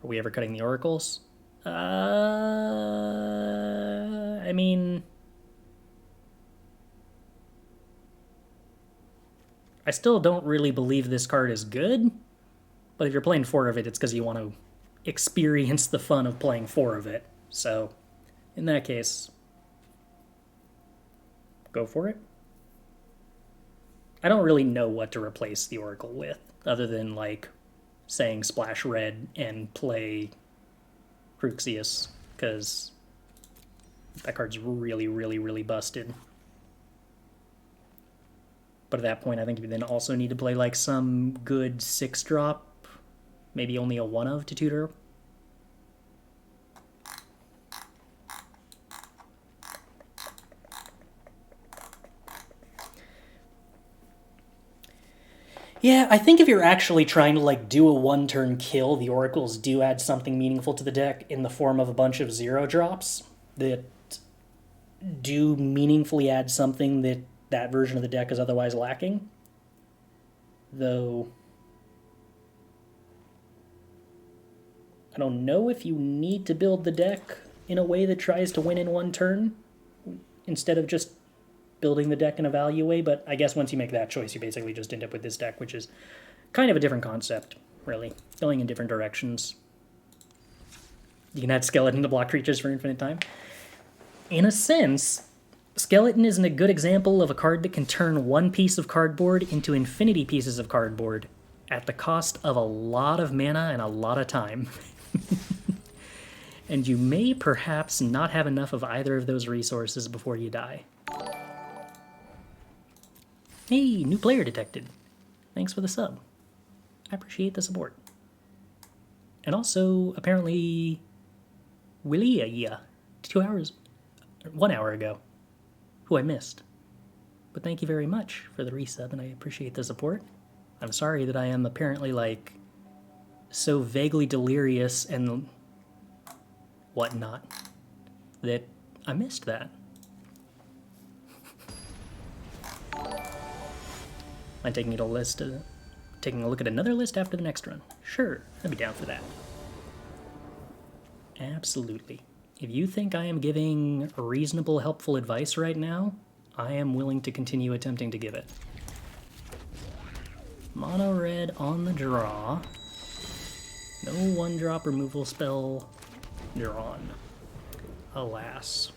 Are we ever cutting the oracles? I mean, I still don't really believe this card is good, but if you're playing 4 of it, it's because you want to experience the fun of playing 4 of it. So, in that case, go for it. I don't really know what to replace the Oracle with, other than, like, saying splash red and play Crucias, because that card's really, really, really busted. But at that point, I think you then also need to play, like, some good 6-drop, maybe only a 1-of to tutor. Yeah, I think if you're actually trying to, like, do a 1-turn kill, the Oracles do add something meaningful to the deck in the form of a bunch of 0-drops that do meaningfully add something that that version of the deck is otherwise lacking. Though, I don't know if you need to build the deck in a way that tries to win in 1 turn, instead of just building the deck in a value way, but I guess once you make that choice, you basically just end up with this deck, which is kind of a different concept, really, going in different directions. You can add Skeleton to block creatures for infinite time. In a sense, Skeleton isn't a good example of a card that can turn 1 piece of cardboard into infinity pieces of cardboard at the cost of a lot of mana and a lot of time. And you may perhaps not have enough of either of those resources before you die. Hey, new player detected. Thanks for the sub. I appreciate the support. And also, apparently, Willia, 1 hour ago, who I missed. But thank you very much for the resub, and I appreciate the support. I'm sorry that I am apparently, like, so vaguely delirious and whatnot that I missed that. I'm taking a look at another list after the next run. Sure, I'd be down for that. Absolutely. If you think I am giving reasonable, helpful advice right now, I am willing to continue attempting to give it. Mono red on the draw. No 1-drop removal spell drawn. Alas.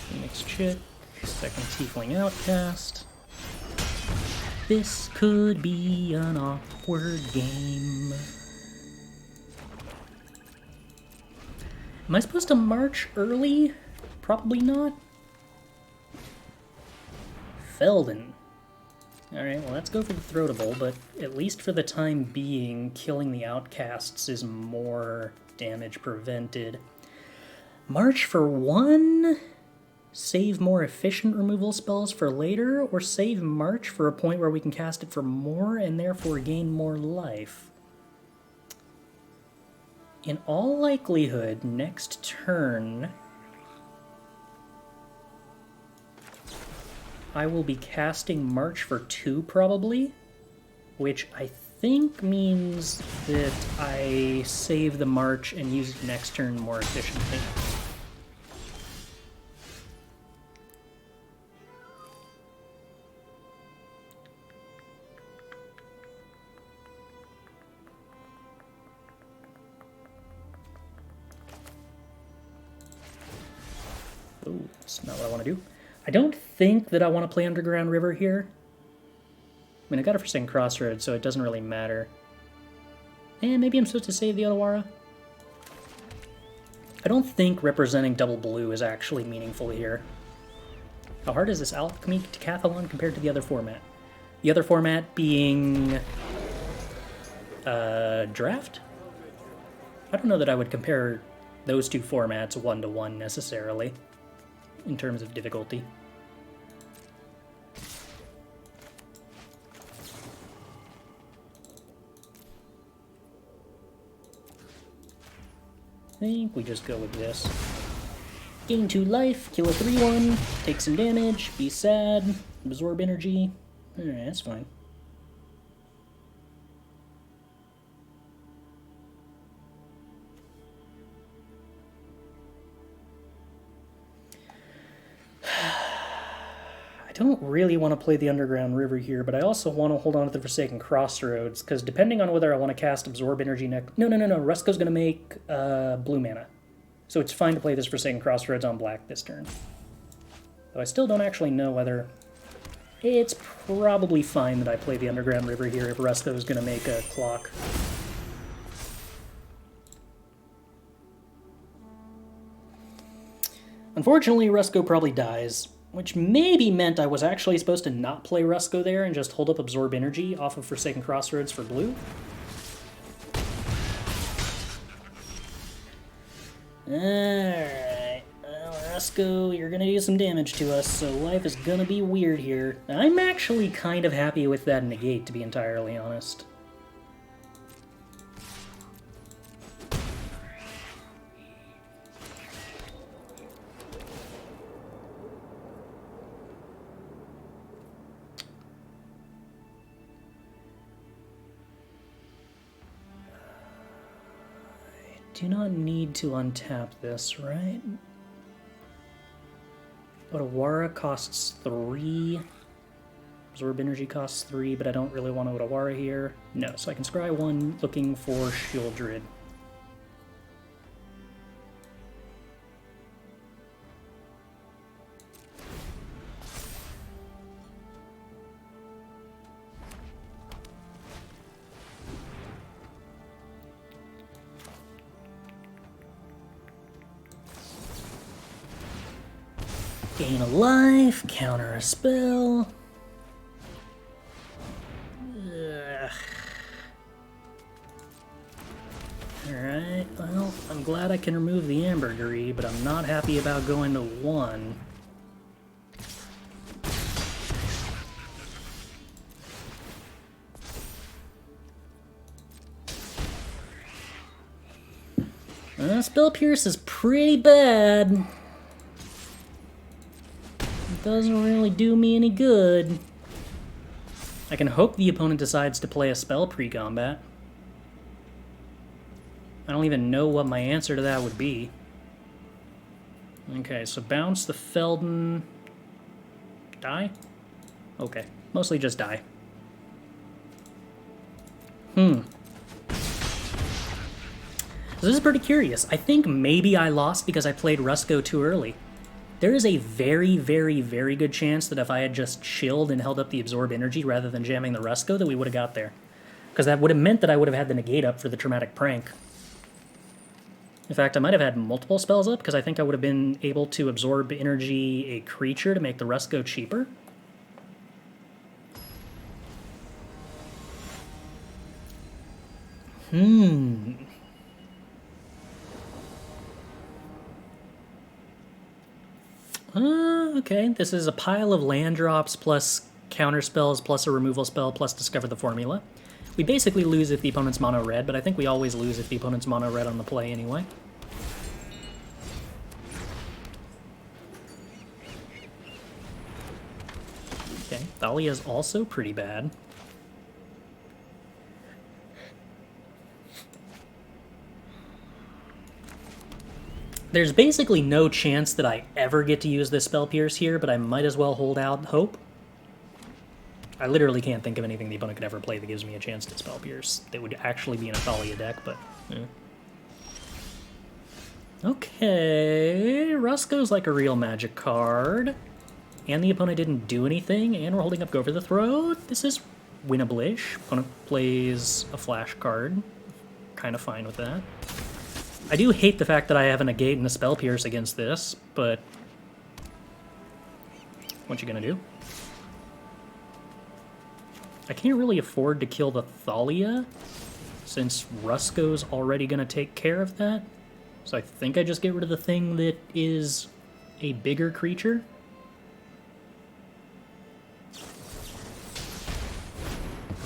Phoenix Chick. Second Tiefling Outcast. This could be an awkward game. Am I supposed to march early? Probably not. Felden. Alright, well let's go for the Throatable, but at least for the time being, killing the outcasts is more damage prevented. March for 1? Save more efficient removal spells for later, or save March for a point where we can cast it for more and therefore gain more life? In all likelihood, next turn, I will be casting March for 2 probably, which I think means that I save the March and use it next turn more efficiently. Oh, that's not what I want to do. I don't think that I want to play Underground River here. I mean, I got a Forsaken Crossroads, so it doesn't really matter. And maybe I'm supposed to save the Otawara? I don't think representing double blue is actually meaningful here. How hard is this Alchemy Decathlon compared to the other format? The other format being... Draft? I don't know that I would compare those two formats one-to-one necessarily, in terms of difficulty. I think we just go with this. Gain 2 life, kill a 3/1, take some damage, be sad, absorb energy. Alright, that's fine. I don't really want to play the Underground River here, but I also want to hold on to the Forsaken Crossroads, because depending on whether I want to cast Absorb Energy next... No, Rusko's going to make blue mana. So it's fine to play this Forsaken Crossroads on black this turn. Though I still don't actually know whether... It's probably fine that I play the Underground River here if Rusko's going to make a clock. Unfortunately, Rusko probably dies, which maybe meant I was actually supposed to not play Rusko there and just hold up Absorb Energy off of Forsaken Crossroads for blue. Alright, well, Rusko, you're gonna do some damage to us, so life is gonna be weird here. I'm actually kind of happy with that Negate, to be entirely honest. Do not need to untap this, right? Otawara costs 3. Absorb Energy costs 3, but I don't really want Otawara here. No, so I can scry 1 looking for Sheoldred. Gain a life, counter a spell. Ugh. Alright, well, I'm glad I can remove the Ambergris, but I'm not happy about going to 1. Spell Pierce is pretty bad. Doesn't really do me any good. I can hope the opponent decides to play a spell pre-combat. I don't even know what my answer to that would be. Okay, so bounce the Felden. Die? Okay, mostly just die. So this is pretty curious. I think maybe I lost because I played Rusko too early. There is a very, very, very good chance that if I had just chilled and held up the Absorb Energy rather than jamming the Rusko, that we would have got there. Because that would have meant that I would have had the Negate up for the Traumatic Prank. In fact, I might have had multiple spells up, because I think I would have been able to absorb energy a creature to make the Rusko cheaper. Okay, this is a pile of land drops plus counter spells plus a removal spell plus discover the formula. We basically lose if the opponent's mono red, but I think we always lose if the opponent's mono red on the play anyway. Okay, Thalia's also pretty bad. There's basically no chance that I ever get to use this Spell Pierce here, but I might as well hold out hope. I literally can't think of anything the opponent could ever play that gives me a chance to Spell Pierce that would actually be in a Thalia deck, but... Okay, Rusko's like a real Magic card. And the opponent didn't do anything, and we're holding up Go for the Throat. This is winnable-ish. Opponent plays a Flash card. Kind of fine with that. I do hate the fact that I have a Negate and a Spell Pierce against this, but... what you gonna do? I can't really afford to kill the Thalia, since Rusko's already gonna take care of that. So I think I just get rid of the thing that is a bigger creature.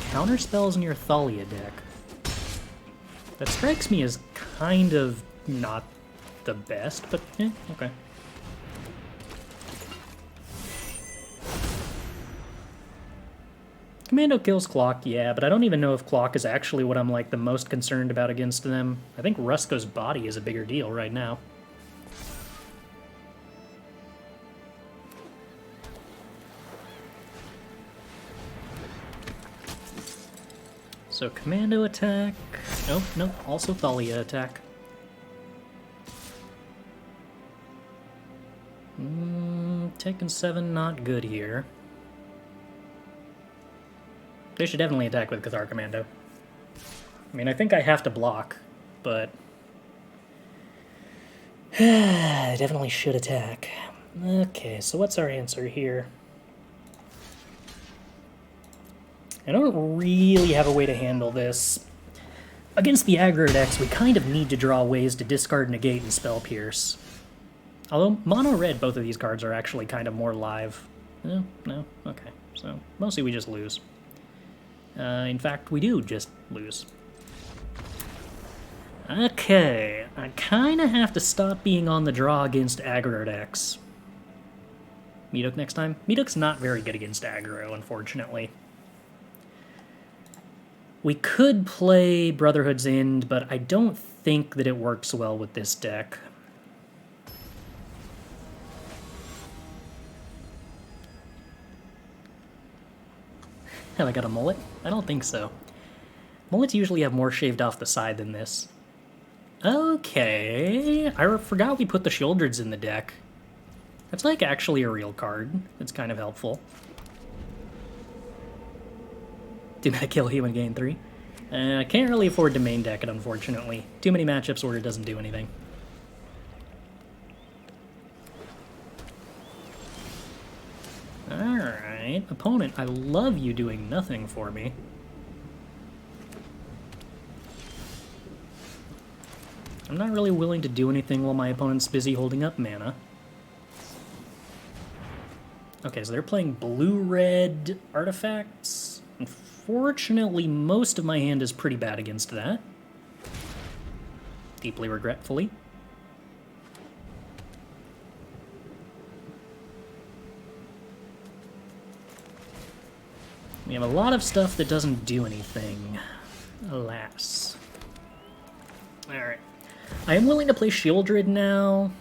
Counter spells in your Thalia deck. That strikes me as kind of not the best, but okay. Commando kills Clock, yeah, but I don't even know if Clock is actually what I'm like the most concerned about against them. I think Rusko's body is a bigger deal right now. So Commando attack. Oh, no, also Thalia attack. Taken 7, not good here. They should definitely attack with Cathar Commando. I mean, I think I have to block, but... I definitely should attack. Okay, so what's our answer here? I don't really have a way to handle this. Against the aggro decks, we kind of need to draw ways to discard Negate and Spell Pierce. Although, mono red, both of these cards are actually kind of more live. No? Okay. So, mostly we just lose. In fact, we do just lose. Okay, I kind of have to stop being on the draw against aggro decks. Medook next time? Medook's not very good against aggro, unfortunately. We could play Brotherhood's End, but I don't think that it works well with this deck. Have I got a mullet? I don't think so. Mullets usually have more shaved off the side than this. Okay, I forgot we put the Sheoldreds in the deck. That's like actually a real card. It's kind of helpful. Do not kill human gain 3. I can't really afford to main deck it, unfortunately. Too many matchups where it doesn't do anything. Alright, opponent, I love you doing nothing for me. I'm not really willing to do anything while my opponent's busy holding up mana. Okay, so they're playing blue-red artifacts. Unfortunately, most of my hand is pretty bad against that. Deeply regretfully. We have a lot of stuff that doesn't do anything, alas. Alright. I am willing to play Sheoldred now.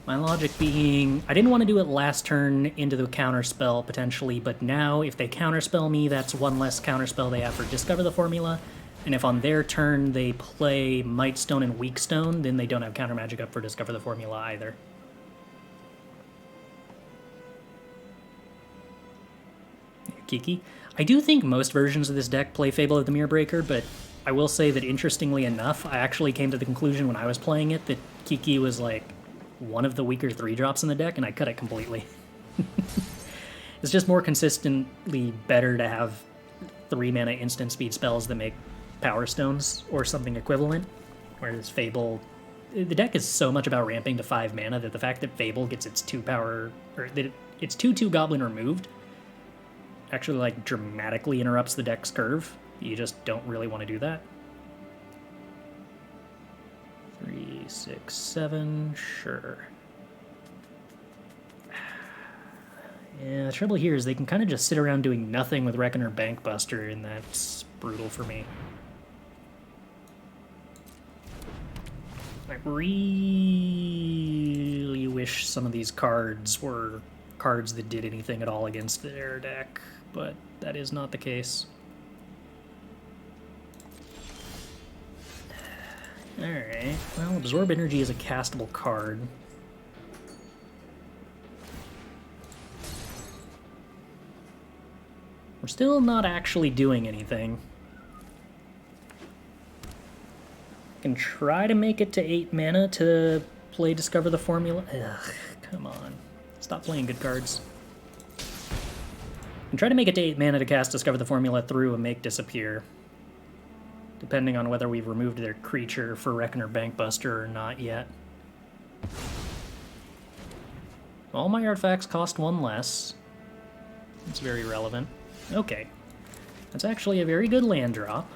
My logic being, I didn't want to do it last turn into the counterspell, potentially, but now if they counterspell me, that's one less counterspell they have for Discover the Formula. And if on their turn they play Mightstone and Weakstone, then they don't have counter magic up for Discover the Formula either. Kiki. I do think most versions of this deck play Fable of the Mirror Breaker, but I will say that interestingly enough, I actually came to the conclusion when I was playing it that Kiki was like one of the weaker 3-drops in the deck, and I cut it completely. It's just more consistently better to have 3-mana instant speed spells that make Power Stones or something equivalent, whereas Fable... The deck is so much about ramping to 5 mana that the fact that Fable gets its 2-power... or that its 2/2 Goblin removed actually like dramatically interrupts the deck's curve. You just don't really want to do that. 3, 6, 7, sure. Yeah, the trouble here is they can kind of just sit around doing nothing with Reckoner Bankbuster, and that's brutal for me. I really wish some of these cards were cards that did anything at all against their deck, but that is not the case. Alright, well, Absorb Energy is a castable card. We're still not actually doing anything. I can try to make it to 8 mana to play Discover the Formula. Ugh, come on. Stop playing good cards. And try to make it to 8 mana to cast Discover the Formula through a Make Disappear, depending on whether we've removed their creature for Reckoner Bankbuster or not yet. All my artifacts cost 1 less. It's very relevant. Okay. That's actually a very good land drop.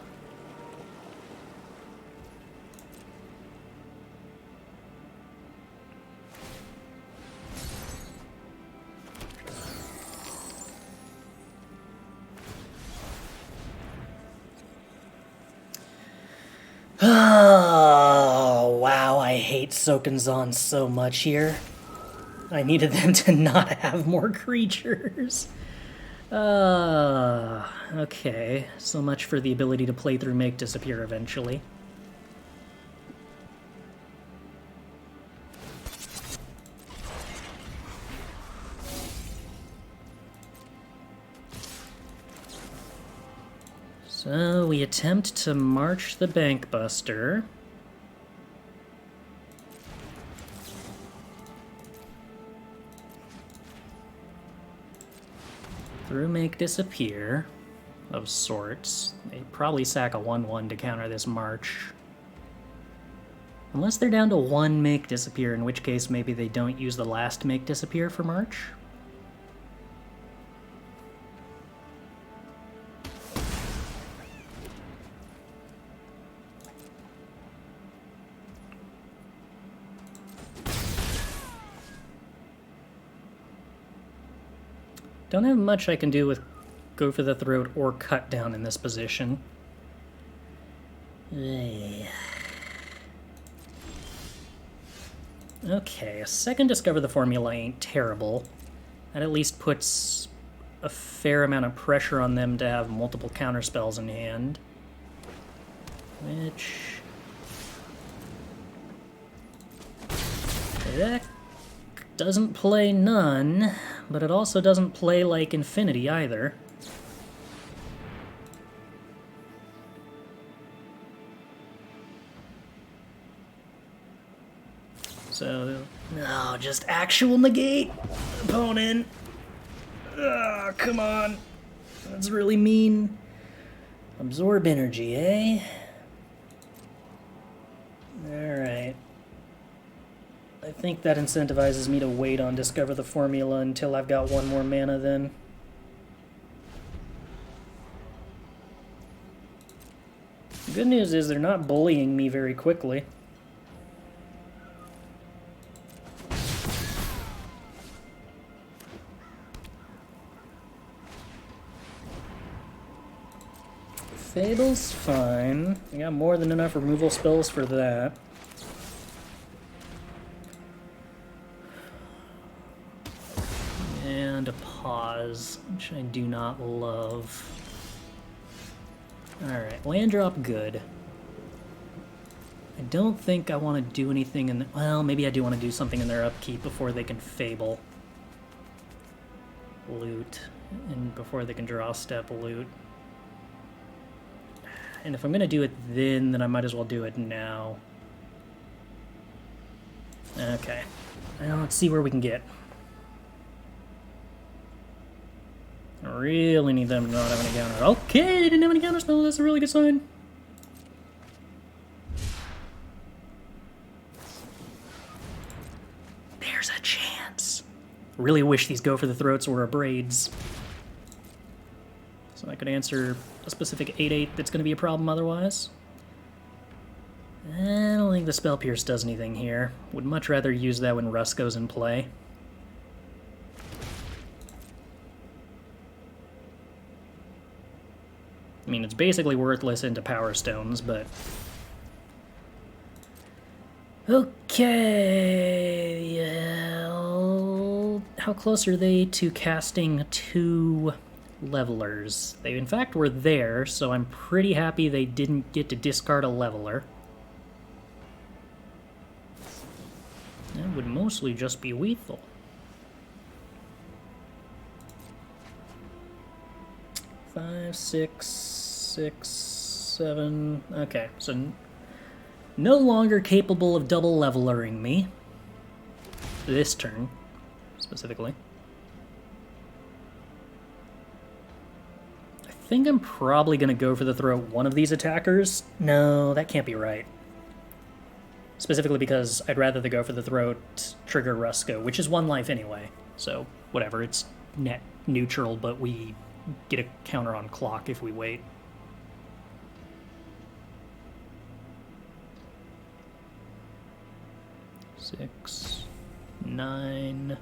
Oh, wow, I hate Sokenzan so much here. I needed them to not have more creatures. Okay. So much for the ability to play through Make Disappear eventually. So we attempt to march the Bankbuster. Through Make Disappear, of sorts. They probably sack a 1/1 to counter this march. Unless they're down to 1 Make Disappear, in which case maybe they don't use the last Make Disappear for march. Don't have much I can do with Go for the Throat or Cut Down in this position. Okay, a second Discover the Formula ain't terrible. That at least puts a fair amount of pressure on them to have multiple counterspells in hand. Which... that doesn't play none, but it also doesn't play like Infinity either. So, no, just actual negate, opponent. Ugh, come on. That's really mean. Absorb energy, eh? Alright. I think that incentivizes me to wait on Discover the Formula until I've got 1 more mana then. The good news is they're not bullying me very quickly. Fable's fine. I got more than enough removal spells for that. And a pause, which I do not love. Alright, land drop good. I don't think I want to do anything in... well, maybe I do want to do something in their upkeep before they can Fable. Loot. And before they can draw step, loot. And if I'm going to do it then I might as well do it now. Okay. Now let's see where we can get. I really need them to not have any counter. Okay, they didn't have any counter spells. That's a really good sign. There's a chance. Really wish these go for the throats were Abrades. So I could answer a specific 8/8 that's going to be a problem otherwise. I don't think the Spell Pierce does anything here. Would much rather use that when Rusko's in play. I mean, it's basically worthless into Power Stones, but... okay... yeah... how close are they to casting 2 levelers? They, in fact, were there, so I'm pretty happy they didn't get to discard a leveler. That would mostly just be Weathel. Five, 6, 6, 7... okay, so no longer capable of double levelering me. This turn, specifically. I think I'm probably going to go for the throat one of these attackers. No, that can't be right. Specifically because I'd rather they go for the throat, trigger Rusko, which is 1 life anyway. So, whatever, it's net neutral, but we get a counter on clock if we wait. Six, 9...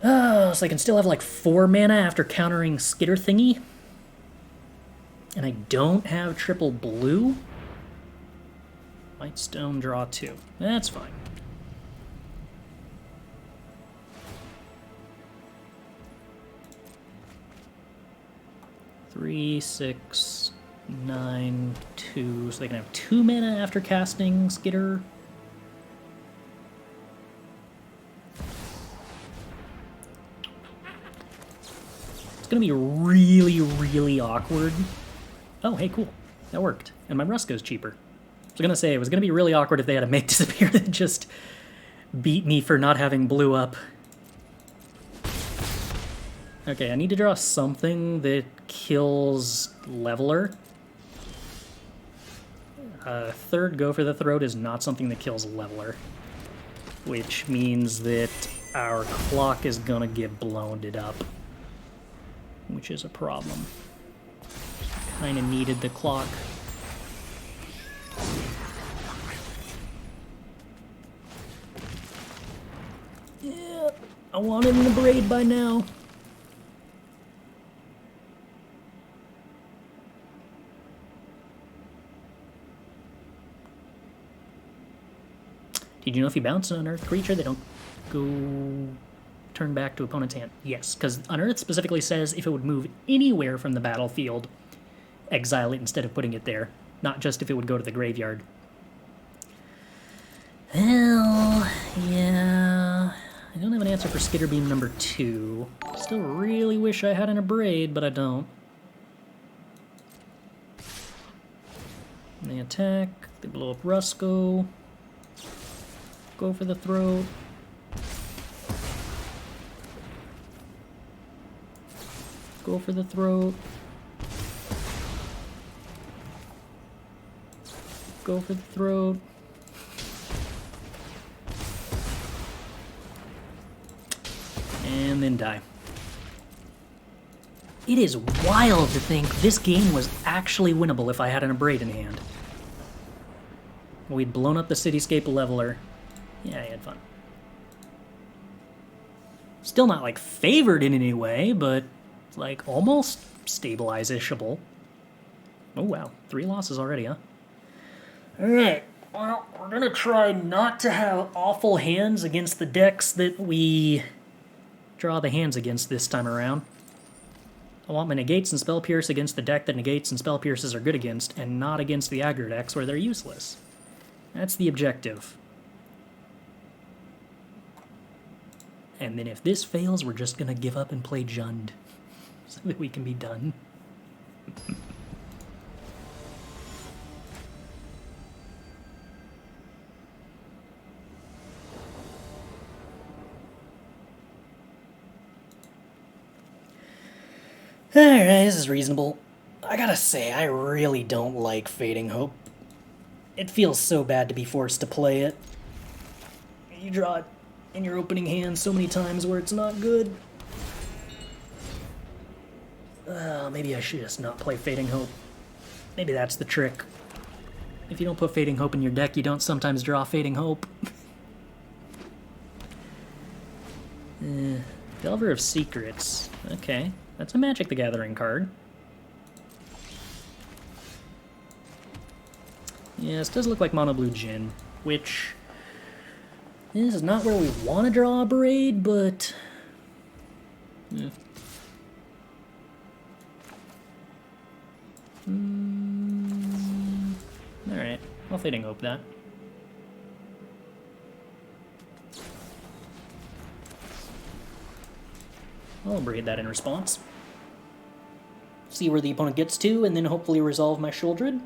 oh, so I can still have like 4 mana after countering Skitter thingy? And I don't have triple blue? White stone, draw 2. That's fine. Three, 6, 9, 2. So they can have 2 mana after casting Skitter. It's gonna be really, really awkward. Oh, hey, cool. That worked. And my Rusko's cheaper. I was gonna say, it was gonna be really awkward if they had a make disappear that just beat me for not having blue up. Okay, I need to draw something that kills Leveler. Third Go for the Throat is not something that kills Leveler. Which means that our clock is gonna get blown up. Which is a problem. Kinda needed the clock. Yeah, I wanted an Abrade by now. Did you know if you bounce an unearthed creature, they don't go turn back to opponent's hand? Yes, because unearthed specifically says if it would move anywhere from the battlefield, exile it instead of putting it there, not just if it would go to the graveyard. Well, yeah, I don't have an answer for Skitter Beam number 2. Still really wish I had an Abrade, but I don't. And they attack, they blow up Rusko. Go for the throat. Go for the throat. Go for the throat. And then die. It is wild to think this game was actually winnable if I had an Abrade in hand. We'd blown up the Cityscape Leveler. Yeah, I had fun. Still not, like, favored in any way, but, like, almost stabilize-ishable. Oh, wow. 3 losses already, huh? Alright, well, we're gonna try not to have awful hands against the decks that we draw the hands against this time around. I want my Negates and Spell Pierce against the deck that Negates and Spell Pierces are good against, and not against the aggro decks where they're useless. That's the objective. And then if this fails, we're just gonna give up and play Jund, so that we can be done. Alright, this is reasonable. I gotta say, I really don't like Fading Hope. It feels so bad to be forced to play it. You draw it in your opening hand so many times where it's not good. Maybe I should just not play Fading Hope. Maybe that's the trick. If you don't put Fading Hope in your deck, you don't sometimes draw Fading Hope. Delver of Secrets. Okay. That's a Magic the Gathering card. Yeah, this does look like Mono Blue Djinn, which this is not where we want to draw a Abrade, but alright, I'll Fading Hope that. I'll Abrade that in response. See where the opponent gets to, and then hopefully resolve my Sheoldred.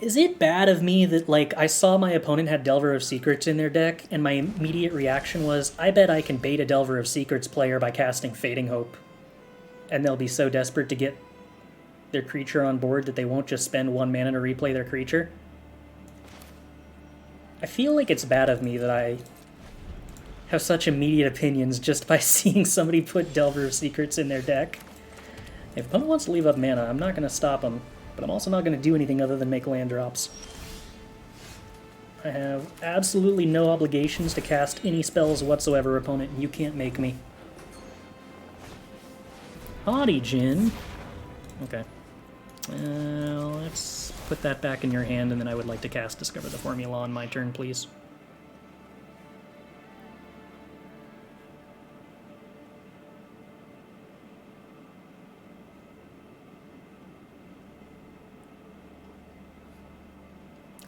Is it bad of me that, like, I saw my opponent had Delver of Secrets in their deck, and my immediate reaction was, I bet I can bait a Delver of Secrets player by casting Fading Hope, and they'll be so desperate to get their creature on board that they won't just spend 1 mana to replay their creature? I feel like it's bad of me that I have such immediate opinions just by seeing somebody put Delver of Secrets in their deck. If opponent wants to leave up mana, I'm not going to stop them, but I'm also not going to do anything other than make land drops. I have absolutely no obligations to cast any spells whatsoever, opponent, and you can't make me. Haughty Djinn. Okay. Let's put that back in your hand, and then I would like to cast Discover the Formula on my turn, please.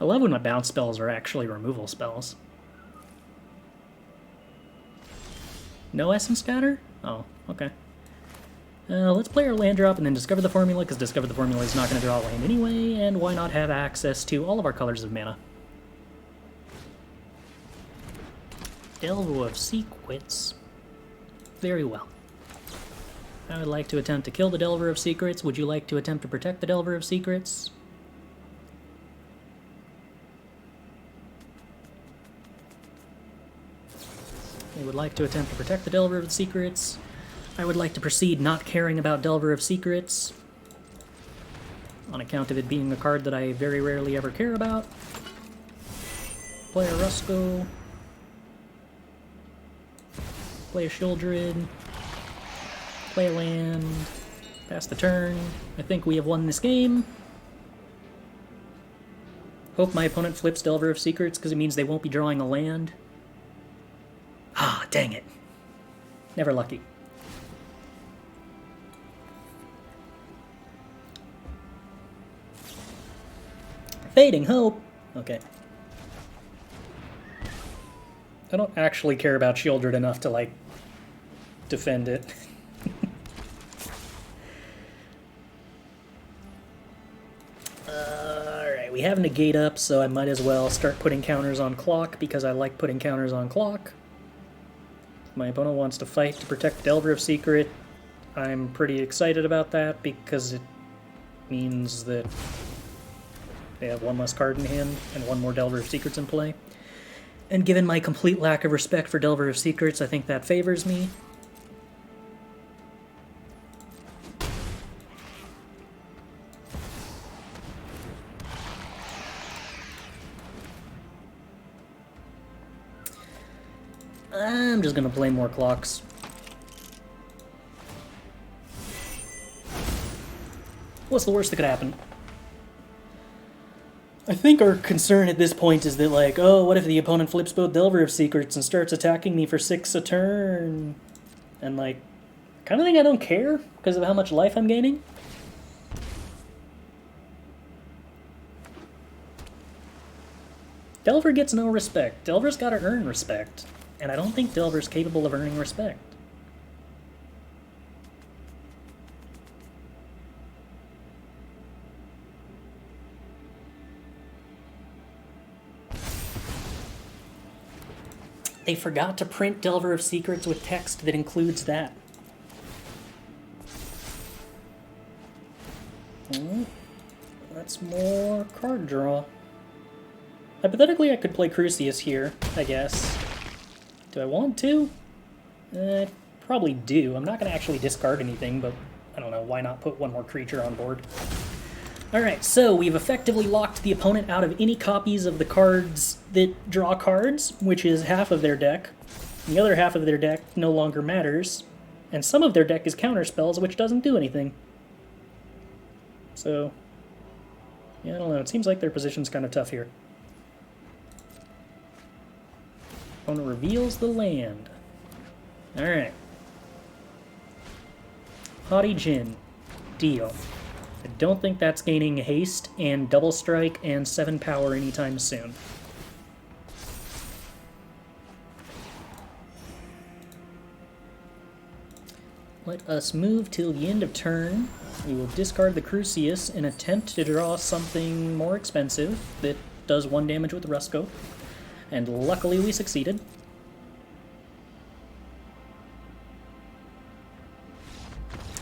I love when my bounce spells are actually removal spells. No Essence Scatter? Oh, okay. Let's play our land drop and then Discover the Formula, because Discover the Formula is not going to draw a land anyway, and why not have access to all of our colors of mana? Delver of Secrets. Very well. I would like to attempt to kill the Delver of Secrets. Would you like to attempt to protect the Delver of Secrets? We would like to attempt to protect the Delver of Secrets. I would like to proceed not caring about Delver of Secrets, on account of it being a card that I very rarely ever care about. Play a Rusko. Play a Sheoldred. Play a land. Pass the turn. I think we have won this game. Hope my opponent flips Delver of Secrets, because it means they won't be drawing a land. Ah, dang it. Never lucky. Fading Hope. Okay. I don't actually care about Sheoldred enough to, like, defend it. Alright, we have Negate up, so I might as well start putting counters on Clock, because I like putting counters on Clock. If my opponent wants to fight to protect Delver of Secret, I'm pretty excited about that, because it means that they have 1 less card in hand and 1 more Delver of Secrets in play. And given my complete lack of respect for Delver of Secrets, I think that favors me. I'm just gonna play more Clocks. What's the worst that could happen? I think our concern at this point is that, like, oh, what if the opponent flips both Delver of Secrets and starts attacking me for 6 a turn? And, like, kind of think I don't care because of how much life I'm gaining. Delver gets no respect. Delver's got to earn respect. And I don't think Delver's capable of earning respect. They forgot to print Delver of Secrets with text that includes that. That's more card draw. Hypothetically, I could play Crucias here, I guess. Do I want to? I probably do. I'm not going to actually discard anything, but I don't know, why not put one more creature on board? Alright, so we've effectively locked the opponent out of any copies of the cards that draw cards, which is half of their deck. The other half of their deck no longer matters, and some of their deck is counterspells, which doesn't do anything. So, yeah, I don't know. It seems like their position's kind of tough here. Opponent reveals the land. Alright. Haughty Djinn. Deal. I don't think that's gaining haste and double strike and 7 power anytime soon. Let us move till the end of turn. We will discard the Crucias and attempt to draw something more expensive that does 1 damage with the Rusko. And luckily we succeeded.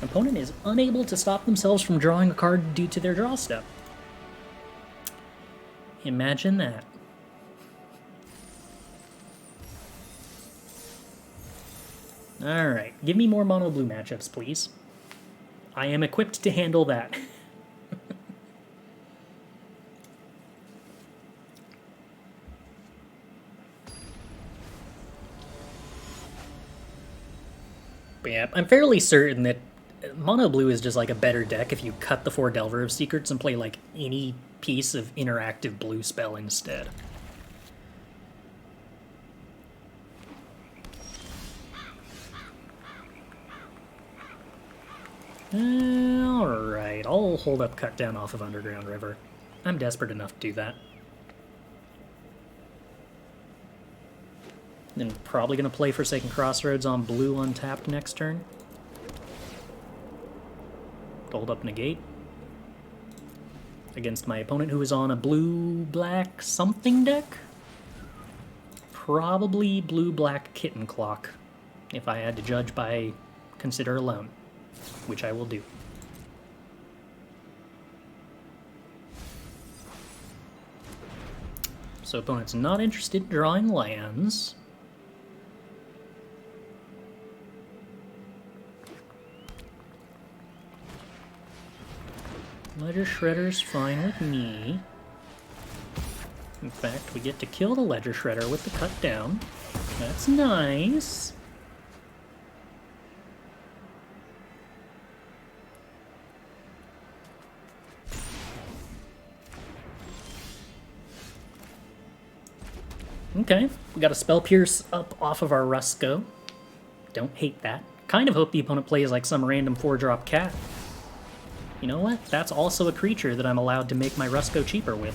Opponent is unable to stop themselves from drawing a card due to their draw step. Imagine that. Alright, give me more mono blue matchups, please. I am equipped to handle that. But yeah, I'm fairly certain that mono blue is just like a better deck if you cut the 4 Delver of Secrets and play like any piece of interactive blue spell instead. Alright, I'll hold up Cut Down off of Underground River. I'm desperate enough to do that. Then probably going to play Forsaken Crossroads on blue untapped next turn. Hold up Negate. Against my opponent who is on a blue-black something deck? Probably blue-black Kitten Clock, if I had to judge by Consider alone, which I will do. So opponent's not interested in drawing lands. Ledger Shredder's fine with me. In fact, we get to kill the Ledger Shredder with the Cut Down. That's nice. Okay, we got a Spell Pierce up off of our Rusko. Don't hate that. Kind of hope the opponent plays like some random 4-drop cat. You know what? That's also a creature that I'm allowed to make my Rusko cheaper with.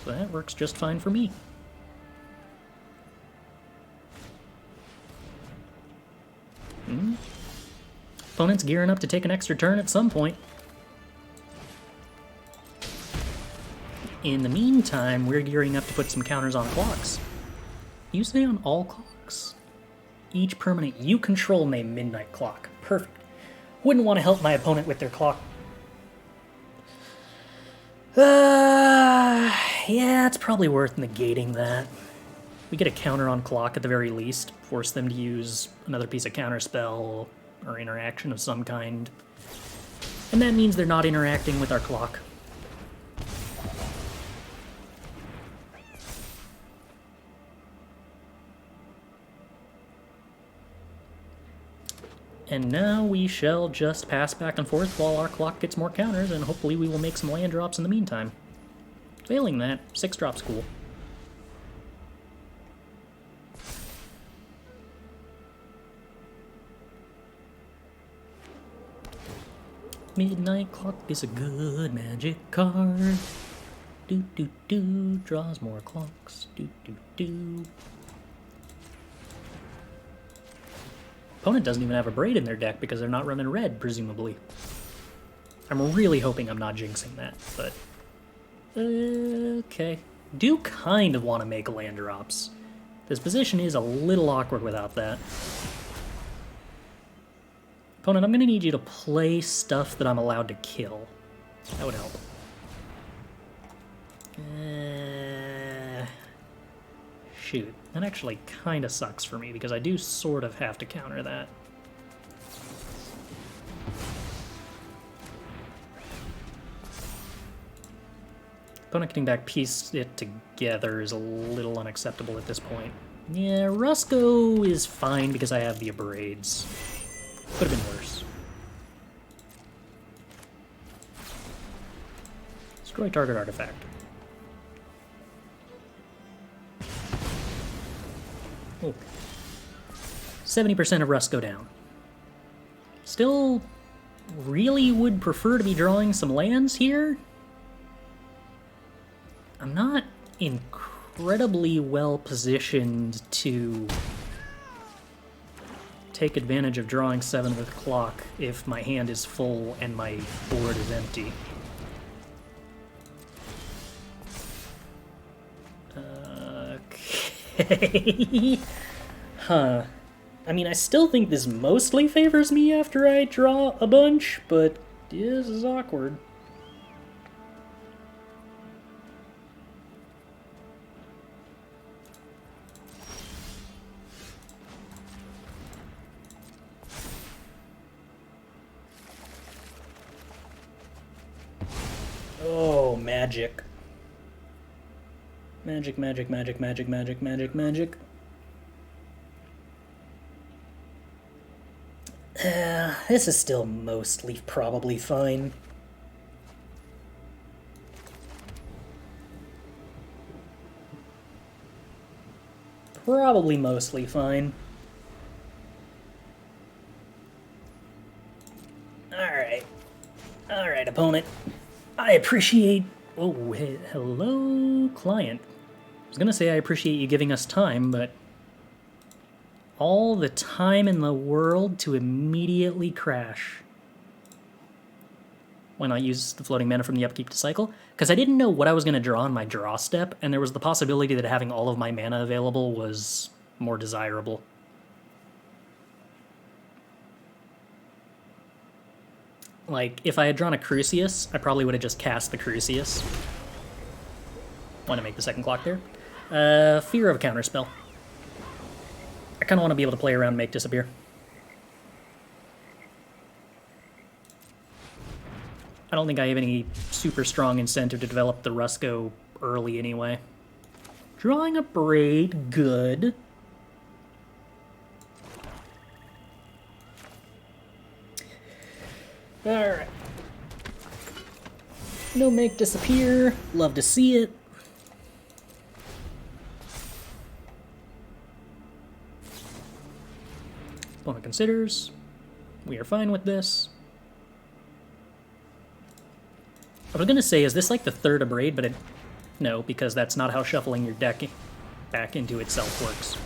So that works just fine for me. Opponent's gearing up to take an extra turn at some point. In the meantime, we're gearing up to put some counters on clocks. You say on all clocks? Each permanent you control named Midnight Clock. Perfect. Wouldn't want to help my opponent with their clock. Yeah, it's probably worth negating that. We get a counter on clock at the very least. Force them to use another piece of counterspell or interaction of some kind. And that means they're not interacting with our clock. And now we shall just pass back and forth while our clock gets more counters, and hopefully we will make some land drops in the meantime. Failing that, 6 drop's cool. Midnight Clock is a good magic card. Do do do, draws more clocks. Do do do. Opponent doesn't even have a Abrade in their deck because they're not running red, presumably. I'm really hoping I'm not jinxing that, but... okay. Do kind of want to make land drops. This position is a little awkward without that. Opponent, I'm going to need you to play stuff that I'm allowed to kill. That would help. Shoot. That actually kind of sucks for me, because I do sort of have to counter that. Opponent getting back piece it together is a little unacceptable at this point. Yeah, Rusko is fine because I have the Abrades. Could have been worse. Destroy target artifact. Oh. 70% of Rusko down. Still really would prefer to be drawing some lands here. I'm not incredibly well positioned to take advantage of drawing 7 with Clock if my hand is full and my board is empty. Okay. Huh. I mean, I still think this mostly favors me after I draw a bunch, but this is awkward. Oh, magic. Magic, magic, magic, magic, magic, magic, magic. This is still mostly probably fine. Probably mostly fine. Alright. Alright, opponent. I appreciate... Oh, hey, hello, client. I was gonna say I appreciate you giving us time, but... all the time in the world to immediately crash. Why not use the floating mana from the upkeep to cycle? Because I didn't know what I was going to draw on my draw step, and there was the possibility that having all of my mana available was more desirable. Like, if I had drawn a Crucias, I probably would have just cast the Crucias. Want to make the second clock there. Fear of a counterspell. I kind of want to be able to play around and make disappear. I don't think I have any super strong incentive to develop the Rusko early anyway. Drawing a Abrade, good. Alright. No make disappear. Love to see it. Opponent considers. We are fine with this. I was going to say, is this like the third Abrade, but no, because that's not how shuffling your deck back into itself works.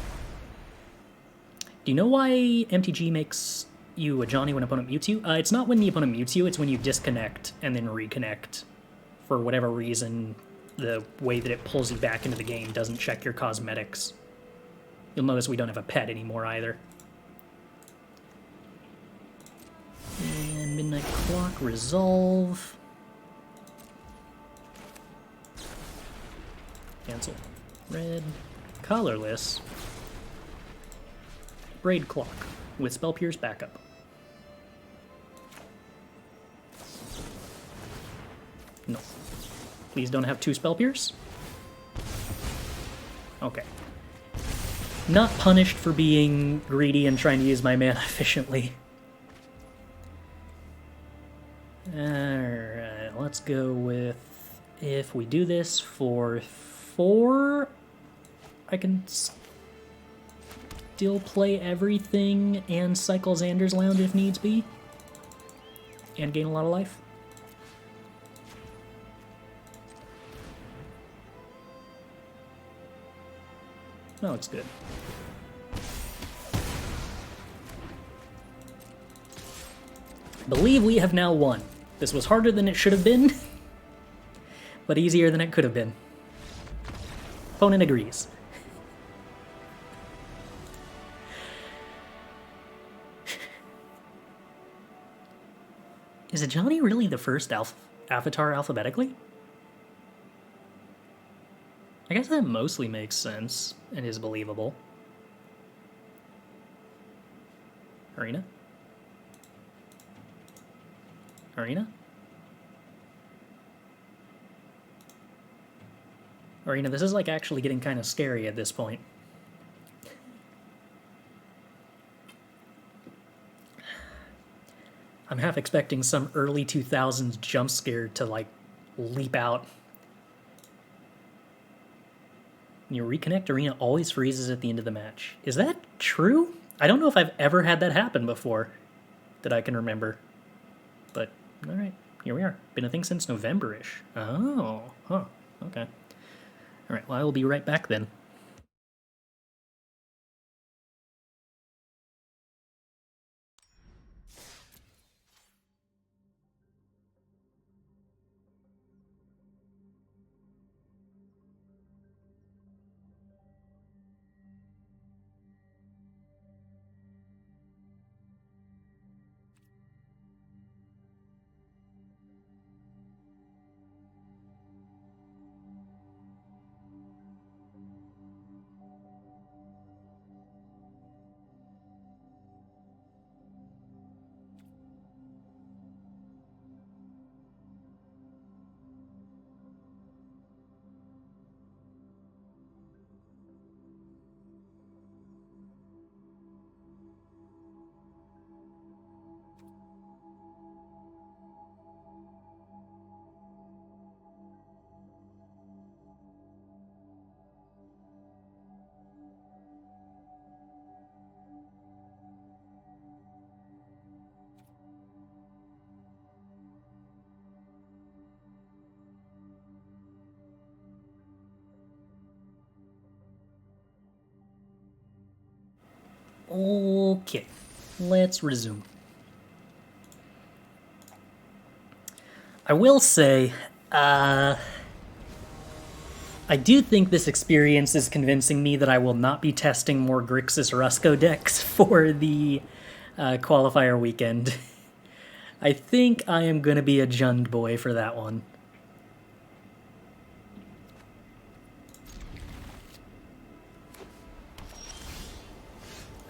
Do you know why MTG makes you a Johnny when opponent mutes you? It's not when the opponent mutes you, it's when you disconnect and then reconnect. For whatever reason, the way that it pulls you back into the game doesn't check your cosmetics. You'll notice we don't have a pet anymore either. And Midnight Clock, resolve. Cancel. Red. Colorless. Braid Clock with Spell Pierce backup. No. Please don't have 2 Spell Pierce. Okay. Not punished for being greedy and trying to use my mana efficiently. Alright, let's go with If we do this for 4, I can still play everything and cycle Xander's Lounge if needs be. And gain a lot of life. That looks good. I believe we have now won. This was harder than it should have been, but easier than it could have been. Opponent agrees. Is Johnny really the first avatar alphabetically? I guess that mostly makes sense and is believable. Arena? Arena? Arena, this is like actually getting kind of scary at this point. I'm half expecting some early 2000s jump scare to like leap out. Your reconnect arena always freezes at the end of the match. Is that true? I don't know if I've ever had that happen before that I can remember. But, alright, here we are. Been a thing since November-ish. Oh, huh, okay. Alright, well, I will be right back then. Okay, let's resume. I will say, I do think this experience is convincing me that I will not be testing more Grixis Rusko decks for the qualifier weekend. I think I am going to be a Jund boy for that one.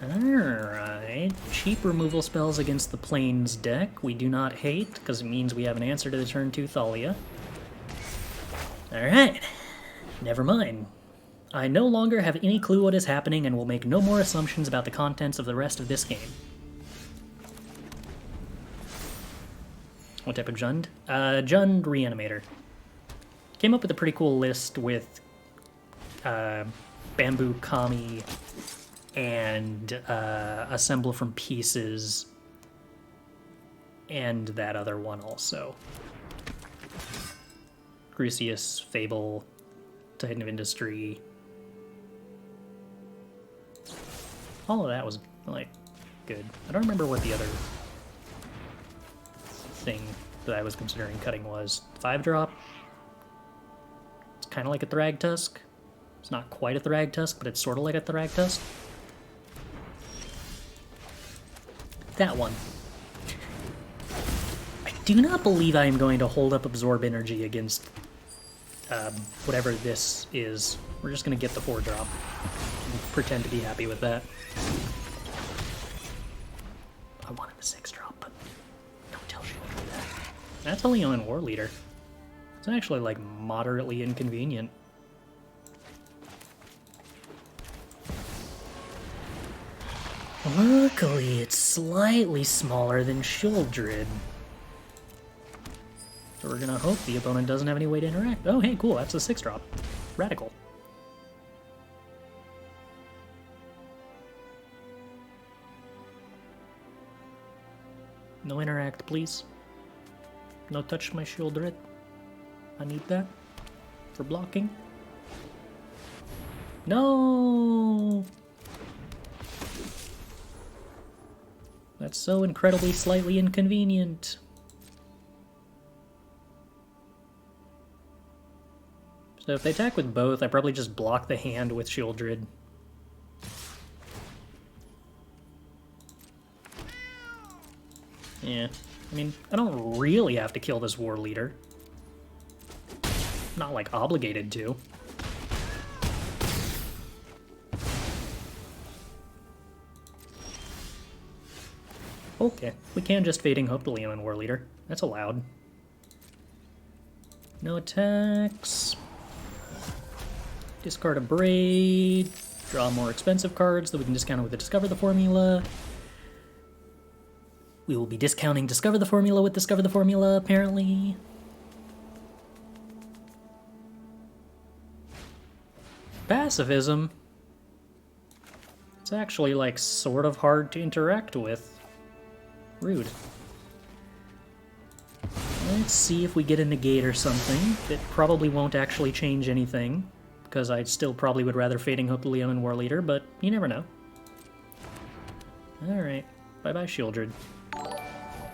Alright, cheap removal spells against the Plains deck. We do not hate, because it means we have an answer to the turn 2 Thalia. Alright, never mind. I no longer have any clue what is happening and will make no more assumptions about the contents of the rest of this game. What type of Jund? Jund Reanimator. Came up with a pretty cool list with Bamboo Kami and Assemble from Pieces, and that other one also. Crucias, Fable, Titan of Industry. All of that was, like, good. I don't remember what the other thing that I was considering cutting was. 5-drop? It's kind of like a Thragtusk. It's not quite a Thragtusk, but it's sort of like a Thragtusk. That one. I do not believe I am going to hold up Absorb Energy against whatever this is. We're just going to get the 4-drop and pretend to be happy with that. I wanted the 6-drop, but don't tell Sheoldred that. That's only on War Leader. It's actually, like, moderately inconvenient. Luckily, it's slightly smaller than Sheoldred. So we're gonna hope the opponent doesn't have any way to interact. Oh, hey, cool, that's a 6-drop. Radical. No interact, please. No touch my Sheoldred. I need that for blocking. No! That's so incredibly slightly inconvenient. So if they attack with both, I probably just block the hand with Sheoldred. Yeah, I mean, I don't really have to kill this war leader. Not, like, obligated to. Okay, we can just Fading Hope the Leonin war leader. That's allowed. No attacks. Discard Abrade. Draw more expensive cards that we can discount it with the Discover the Formula. We will be discounting Discover the Formula with Discover the Formula, apparently. Pacifism. It's actually, like, sort of hard to interact with. Rude. Let's see if we get a Negate or something. It probably won't actually change anything, because I still probably would rather Fading Hope the Leonin war leader, but you never know. Alright, bye-bye Sheoldred.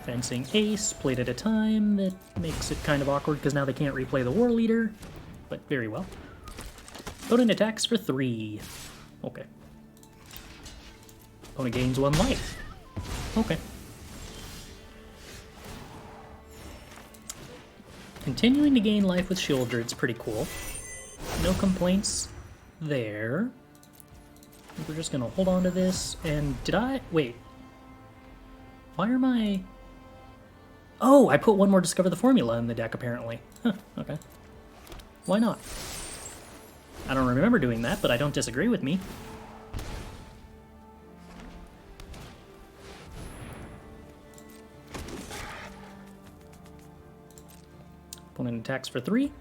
Fencing Ace, played at a time. That makes it kind of awkward because now they can't replay the war leader, but very well. Opponent attacks for 3. Okay. Opponent gains 1 life. Okay. Continuing to gain life with Sheoldred's pretty cool. No complaints there. I think we're just gonna hold on to this, and did I... Wait. Why are my... Oh, I put 1 more Discover the Formula in the deck, apparently. Huh, okay. Why not? I don't remember doing that, but I don't disagree with me. Opponent attacks for 3.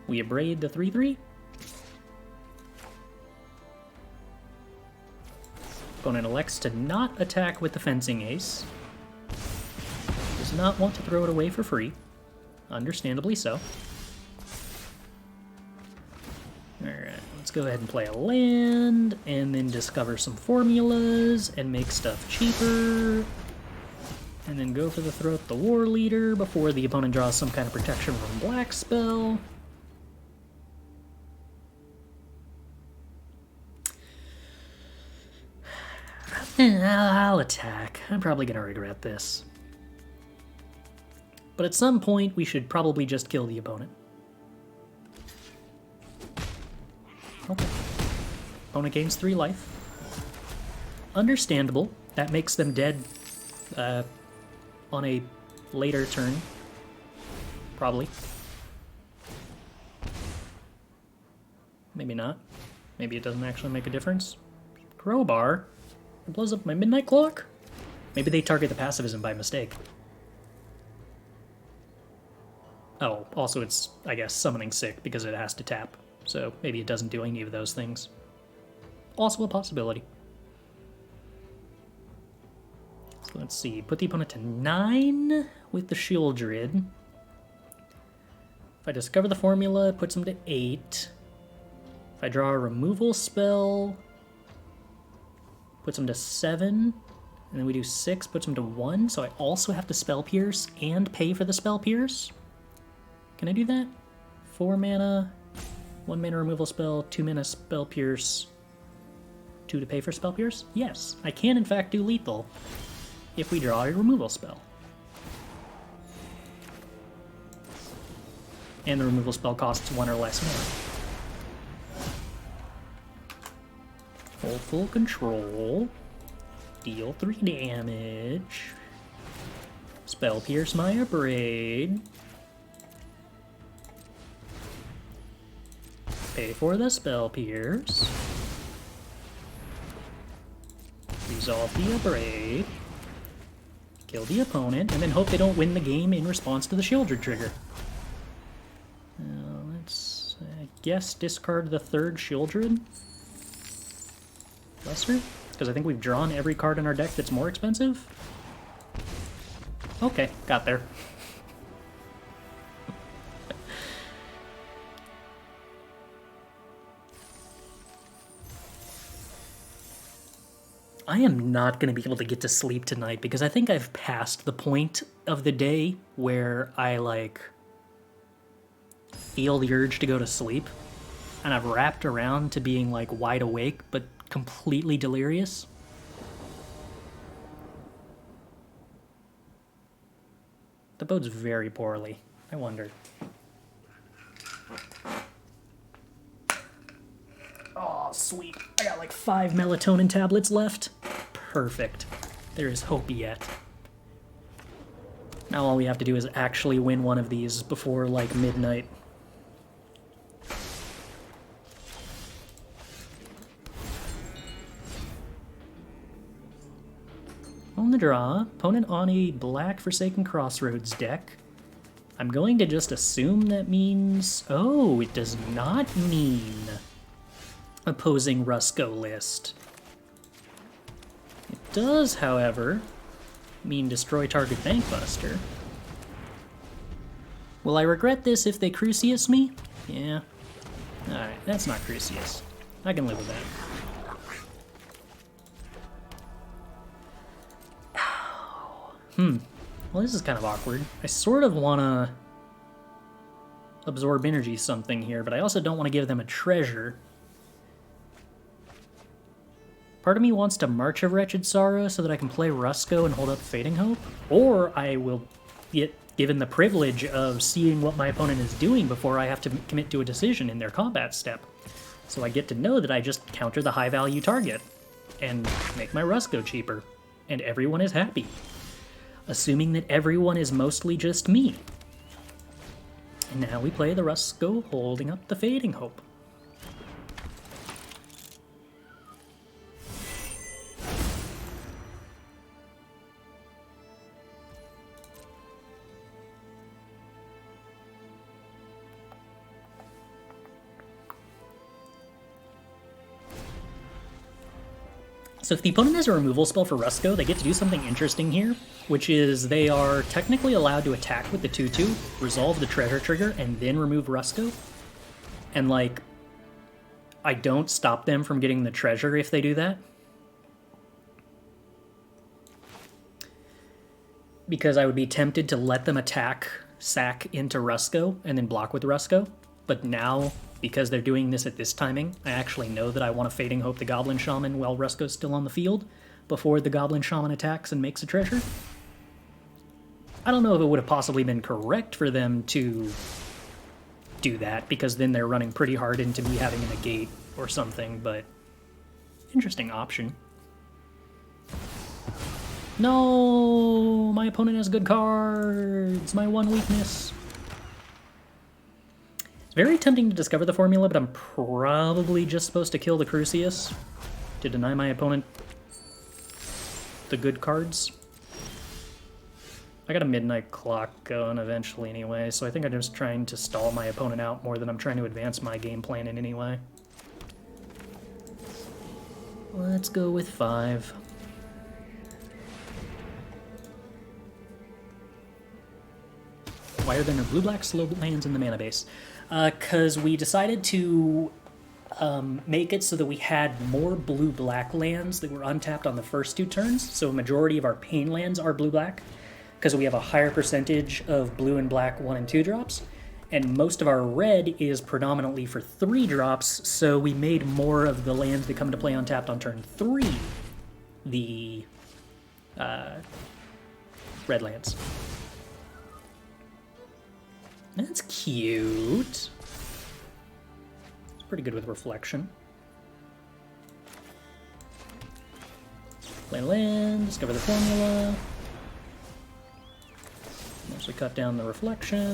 We Abrade the 3/3. Opponent elects to not attack with the Fencing Ace. Does not want to throw it away for free. Understandably so. Alright, let's go ahead and play a land, and then discover some formulas, and make stuff cheaper. And then go for the Throat the War Leader before the opponent draws some kind of protection from Black Spell. I'll attack. I'm probably gonna regret this. But at some point, we should probably just kill the opponent. Okay. Opponent gains 3 life. Understandable. That makes them dead on a later turn. Probably. Maybe not. Maybe it doesn't actually make a difference. Crowbar? It blows up my midnight clock? Maybe they target the pacifism by mistake. Oh, also it's, I guess, summoning sick because it has to tap. So maybe it doesn't do any of those things. Also a possibility. So let's see. Put the opponent to 9 with the Sheoldred. If I discover the formula, it puts him to 8. If I draw a removal spell, puts him to 7. And then we do 6, puts him to 1. So I also have to Spell Pierce and pay for the Spell Pierce. Can I do that? 4 mana, 1 mana removal spell, 2 mana Spell Pierce, 2 to pay for Spell Pierce? Yes, I can in fact do lethal if we draw a removal spell. And the removal spell costs 1 or less mana. Hold full control. Deal 3 damage. Spell Pierce my Abrade. Pay for the Spell Pierce. Resolve the Abrade. kill the opponent, and then hope they don't win the game in response to the Sheoldred trigger. Let's, I guess, discard the third Sheoldred. Lesser? Because I think we've drawn every card in our deck that's more expensive. Okay, got there. I am not going to be able to get to sleep tonight because I think I've passed the point of the day where I, like, feel the urge to go to sleep. And I've wrapped around to being, like, wide awake but completely delirious. That bodes very poorly. I wonder. Oh, sweet. I got like 5 melatonin tablets left. Perfect. There is hope yet. Now all we have to do is actually win one of these before, like, midnight. On the draw, opponent on a black Forsaken Crossroads deck. I'm going to just assume that means... Oh, it does not mean opposing Rusko list. It does, however, mean destroy target Bankbuster. Will I regret this if they Crucias me? Yeah. Alright, that's not Crucias. I can live with that. Well, this is kind of awkward. I sort of want to absorb energy something here, but I also don't want to give them a treasure. Part of me wants to March of Wretched Sorrow so that I can play Rusko and hold up Fading Hope, or I will get given the privilege of seeing what my opponent is doing before I have to commit to a decision in their combat step. So I get to know that I just counter the high-value target and make my Rusko cheaper, and everyone is happy. Assuming that everyone is mostly just me. And now we play the Rusko holding up the Fading Hope. So if the opponent has a removal spell for Rusko, they get to do something interesting here, which is they are technically allowed to attack with the 2/2, resolve the treasure trigger, and then remove Rusko. And, like, I don't stop them from getting the treasure if they do that. Because I would be tempted to let them attack, sack into Rusko, and then block with Rusko. But now, because they're doing this at this timing, I actually know that I want to Fading Hope the Goblin Shaman while Rusko's still on the field, before the Goblin Shaman attacks and makes a treasure. I don't know if it would have possibly been correct for them to do that, because then they're running pretty hard into me having a Negate or something, but interesting option. No! My opponent has good cards! My one weakness. It's very tempting to discover the formula, but I'm probably just supposed to kill the Crucias to deny my opponent the good cards. I got a midnight clock going eventually anyway, so I think I'm just trying to stall my opponent out more than I'm trying to advance my game plan in any way. Let's go with 5. Why are there no blue-black slow lands in the mana base? Because we decided to make it so that we had more blue-black lands that were untapped on the first 2 turns, so a majority of our pain lands are blue-black, because we have a higher percentage of blue and black 1 and 2 drops, and most of our red is predominantly for 3 drops, so we made more of the lands that come into play untapped on turn 3 the red lands. That's cute. It's pretty good with reflection. Play land, discover the formula. Mostly cut down the reflection.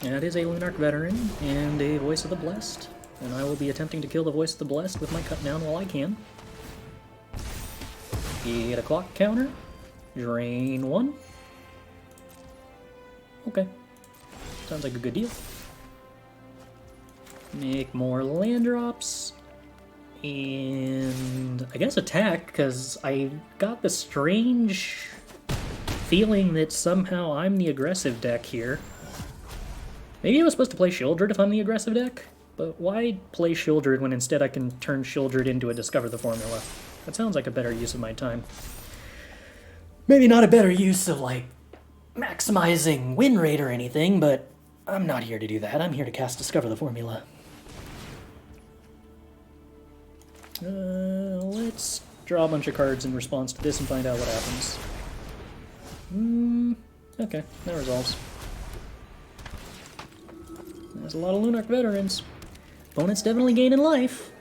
That is a Lunarch Veteran and a Voice of the Blessed, and I will be attempting to kill the Voice of the Blessed with my cut down while I can. Get a clock counter. Drain 1. Okay. Sounds like a good deal. Make more land drops. And I guess attack, because I got the strange feeling that somehow I'm the aggressive deck here. Maybe I was supposed to play Sheoldred if I'm the aggressive deck, but why play Sheoldred when instead I can turn Sheoldred into a Discover the Formula? That sounds like a better use of my time. Maybe not a better use of, like, maximizing win rate or anything, but I'm not here to do that. I'm here to cast Discover the Formula. Let's draw a bunch of cards in response to this and find out what happens. Okay, that resolves. There's a lot of Lunarch Veterans. Opponent's definitely gaining life.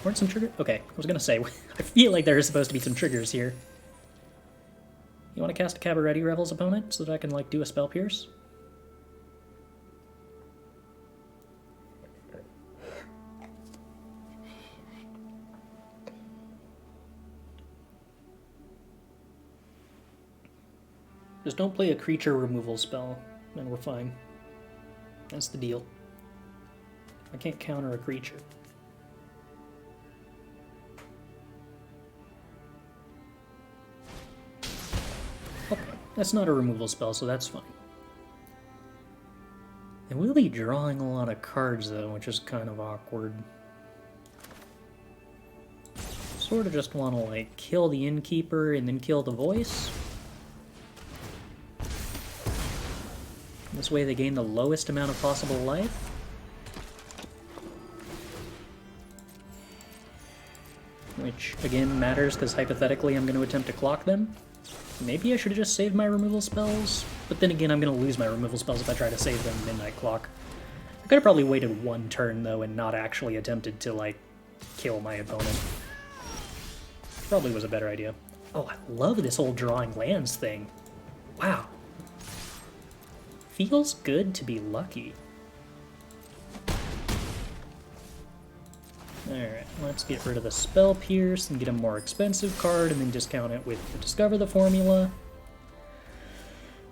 Weren't some triggers? Okay, I was gonna say, I feel like there is supposed to be some triggers here. You want to cast a Cabaret Rebels opponent so that I can, like, do a Spell Pierce? Just don't play a creature removal spell, and we're fine. That's the deal. I can't counter a creature. Okay, that's not a removal spell, so that's fine. And we'll be drawing a lot of cards, though, which is kind of awkward. Sort of just want to, like, kill the Innkeeper and then kill the Voice. This way they gain the lowest amount of possible life. Which, again, matters because hypothetically I'm going to attempt to clock them. Maybe I should have just saved my removal spells, but then again I'm going to lose my removal spells if I try to save them Midnight Clock. I could have probably waited one turn, though, and not actually attempted to, like, kill my opponent. Probably was a better idea. Oh, I love this whole drawing lands thing. Wow. Feels good to be lucky. Alright, let's get rid of the Spell Pierce and get a more expensive card and then discount it with the Discover the Formula.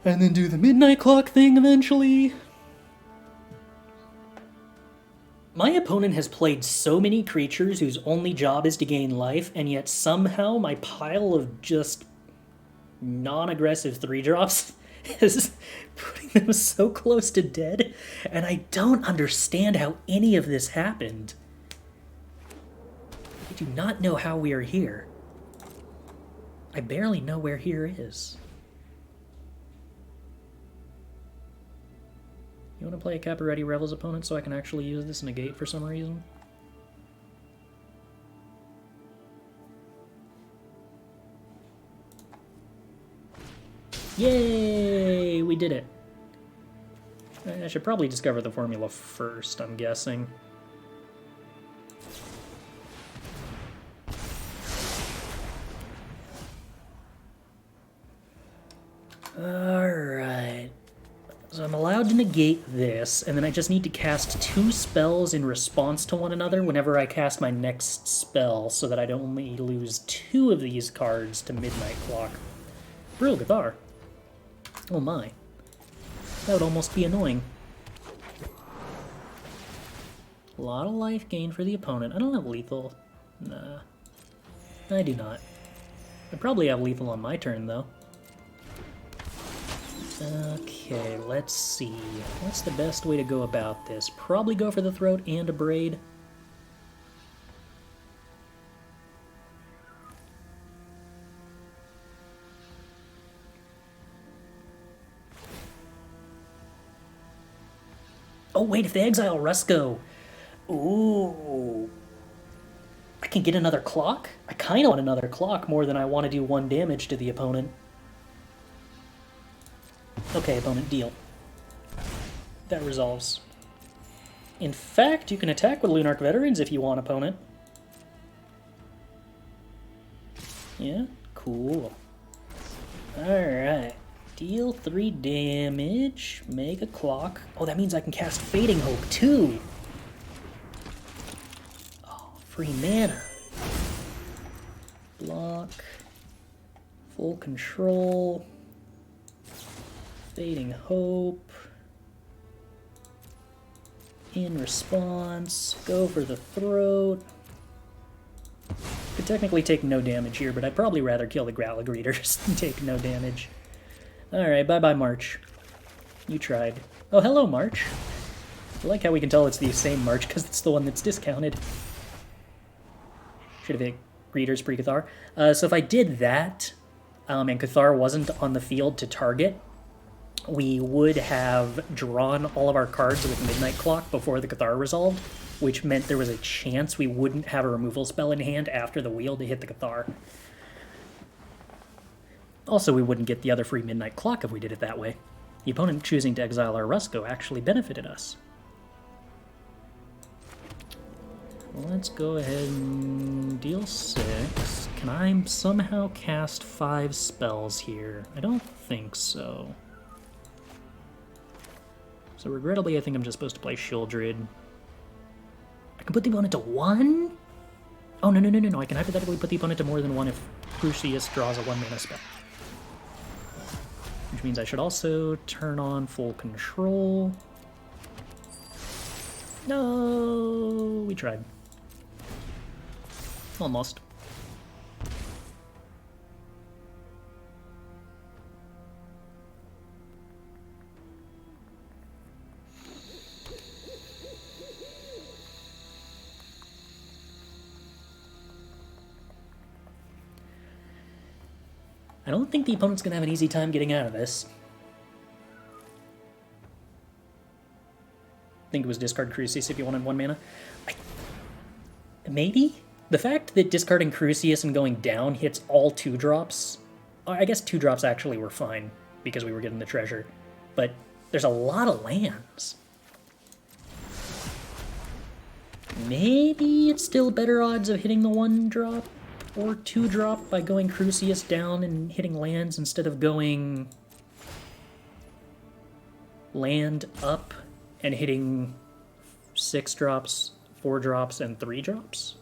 And then do the Midnight Clock thing eventually. My opponent has played so many creatures whose only job is to gain life, and yet somehow my pile of just non-aggressive 3-drops is putting them so close to dead, and I don't understand how any of this happened. I do not know how we are here. I barely know where here is. You want to play a Cabaret Rebels opponent so I can actually use this Negate for some reason? Yay! We did it. I should probably discover the formula first, I'm guessing. Alright. So I'm allowed to negate this, and then I just need to cast 2 spells in response to one another whenever I cast my next spell, so that I don't only lose 2 of these cards to Midnight Clock. Brill Gathar. Oh my. That would almost be annoying. A lot of life gain for the opponent. I don't have lethal. Nah. I do not. I probably have lethal on my turn, though. Okay, let's see. What's the best way to go about this? Probably go for the throat and Abrade. Oh wait, if they exile Rusko... Ooh... I can get another clock? I kinda want another clock more than I want to do 1 damage to the opponent. Okay, opponent, deal. That resolves. In fact, you can attack with Lunarch Veterans if you want, opponent. Yeah? Cool. Alright. Deal 3 damage. Make a clock. Oh, that means I can cast Fading Hope too. Oh, free mana. Block. Full control. Fading Hope. In response. Go for the throat. Could technically take no damage here, but I'd probably rather kill the Growler Greeters than take no damage. Alright, bye-bye, March. You tried. Oh, hello, March. I like how we can tell it's the same March, because it's the one that's discounted. Should have hit Greeters pre-Cathar. So if I did that, and Cathar wasn't on the field to target, we would have drawn all of our cards with Midnight Clock before the Cathar resolved, which meant there was a chance we wouldn't have a removal spell in hand after the wheel to hit the Cathar. Also, we wouldn't get the other free Midnight Clock if we did it that way. The opponent choosing to exile our Rusko actually benefited us. Let's go ahead and deal 6. Can I somehow cast 5 spells here? I don't think so. So regrettably, I think I'm just supposed to play Sheoldred. I can put the opponent to 1? Oh, no. I can hypothetically put the opponent to more than 1 if Crucias draws a 1-mana spell. Which means I should also turn on full control. No, we tried. Almost. I don't think the opponent's going to have an easy time getting out of this. I think it was discard Crucias if you wanted 1 mana. Maybe? The fact that discarding Crucias and going down hits all 2-drops... I guess 2-drops actually were fine, because we were getting the treasure. But there's a lot of lands. Maybe it's still better odds of hitting the 1-drop? Or 2-drop by going Crucias down and hitting lands instead of going land up and hitting 6-drops, 4-drops, and 3-drops?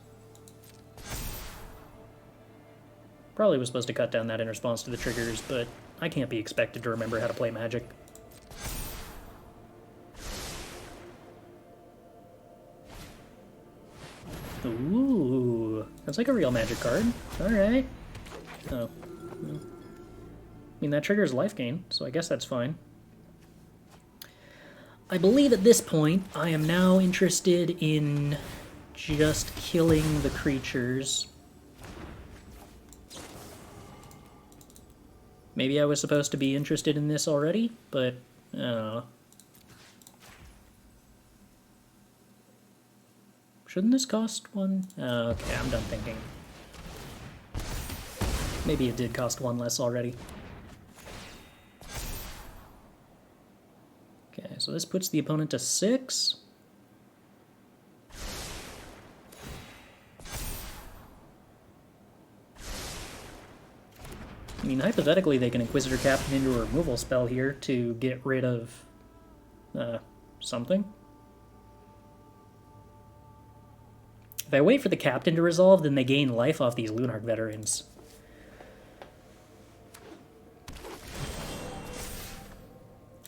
Probably was supposed to cut down that in response to the triggers, but I can't be expected to remember how to play Magic. Ooh, that's like a real Magic card. Alright. Oh. I mean, that triggers life gain, so I guess that's fine. I believe at this point, I am now interested in just killing the creatures. Maybe I was supposed to be interested in this already, but I don't know. Shouldn't this cost 1? Oh, okay, I'm done thinking. Maybe it did cost 1 less already. Okay, so this puts the opponent to 6. I mean, hypothetically, they can Inquisitor Captain into a removal spell here to get rid of something. If I wait for the Captain to resolve, then they gain life off these Lunarch veterans.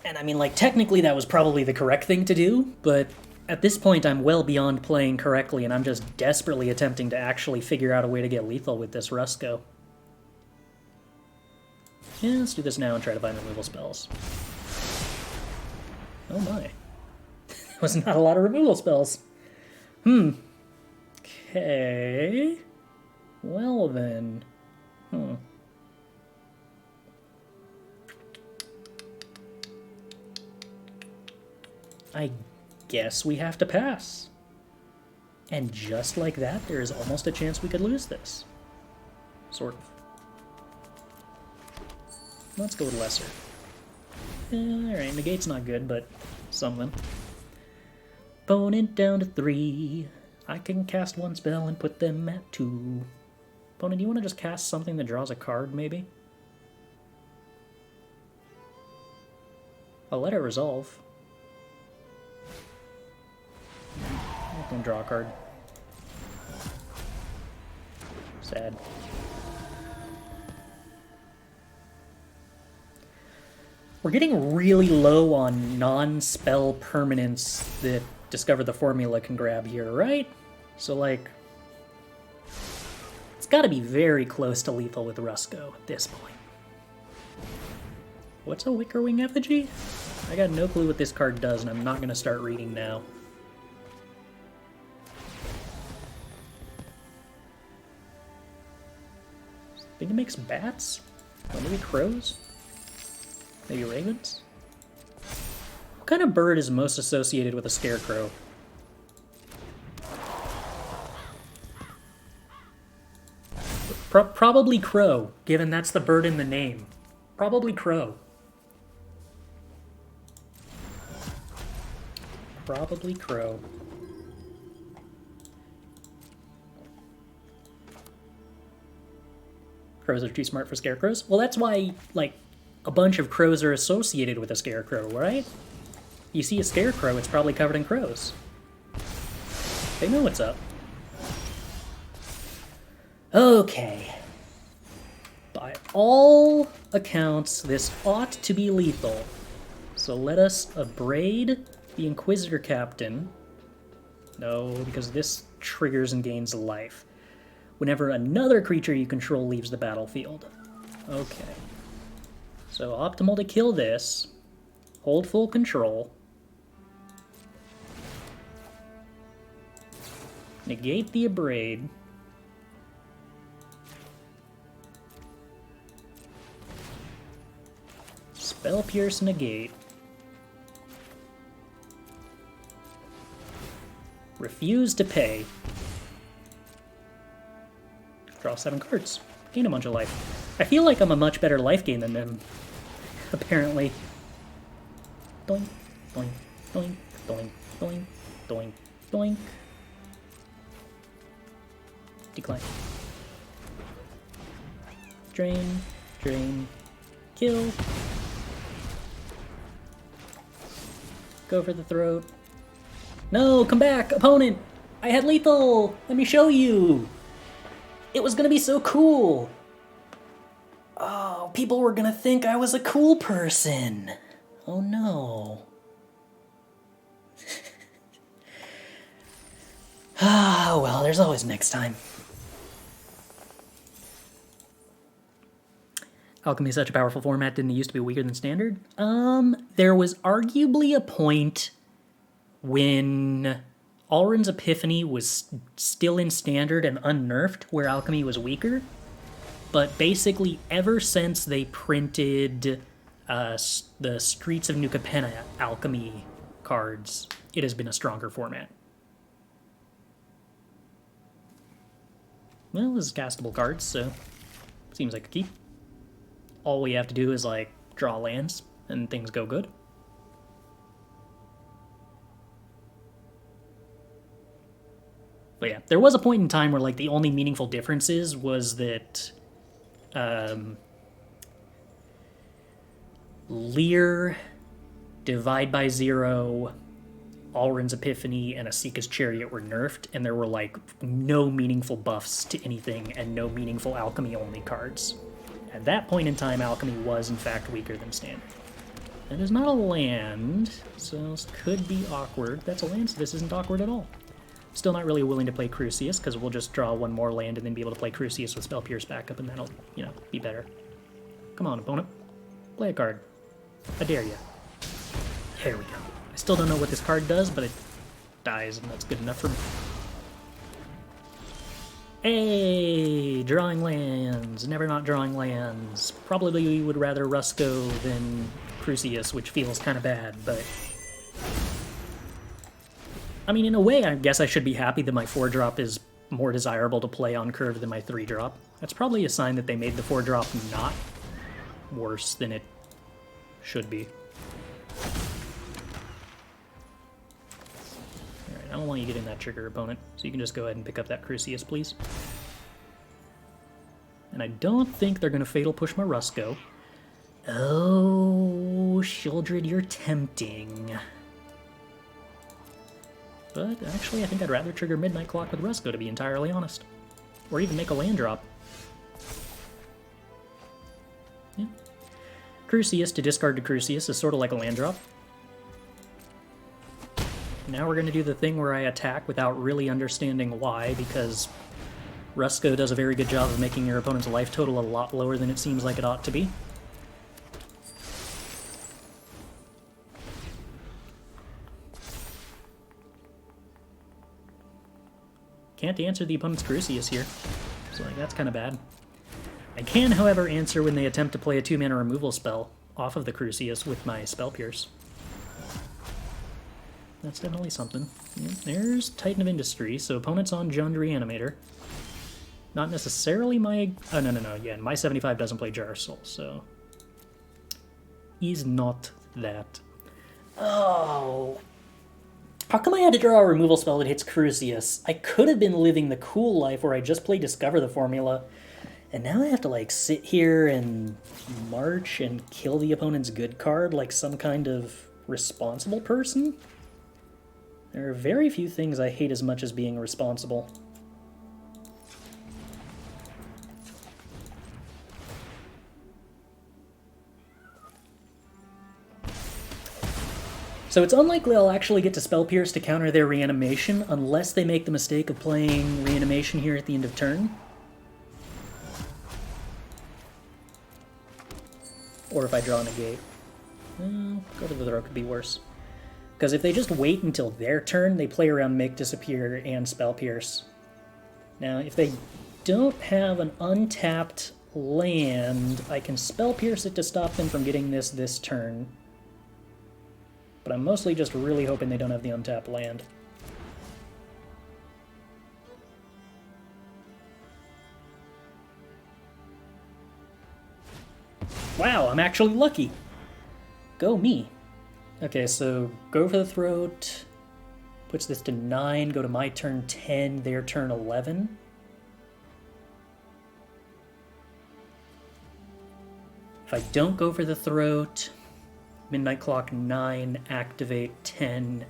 And I mean, like, technically that was probably the correct thing to do, but at this point I'm well beyond playing correctly, and I'm just desperately attempting to actually figure out a way to get lethal with this Rusko. Yeah, let's do this now and try to find removal spells. Oh my. That was not a lot of removal spells. Okay. Well then. I guess we have to pass. And just like that, there is almost a chance we could lose this. Sort of. Let's go with lesser. Alright, Negate's not good, but something. Opponent down to 3. I can cast 1 spell and put them at 2. Opponent, do you want to just cast something that draws a card, maybe? I'll let it resolve. I'm gonna draw a card. Sad. We're getting really low on non-spell permanents that Discover the Formula can grab here, right? So, like, it's gotta be very close to lethal with Rusko at this point. What's a Wicker Wing Effigy? I got no clue what this card does, and I'm not gonna start reading now. I think it makes bats? Or maybe crows? Maybe ravens? What kind of bird is most associated with a scarecrow? Probably crow, given that's the bird in the name. Probably crow. Probably crow. Crows are too smart for scarecrows? Well, that's why, like, a bunch of crows are associated with a scarecrow, right? You see a scarecrow, it's probably covered in crows. They know what's up. Okay. By all accounts, this ought to be lethal. So let us abrade the Inquisitor Captain. No, because this triggers and gains a life whenever another creature you control leaves the battlefield. Okay. So optimal to kill this. Hold full control. Negate the Abrade. Spell Pierce Negate. Refuse to pay. Draw 7 cards. Gain a bunch of life. I feel like I'm a much better life gain than them, apparently. Doink, doink, doink, doink, doink, doink, doink. Decline. Drain, drain, kill. Go for the throat. No, come back, opponent! I had lethal! Let me show you! It was gonna be so cool! Oh, people were gonna think I was a cool person! Oh no. Ah, well, there's always next time. Alchemy is such a powerful format, didn't it used to be weaker than Standard? There was arguably a point when Alrund's Epiphany was still in Standard and unnerfed, where Alchemy was weaker. But basically, ever since they printed the Streets of New Capenna Alchemy cards, it has been a stronger format. Well, this is castable cards, so seems like a keep. All we have to do is, like, draw lands, and things go good. But yeah, there was a point in time where, like, the only meaningful differences was that Lear, Divide by Zero, Alrund's Epiphany, and Asika's Chariot were nerfed, and there were, like, no meaningful buffs to anything and no meaningful alchemy-only cards. At that point in time, Alchemy was, in fact, weaker than Standard. That is not a land, so this could be awkward. That's a land, so this isn't awkward at all. Still not really willing to play Crucias, because we'll just draw one more land and then be able to play Crucias with Spell Pierce backup, and that'll, you know, be better. Come on, opponent. Play a card. I dare you. There we go. I still don't know what this card does, but it dies, and that's good enough for me. Hey, drawing lands. Never not drawing lands. Probably would rather Rusko than Crucias, which feels kind of bad, but... I mean, in a way, I guess I should be happy that my 4-drop is more desirable to play on curve than my 3-drop. That's probably a sign that they made the 4-drop not worse than it should be. Alright, I don't want you getting that trigger, opponent, so you can just go ahead and pick up that Crucias, please. And I don't think they're going to Fatal Push my Rusko. Oh, Sheoldred, you're tempting. But actually, I think I'd rather trigger Midnight Clock with Rusko, to be entirely honest. Or even make a land drop. Yeah. Crucias to discard to Crucias is sort of like a land drop. Now we're going to do the thing where I attack without really understanding why, because Rusko does a very good job of making your opponent's life total a lot lower than it seems like it ought to be. Can't answer the opponent's Crucias here, so like, that's kind of bad. I can, however, answer when they attempt to play a 2-mana removal spell off of the Crucias with my Spell Pierce. That's definitely something. Yeah, there's Titan of Industry, so opponent's on Jund Reanimator. Not necessarily my... Oh, no. Yeah, my 75 doesn't play Jar Soul, so... He's not that. Oh... How come I had to draw a removal spell that hits Crucias? I could have been living the cool life where I just play Discover the Formula, and now I have to, like, sit here and march and kill the opponent's good card like some kind of responsible person? There are very few things I hate as much as being responsible. So it's unlikely I'll actually get to Spell Pierce to counter their Reanimation unless they make the mistake of playing Reanimation here at the end of turn. Or if I draw Negate. Go to the Throat could be worse. Because if they just wait until their turn, they play around Make Disappear and Spell Pierce. Now, if they don't have an untapped land, I can Spell Pierce it to stop them from getting this turn. But I'm mostly just really hoping they don't have the untapped land. Wow, I'm actually lucky! Go me! Okay, so go for the Throat, puts this to 9, go to my turn 10, their turn 11. If I don't go for the Throat, Midnight Clock 9, activate 10.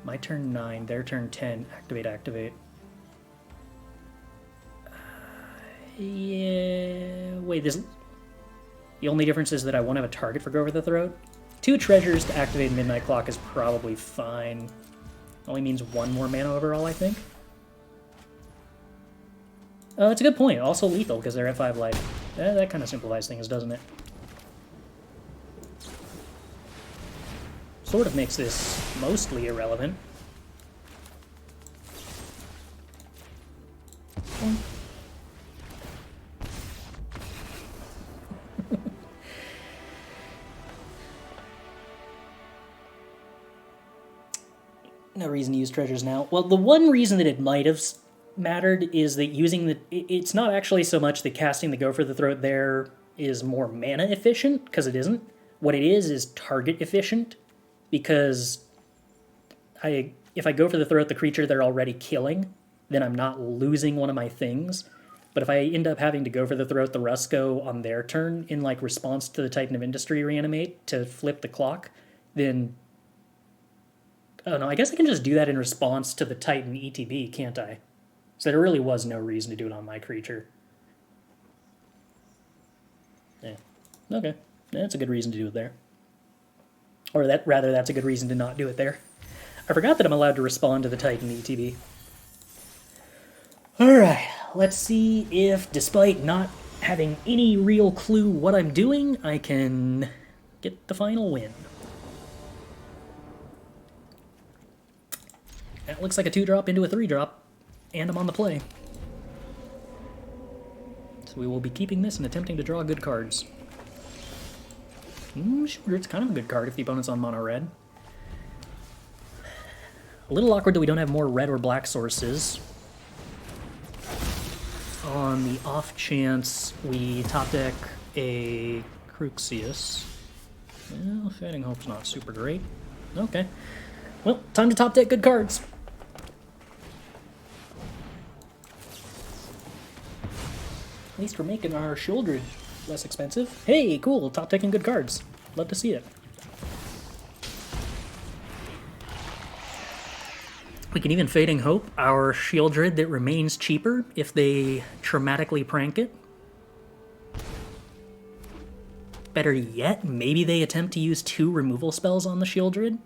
My turn 9, their turn 10, activate. Yeah, wait, this... The only difference is that I won't have a target for Go for the Throat. 2 treasures to activate Midnight Clock is probably fine. Only means 1 more mana overall, I think. It's a good point. Also lethal, because they're at 5 life. That kind of simplifies things, doesn't it? Sort of makes this mostly irrelevant. No reason to use treasures now. Well, the one reason that it might have mattered is that using the... It's not actually so much that casting the Go for the Throat there is more mana efficient, because it isn't. What it is target efficient, because if I go for the Throat the creature they're already killing, then I'm not losing one of my things. But if I end up having to go for the Throat the Rusko on their turn in like response to the Titan of Industry reanimate to flip the clock, then... Oh no, I guess I can just do that in response to the Titan ETB, can't I? So there really was no reason to do it on my creature. Yeah. Okay. That's a good reason to do it there. Or that's a good reason to not do it there. I forgot that I'm allowed to respond to the Titan ETB. Alright, let's see if, despite not having any real clue what I'm doing, I can get the final win. That looks like a 2-drop into a 3-drop, and I'm on the play. So we will be keeping this and attempting to draw good cards. Sure, it's kind of a good card if the opponent's on mono red. A little awkward that we don't have more red or black sources. On the off chance we top deck a Crucias. Well, Fading Hope's not super great. Okay. Well, time to top deck good cards. At least we're making our Sheoldred less expensive. Hey, cool, top taking good cards. Love to see it. We can even Fading Hope our Sheoldred that remains cheaper if they traumatically prank it. Better yet, maybe they attempt to use 2 removal spells on the Sheoldred.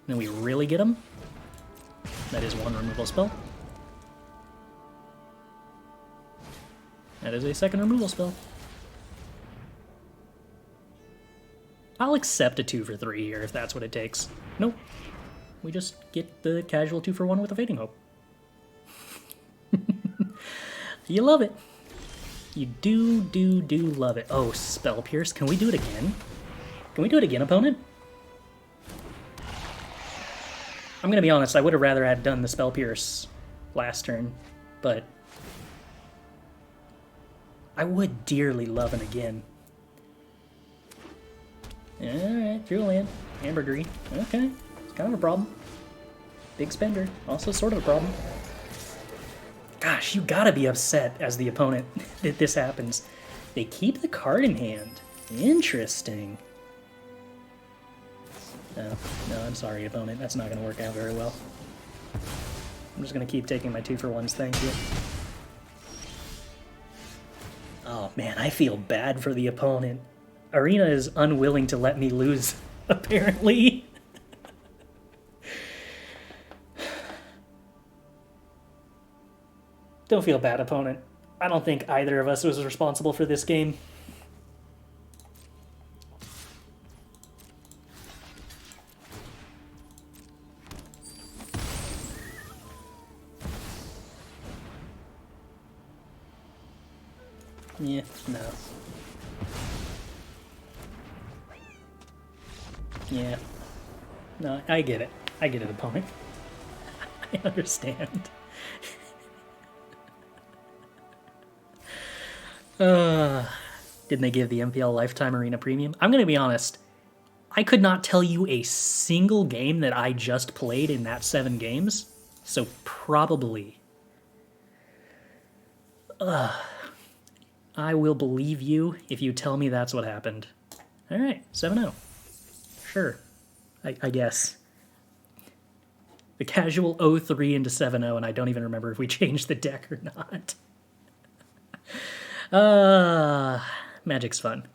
Then we really get them. That is 1 removal spell. That is a 2nd removal spell. I'll accept a 2 for 3 here if that's what it takes. Nope. We just get the casual 2 for 1 with a Fading Hope. You love it. You do love it. Oh, Spell Pierce. Can we do it again? Can we do it again, opponent? I'm gonna be honest, I would have rather had done the Spell Pierce last turn, but I would dearly love it again. Alright, Fuel Land. Ambergris. Okay. It's kind of a problem. Big spender. Also sort of a problem. Gosh, you gotta be upset as the opponent that this happens. They keep the card in hand. Interesting. No, I'm sorry, opponent. That's not gonna work out very well. I'm just gonna keep taking my 2 for 1s, thank you. Oh man, I feel bad for the opponent. Arena is unwilling to let me lose, apparently. Don't feel bad, opponent. I don't think either of us was responsible for this game. Yeah, no. Yeah. No, I get it. I get it, opponent. I understand. Didn't they give the MPL Lifetime Arena Premium? I'm gonna be honest. I could not tell you a single game that I just played in that 7 games. So probably. I will believe you if you tell me that's what happened. Alright, 7-0. Sure. I guess. The casual 0-3 into 7-0, and I don't even remember if we changed the deck or not. Magic's fun.